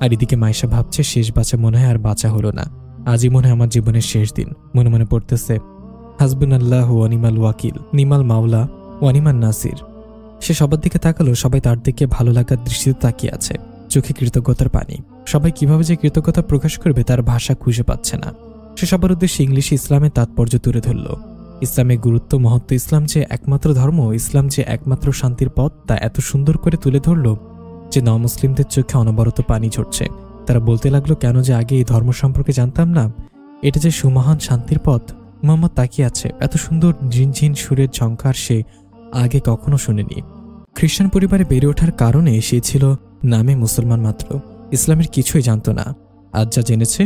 আর এদিকে মাইশা ভাবছে শেষ বাঁচা মনে হয় আর বাঁচা হলো না, আজই মনে হয় আমার জীবনের শেষ দিন। মনে মনে পড়তেছে হাসবুনাল্লাহু ওয়া নিমাল ওয়াকিল, নিমাল মাওলা ওয়া নিমান নাসির। সে সবার দিকে তাকালো। সবাই তার দিকে ভালো লাগার দৃষ্টিতে তাকিয়ে আছে, চোখে কৃতজ্ঞতার পানি। সবাই কিভাবে যে কৃতজ্ঞতা প্রকাশ করবে তার ভাষা খুঁজে পাচ্ছে না। সে সবার উদ্দেশ্যে ইংলিশে ইসলামের তাৎপর্য তুলে ধরল। ইসলামের গুরুত্ব, মহত্ব, ইসলাম যে একমাত্র ধর্ম, ইসলাম যে একমাত্র শান্তির পথ, তা এত সুন্দর করে তুলে ধরল যে মুসলিমদের চোখে অনবরত পানি ঝরছে। তারা বলতে লাগলো, কেন যে আগে এই ধর্ম সম্পর্কে জানতাম না, এটা যে সুমহান শান্তির পথ। মোহাম্মদ তাকিয়ে আছে। এত সুন্দর ঝিনঝিন সুরের ঝঙ্কার সে আগে কখনো শুনেনি। খ্রিস্টান পরিবারে বেড়ে ওঠার কারণে সে ছিল নামে মুসলমান মাত্র, ইসলামের কিছুই জানত না। আজ যা জেনেছে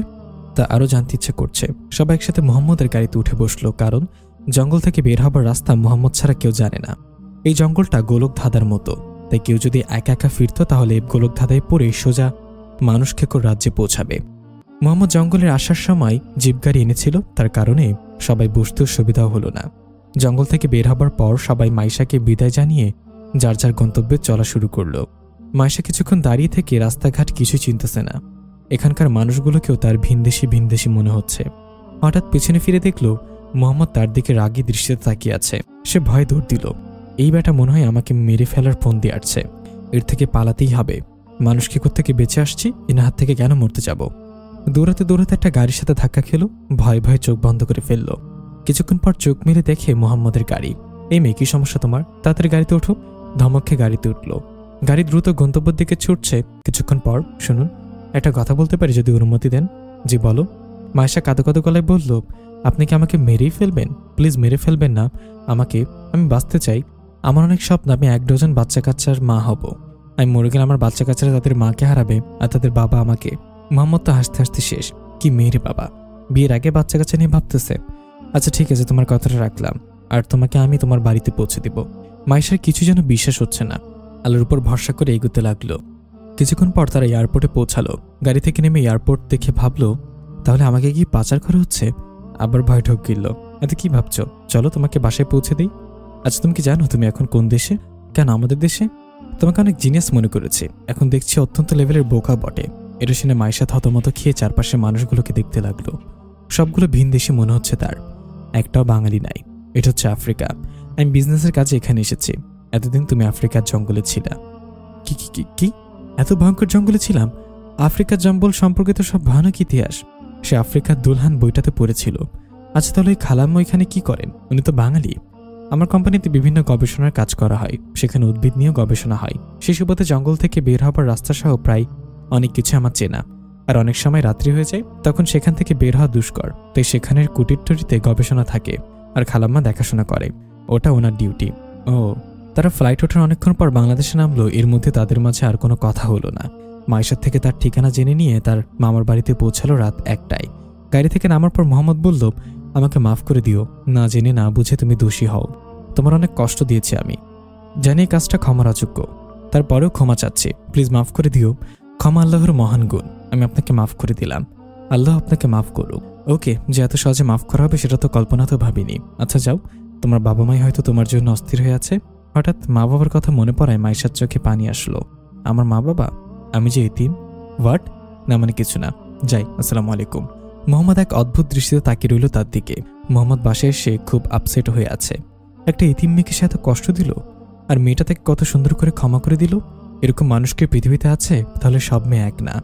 তা আরও জানতে ইচ্ছে করছে। সবাই একসাথে মোহাম্মদের গাড়িতে উঠে বসলো, কারণ জঙ্গল থেকে বের হবার রাস্তা মোহাম্মদ ছাড়া কেউ জানে না। এই জঙ্গলটা গোলক ধাঁধার মতো, তাই কেউ যদি একা একা ফিরত তাহলে গোলক ধাঁধায় পড়ে সোজা মানুষ খেকোর রাজ্যে পৌঁছাবে। মোহাম্মদ জঙ্গলের আসার সময় জিপ গাড়ি এনেছিল, তার কারণে সবাই বসতেও সুবিধাও হলো না। জঙ্গল থেকে বের হবার পর সবাই মাইশাকে বিদায় জানিয়ে যার যার গন্তব্যে চলা শুরু করল। মাইশা কিছুক্ষণ দাঁড়িয়ে থেকে রাস্তাঘাট কিছু চিনতেছে না। এখানকার মানুষগুলোকেও তার ভিনদেশি ভিনদেশি মনে হচ্ছে। হঠাৎ পেছনে ফিরে দেখল মোহাম্মদ তার দিকে রাগী দৃষ্টিতে তাকিয়ে আছে। সে ভয় দৌড় দিল। এই ব্যাটা মনে হয় আমাকে মেরে ফেলার ফোন দিয়ে আসছে, এর থেকে পালাতেই হবে। মানুষকে কোত্থেকে বেঁচে আসছি, এনার হাত থেকে কেন মরতে যাব। দৌড়াতে দৌড়াতে একটা গাড়ির সাথে ধাক্কা খেলো। ভয়ে ভয়ে চোখ বন্ধ করে ফেলল। কিছুক্ষণ পর চোখ মেলে দেখে মোহাম্মদের গাড়ি। এই মেয়ে, কি সমস্যা তোমার? তাড়াতাড়ি গাড়িতে ওঠো। ধমক খেয়ে গাড়িতে উঠল। গাড়ি দ্রুত গন্তব্যের দিকে ছুটছে। কিছুক্ষণ পর, শুনুন, একটা কথা বলতে পারি যদি অনুমতি দেন? জি বলো। মায়েশা কাঁদো কাঁদো গলায় বলল, আপনি কি আমাকে মেরেই ফেলবেন? প্লিজ মেরে ফেলবেন না আমাকে, আমি বাঁচতে চাই। আমার অনেক স্বপ্ন, আমি 1 ডজন বাচ্চা কাচ্চার মা হব। আমি মরে গেলে আমার বাচ্চা কাচ্চারা তাদের মাকে হারাবে আর তাদের বাবা আমাকে। মোহাম্মদ তো হাসতে হাসতে শেষ। কি মেয়েরে বাবা, বিয়ের আগে বাচ্চা কাচ্চা নিয়ে ভাবতেছে। আচ্ছা ঠিক আছে, তোমার কথাটা রাখলাম, আর তোমাকে আমি তোমার বাড়িতে পৌঁছে দিব। মাইশার কিছু যেন বিশ্বাস হচ্ছে না। আলোর উপর ভরসা করে এগোতে লাগলো। কিছুক্ষণ পর তারা এয়ারপোর্টে পৌঁছালো। গাড়ি থেকে নেমে এয়ারপোর্ট দেখে ভাবলো, তাহলে আমাকে কি পাচার করা হচ্ছে? আবার ভয় ঢোক গিলল। এতে কি ভাবছো? চলো তোমাকে বাসায় পৌঁছে দিই। আচ্ছা তুমি কি জানো তুমি এখন কোন দেশে? কেন আমাদের দেশে? তোমাকে অনেক জিনিয়াস মনে করেছি, এখন দেখছি অত্যন্ত লেভেলের বোকা বটে। এটা শুনে মাইশা থতমত খেয়ে চারপাশের মানুষগুলোকে দেখতে লাগলো। সবগুলো ভিনদেশি মনে হচ্ছে তার, একটাও বাঙালি নাই। এটা হচ্ছে আফ্রিকা। আমি বিজনেসের কাজে এখানে এসেছি। এতদিন তুমি আফ্রিকার জঙ্গলে ছিলা। কি কি কি কি এত ভয়ঙ্কর জঙ্গলে ছিলাম? আফ্রিকার জঙ্গল সম্পর্কিত সব ভয়ানক ইতিহাস সে আফ্রিকার দুলহান বইটাতে পড়েছিল। আচ্ছা তাহলে ওই খালাম্মা এখানে কি করেন? উনি তো বাঙালি। আমার কোম্পানিতে বিভিন্ন গবেষণার কাজ করা হয়, সেখানে উদ্ভিদ নিয়েও গবেষণা হয়। সেই সুবাদে জঙ্গল থেকে বের হবার রাস্তা সহ প্রায় অনেক কিছু আমার চেনা। আর অনেক সময় রাত্রি হয়ে যায়, তখন সেখান থেকে বের হওয়া দুষ্কর, তাই সেখানের কুটিরটরিতে গবেষণা থাকে আর খালাম্মা দেখাশোনা করে। ওটা ওনার ডিউটি। ও, তারা ফ্লাইট ওঠার অনেকক্ষণ পর বাংলাদেশে নামলো। এর মধ্যে তাদের মাঝে আর কোনো কথা হলো না। মাইশার থেকে তার ঠিকানা জেনে নিয়ে তার মামার বাড়িতে পৌঁছালো রাত 1টায়। গাড়ি থেকে নামার পর মোহাম্মদ বলল, আমাকে মাফ করে দিও, না জেনে না বুঝে তুমি দোষী হও। তোমার অনেক কষ্ট দিয়েছি আমি, জানি এই কাজটা ক্ষমার অযোগ্য, তারপরেও ক্ষমা চাচ্ছি, প্লিজ মাফ করে দিও। ক্ষমা আল্লাহর মহান গুণ, আমি আপনাকে মাফ করে দিলাম, আল্লাহ আপনাকে মাফ করুক। ওকে, যে এত সহজে মাফ করা হবে সেটা তো কল্পনাতেও ভাবিনি। আচ্ছা যাও, তোমার বাবা মাই হয়তো তোমার জন্য অস্থির হয়ে আছে। হঠাৎ মা বাবার কথা মনে পড়ায় মাইশার চোখে পানি আসলো। আমার মা বাবা? আমি যে এতিম? হোয়াট? না মানে কিছু না, যাই, আসসালামু আলাইকুম। মোহাম্মদ এক অদ্ভুত দৃষ্টিতে তাকিয়ে রইল তার দিকে। মোহাম্মদ বাসায় এসে খুব আপসেট হয়ে আছে। একটা এতিম মেয়েকে সে এত কষ্ট দিল, আর মেয়েটা তাকে কত সুন্দর করে ক্ষমা করে দিল। এরকম মানুষকে পৃথিবীতে আছে? তাহলে সব মেয়ে এক না।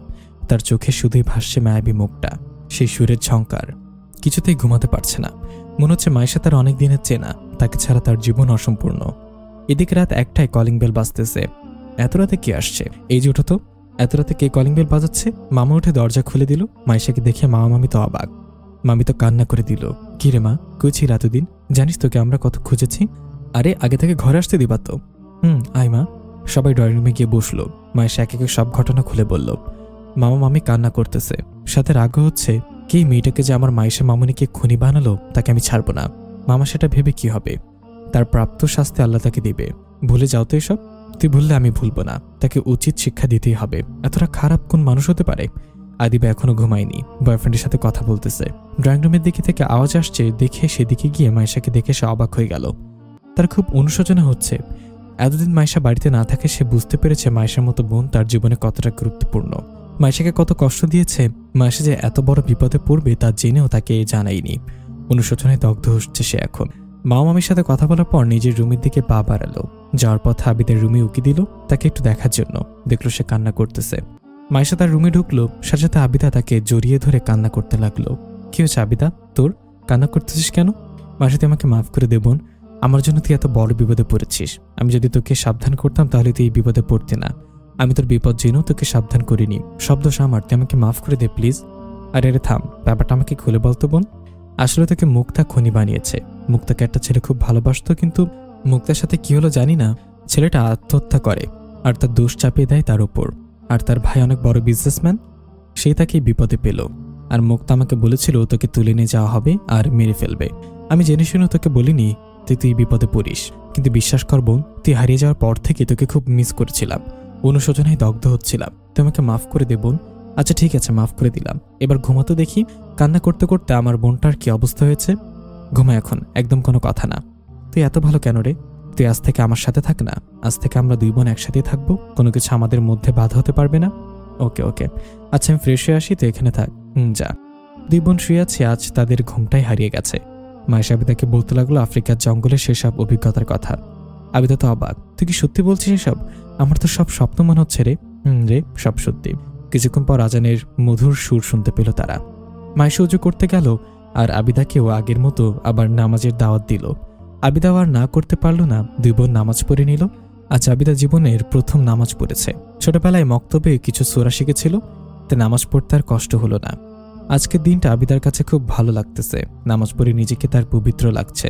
তার চোখে শুধুই ভাসছে মায়াবী মুখটা, সেই সুরের ঝংকার। কিছুতেই ঘুমাতে পারছে না। মনে হচ্ছে মায়েশা তার অনেক দিনের চেনা, তাকে ছাড়া তার জীবন অসম্পূর্ণ। এদিকে রাত 1টায় কলিং বেল বাজতেছে। এত রাতে কে আসছে? এই যে ওঠো তো, এত রাতে কে কলিং বেল বাজাচ্ছে? মামা উঠে দরজা খুলে দিল। মাইশাকে দেখে মামা মামি তো অবাক। মামি তো কান্না করে দিল। কি রে মা, কই ছিল এতদিন? জানিস তোকে আমরা কত খুঁজেছি। আরে আগে থেকে ঘরে আসতে দিবা তো। আয় মা। সবাই ড্রয়িং রুমে গিয়ে বসলো। মাইশা এক এক সব ঘটনা খুলে বলল। মামা মামি কান্না করতেছে, সাথে রাগও হচ্ছে। কি মেয়েটাকে যে আমার মাইশা মামুনিকে খুনি বানালো, তাকে আমি ছাড়বো না। মামা সেটা ভেবে কি হবে? তার প্রাপ্ত শাস্তি আল্লাহ তাকে দিবে। ভুলে যাও তো এসব। তুই ভুললে আমি ভুলবো না। তাকে উচিত শিক্ষা দিতেই হবে। এতটা খারাপ কোন মানুষ হতে পারে? আদিবা এখনো ঘুমায়নি, বয়ফ্রেন্ডের সাথে কথা বলতেছে। ড্রয়িং রুমের দিকে থেকে আওয়াজ আসছে দেখে সেদিকে গিয়ে মাইশাকে দেখে সে অবাক হয়ে গেল। তার খুব অনুশোচনা হচ্ছে। এতদিন মাইশা বাড়িতে না থাকে সে বুঝতে পেরেছে মাইশার মতো বোন তার জীবনে কতটা গুরুত্বপূর্ণ। মাইশাকে কত কষ্ট দিয়েছে। মাইশা যে এত বড় বিপদে পড়বে তা জেনেও তাকে জানায়নি। অনুশোচনায় দগ্ধ হচ্ছে সে এখন। মামা মামির সাথে কথা বলার পর নিজের রুমের দিকে পা বাড়ালো। যাওয়ার পথে আবিদের রুমে উকি দিল তাকে একটু দেখার জন্য। দেখলো সে কান্না করতেছে। মাইশা তার রুমে ঢুকলো, সাথে সাথে আবিদা তাকে জড়িয়ে ধরে কান্না করতে লাগলো। কি হয়েছে আবিদা, তোর কান্না করতেছিস কেন? মাইশা, তুই আমাকে মাফ করে দে বোন। আমার জন্য তুই এত বড় বিপদে পড়েছিস। আমি যদি তোকে সাবধান করতাম তাহলে তুই এই বিপদে পড়তে না। আমি তোর বিপদ জেনেও তোকে সাবধান করিনি। সব দোষ আমার, তুই আমাকে মাফ করে দে প্লিজ। আরে থাম, ব্যাপারটা আমাকে খুলে বলতো বোন। আসলে তোকে মুক্তা খনি বানিয়েছে। মুক্তাকে একটা ছেলে খুব ভালোবাসতো, কিন্তু মুক্তার সাথে কি হলো জানি না। ছেলেটা আত্মহত্যা করে, আর তার দোষ চাপিয়ে দেয় তার উপর। আর তার ভাই অনেক বড় বিজনেসম্যান, সেই তাকে বিপদে পেল। আর মুক্তা আমাকে বলেছিল তোকে তুলে নিয়ে যাওয়া হবে আর মেরে ফেলবে। আমি জেনে শুনে তোকে বলিনি তুই বিপদে পড়িস, কিন্তু বিশ্বাস কর বোন, তুই হারিয়ে যাওয়ার পর থেকে তোকে খুব মিস করেছিলাম। অনুশোচনায় দগ্ধ হচ্ছিলাম। তুই আমাকে মাফ করে দে বোন। আচ্ছা ঠিক আছে, মাফ করে দিলাম। এবার ঘুমাতো দেখি। কান্না করতে করতে আমার বোনটার কি অবস্থা হয়েছে। ঘুমা এখন, একদম কোনো কথা না। তুই এত ভালো কেন রে? তুই আজ থেকে আমার সাথে থাক না। আজ থেকে আমরা দুই বোন একসাথেই থাকবো, কোনো কিছু আমাদের মধ্যে বাধা হতে পারবে না। ওকে ওকে। আচ্ছা আমি ফ্রেশ হয়ে আসি, তো এখানে থাক। যা। দুই বোন শুয়ে আছে, আজ তাদের ঘুমটাই হারিয়ে গেছে। মাইশা আবিদাকে বলতে লাগলো আফ্রিকার জঙ্গলে সেসব অভিজ্ঞতার কথা। আবিদা তো অবাক। তুই কি সত্যি বলছিস এসব? আমার তো সব স্বপ্ন মনে হচ্ছে রে। রে, সব সত্যি। কিছুক্ষণ পর আজানের মধুর সুর শুনতে পেল তারা। মাইশা উজু করতে গেল, আর আবিদাকেও আগের মতো আবার নামাজের দাওয়াত দিল। আবিদাও আর না করতে পারল না, দুই বোন নামাজ পড়ে নিল। আজ আবিদা জীবনের প্রথম নামাজ পড়েছে। ছোটবেলায় মক্তবে কিছু সূরা শিখেছিল, তা নামাজ পড়তে আর কষ্ট হলো না। আজকের দিনটা আবিদার কাছে খুব ভালো লাগতেছে। নামাজ পড়ে নিজেকে তার পবিত্র লাগছে।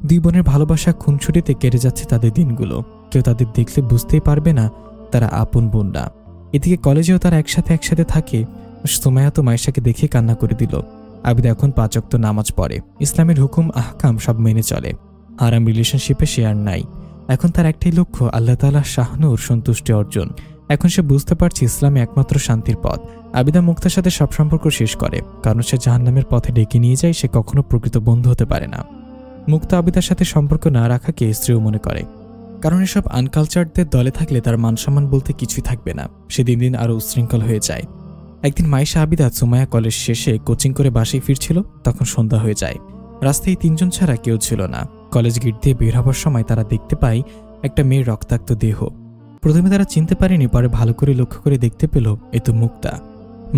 দুই বোনের ভালোবাসা খুনছুটিতে কেটে যাচ্ছে তাদের দিনগুলো। কেউ তাদের দেখলে বুঝতেই পারবে না তারা আপন বোন না। এদিকে কলেজেও তারা একসাথে থাকে। সুমাইয়া তো মাইশাকে দেখে কান্না করে দিল। আবিদা এখন 5 ওয়াক্ত নামাজ পড়ে। ইসলামের হুকুম আহকাম সব মেনে চলে। হারাম রিলেশনশিপে সে আর নাই। এখন তার একটাই লক্ষ্য আল্লাহ তাআলা শাহনুর সন্তুষ্টি অর্জন। এখন সে বুঝতে পারছে ইসলামে একমাত্র শান্তির পথ। আবিদা মুক্তার সাথে সব সম্পর্ক শেষ করে, কারণ সে জাহান্নামের পথে ডেকে নিয়ে যায়। সে কখনো প্রকৃত বন্ধু হতে পারে না। মুক্তা আবিদার সাথে সম্পর্ক না রাখাকে শ্রেয় মনে করে, কারণ এসব আনকালচারদের দলে থাকলে তার মানসম্মান বলতে কিছুই থাকবে না। সে দিন দিন আরও উশৃঙ্খল হয়ে যায়। একদিন মাইশা আবিদা সুমাইয়া কলেজ শেষে কোচিং করে বাসায় ফিরছিল, তখন সন্ধ্যা হয়ে যায়। রাস্তায় 3 জন ছাড়া কেউ ছিল না। কলেজ গেট দিয়ে বের হবার সময় তারা দেখতে পায় একটা মেয়ের রক্তাক্ত দেহ। প্রথমে তারা চিনতে পারেনি, পরে ভালো করে লক্ষ্য করে দেখতে পেল এ তো মুক্তা।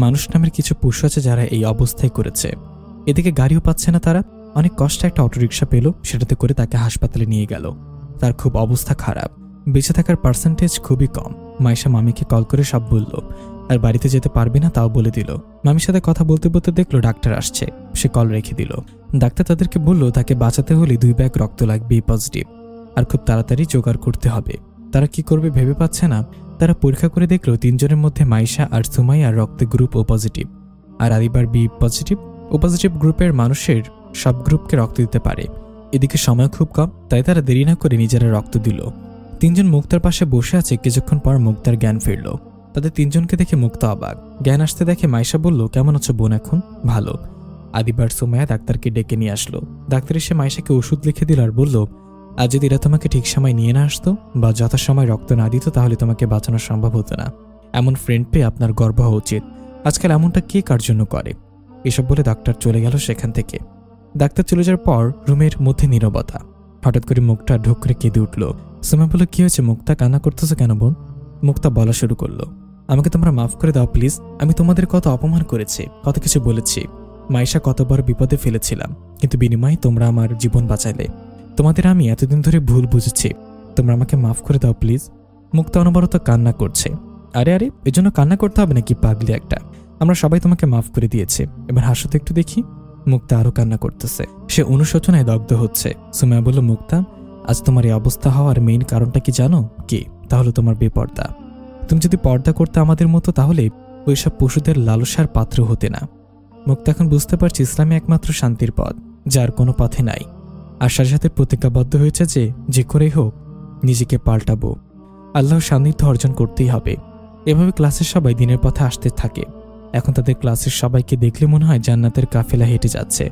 মানুষ নামের কিছু পশু আছে যারা এই অবস্থায় করেছে। এদিকে গাড়িও পাচ্ছে না তারা। অনেক কষ্টে একটা অটোরিকশা পেল, সেটাতে করে তাকে হাসপাতালে নিয়ে গেল। তার খুব অবস্থা খারাপ, বেঁচে থাকার পার্সেন্টেজ খুবই কম। মাইশা মামিকে কল করে সব বলল, আর বাড়িতে যেতে পারবে না তাও বলে দিল। মামির সাথে কথা বলতে বলতে দেখলো ডাক্তার আসছে, সে কল রেখে দিল। ডাক্তার তাদেরকে বলল তাকে বাঁচাতে হলে 2 ব্যাগ রক্ত লাগবে, পজিটিভ, আর খুব তাড়াতাড়ি জোগাড় করতে হবে। তারা কি করবে ভেবে পাচ্ছে না। তারা পরীক্ষা করে দেখলো 3 জনের মধ্যে মাইশা আর সুমাইয়ার রক্তে গ্রুপ ও পজিটিভ, আর আদিবার বি পজিটিভ। ও পজিটিভ গ্রুপের মানুষের সব গ্রুপকে রক্ত দিতে পারে। এদিকে সময় খুব কম, তাই তারা দেরি না করে নিজেরা রক্ত দিল। 3 জন মুক্তার পাশে বসে আছে। কিছুক্ষণ পর মুক্তার জ্ঞান ফিরল। তাদের 3 জনকে দেখে মুক্তা অবাক। জ্ঞান আসতে দেখে মাইশা বলল, কেমন আছো বোন এখন? ভালো। আদিবার সুমাইয়া ডাক্তারকে ডেকে নিয়ে আসলো। ডাক্তার এসে মাইশাকে ওষুধ লিখে দিল আর বলল, আর যদি এরা তোমাকে ঠিক সময় নিয়ে না আসতো বা যথাসময় রক্ত না দিত তাহলে তোমাকে বাঁচানো সম্ভব হতো না। এমন ফ্রেন্ড পেয়ে আপনার গর্ব হওয়া উচিত। আজকাল এমনটা কে কার জন্য করে? এসব বলে ডাক্তার চলে গেল সেখান থেকে। ডাক্তার চলে যাওয়ার পর রুমের মধ্যে নীরবতা। হঠাৎ করে মুক্তা ঢোক করে কেঁদে উঠল। সুমাইয়া বলল, কি হয়েছে মুক্তা, কান্না করতেছো কেন বোন? মুক্তা বলা শুরু করলো, আমাকে তোমরা মাফ করে দাও প্লিজ। আমি তোমাদের কত অপমান করেছি, কত কিছু বলেছি। মাইশা কত বড় বিপদে ফেলেছিলাম, কিন্তু বিনিময়ে তোমরা আমার জীবন বাঁচাইলে। তোমাদের আমি এতদিন ধরে ভুল বুঝেছি, তোমরা আমাকে মাফ করে দাও প্লিজ। মুক্তা অনবরত কান্না করছে। আরে আরে, এজন্য কান্না করতে হবে নাকি পাগলি একটা? আমরা সবাই তোমাকে মাফ করে দিয়েছি, এবার হাসো তো একটু দেখি। মুক্তা আরো কান্না করতেছে, সে অনুশোচনায় দগ্ধ হচ্ছে। সুমাইয়া বলল, মুক্তা, আজ তোমার এই অবস্থা হওয়ার মেইন কারণটা কি জানো? কি? তাহলে তোমার বেপর্দা। তুমি যদি পর্দা করতে আমাদের মতো, তাহলে ওইসব পশুদের লালসার পাত্র হতে না। মুক্তা এখন বুঝতে পারছি ইসলামে একমাত্র শান্তির পথ, যার কোনো পথে নাই। আর সাথে সাথে প্রতিজ্ঞাবদ্ধ হয়েছে যে করেই হোক নিজেকে পাল্টাবো, আল্লাহর সান্নিধ্য অর্জন করতেই হবে। এভাবে ক্লাসের সবাই দিনের পথে আসতে থাকে। এখন তাদের ক্লাসের সবাইকে দেখলে মনে হয় জান্নাতের কাফেলা হেঁটে যাচ্ছে।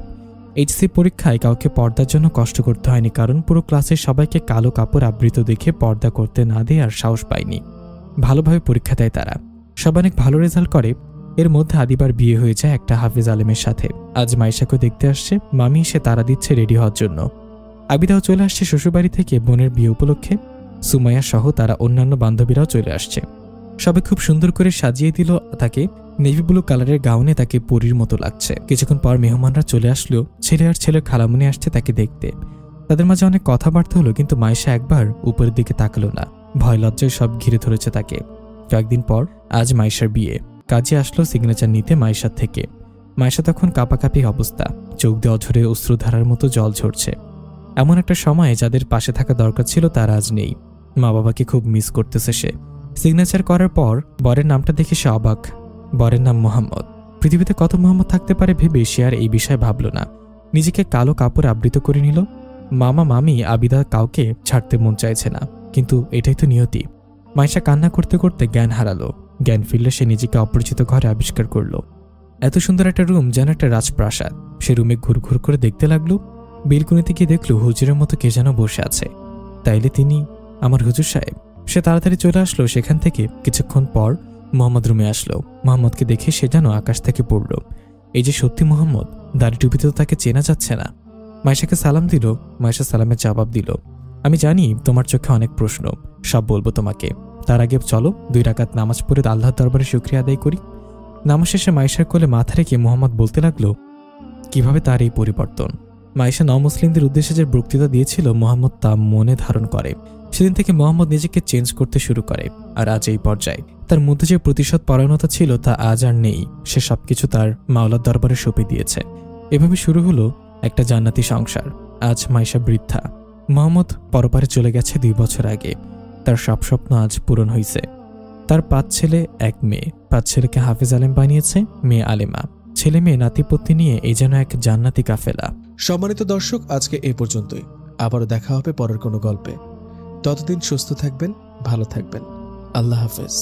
এইচএসসি পরীক্ষায় কাউকে পর্দার জন্য কষ্ট করতে হয়নি, কারণ পুরো ক্লাসের সবাইকে কালো কাপড় আবৃত দেখে পর্দা করতে না দিয়ে আর সাহস পায়নি। ভালোভাবে পরীক্ষা দেয় তারা, সব অনেক ভালো রেজাল্ট করে। এর মধ্যে আদিবার বিয়ে হয়ে যায় একটা হাফেজ আলেমের সাথে। আজ মাইশাকে দেখতে আসছে, মামি এসে তারা দিচ্ছে রেডি হওয়ার জন্য। আবিদাও চলে আসছে শ্বশুরবাড়ি থেকে বোনের বিয়ে উপলক্ষে। সুমাইয়া সহ তারা অন্যান্য বান্ধবীরাও চলে আসছে। সবাই খুব সুন্দর করে সাজিয়ে দিল তাকে। নেভি ব্লু কালারের গাউনে তাকে পরীর মতো লাগছে। কিছুক্ষণ পর মেহমানরা চলে আসলো। ছেলে আর ছেলের খালামুনি আসছে তাকে দেখতে। তাদের মাঝে অনেক কথাবার্তা হলো, কিন্তু মাইশা একবার উপরের দিকে তাকালো না। ভয় লজ্জায় সব ঘিরে ধরেছে তাকে। কয়েকদিন পর আজ মাইশার বিয়ে। কাজে আসলো সিগনেচার নিতে মাইশার থেকে। মাইশা তখন কাঁপাকাঁপি অবস্থা, চোখ দিয়ে অঝরে অশ্রুধারার মতো জল ঝরছে। এমন একটা সময়ে যাদের পাশে থাকা দরকার ছিল তারা আজ নেই। মা বাবাকে খুব মিস করতেছে সে। সিগনেচার করার পর বরের নামটা দেখে সে অবাক। বরের নাম মোহাম্মদ। পৃথিবীতে কত মোহাম্মদ থাকতে পারে ভেবে সে আর এই বিষয়ে ভাবল না। নিজেকে কালো কাপড় আবৃত করে নিল। মামা মামি আবিদা কাউকে ছাড়তে মন চাইছে না, কিন্তু এটাই তো নিয়তি। মাইশা কান্না করতে করতে জ্ঞান হারালো। জ্ঞান ফিরলে সে নিজেকে অপরিচিত ঘরে আবিষ্কার করলো। এত সুন্দর একটা রুম, যেন একটা রাজপ্রাসাদ। সে রুমে ঘুর ঘুর করে দেখতে লাগলো। বেলকুনিতে গিয়ে দেখলো হুজুরের মতো কে যেন বসে আছে। তাইলে তিনি আমার হুজুর সাহেব। সে তাড়াতাড়ি চলে আসলো সেখান থেকে। কিছুক্ষণ পর মোহাম্মদ রুমে আসলো। মোহাম্মদকে দেখে সে যেন আকাশ থেকে পড়ল। এই যে সত্যি মোহাম্মদ, দাড়ি টুপিতে তো তাকে চেনা যাচ্ছে না। মাইশাকে সালাম দিল। মাইশা সালামের জবাব দিল, আমি জানি তোমার চোখে অনেক প্রশ্ন, সব বলবো তোমাকে। তার আগে চলো 2 রাকাত নামাজ পড়ে আল্লাহর দরবারে শুকরিয়া আদায় করি। নামাজ শেষে মাইশার কোলে মাথা রেখে মোহাম্মদ বলতে লাগলো কিভাবে তার এই পরিবর্তন। মাইশা মুসলিমদের উদ্দেশ্যে যে বক্তৃতা দিয়েছিল মোহাম্মদ তা মনে ধারণ করে। সেদিন থেকে মোহাম্মদ নিজেকে চেঞ্জ করতে শুরু করে। আর আজ এই পর্যায়ে তার মধ্যে যে প্রতিশোধ পরায়ণতা ছিল তা আজ আর নেই। সে সবকিছু তার মাওলার দরবারে সঁপে দিয়েছে। এভাবে শুরু হলো একটা জান্নাতি সংসার। আজ মাইশা বৃদ্ধা। মোহাম্মদ পরপারে চলে গেছে 2 বছর আগে। তার সব স্বপ্ন আজ পূরণ হয়েছে। তার 5 ছেলে 1 মেয়ে। 5 ছেলেকে হাফেজ আলেম বানিয়েছে, মেয়ে আলেমা। ছেলে মেয়ে নাতিপত্তি নিয়ে এই যেন এক জান্নাতি কাফেলা। সম্মানিত দর্শক, আজকে এই পর্যন্তই। আবারও দেখা হবে পরের কোনো গল্পে। ততদিন সুস্থ থাকবেন, ভালো থাকবেন। আল্লাহ হাফেজ।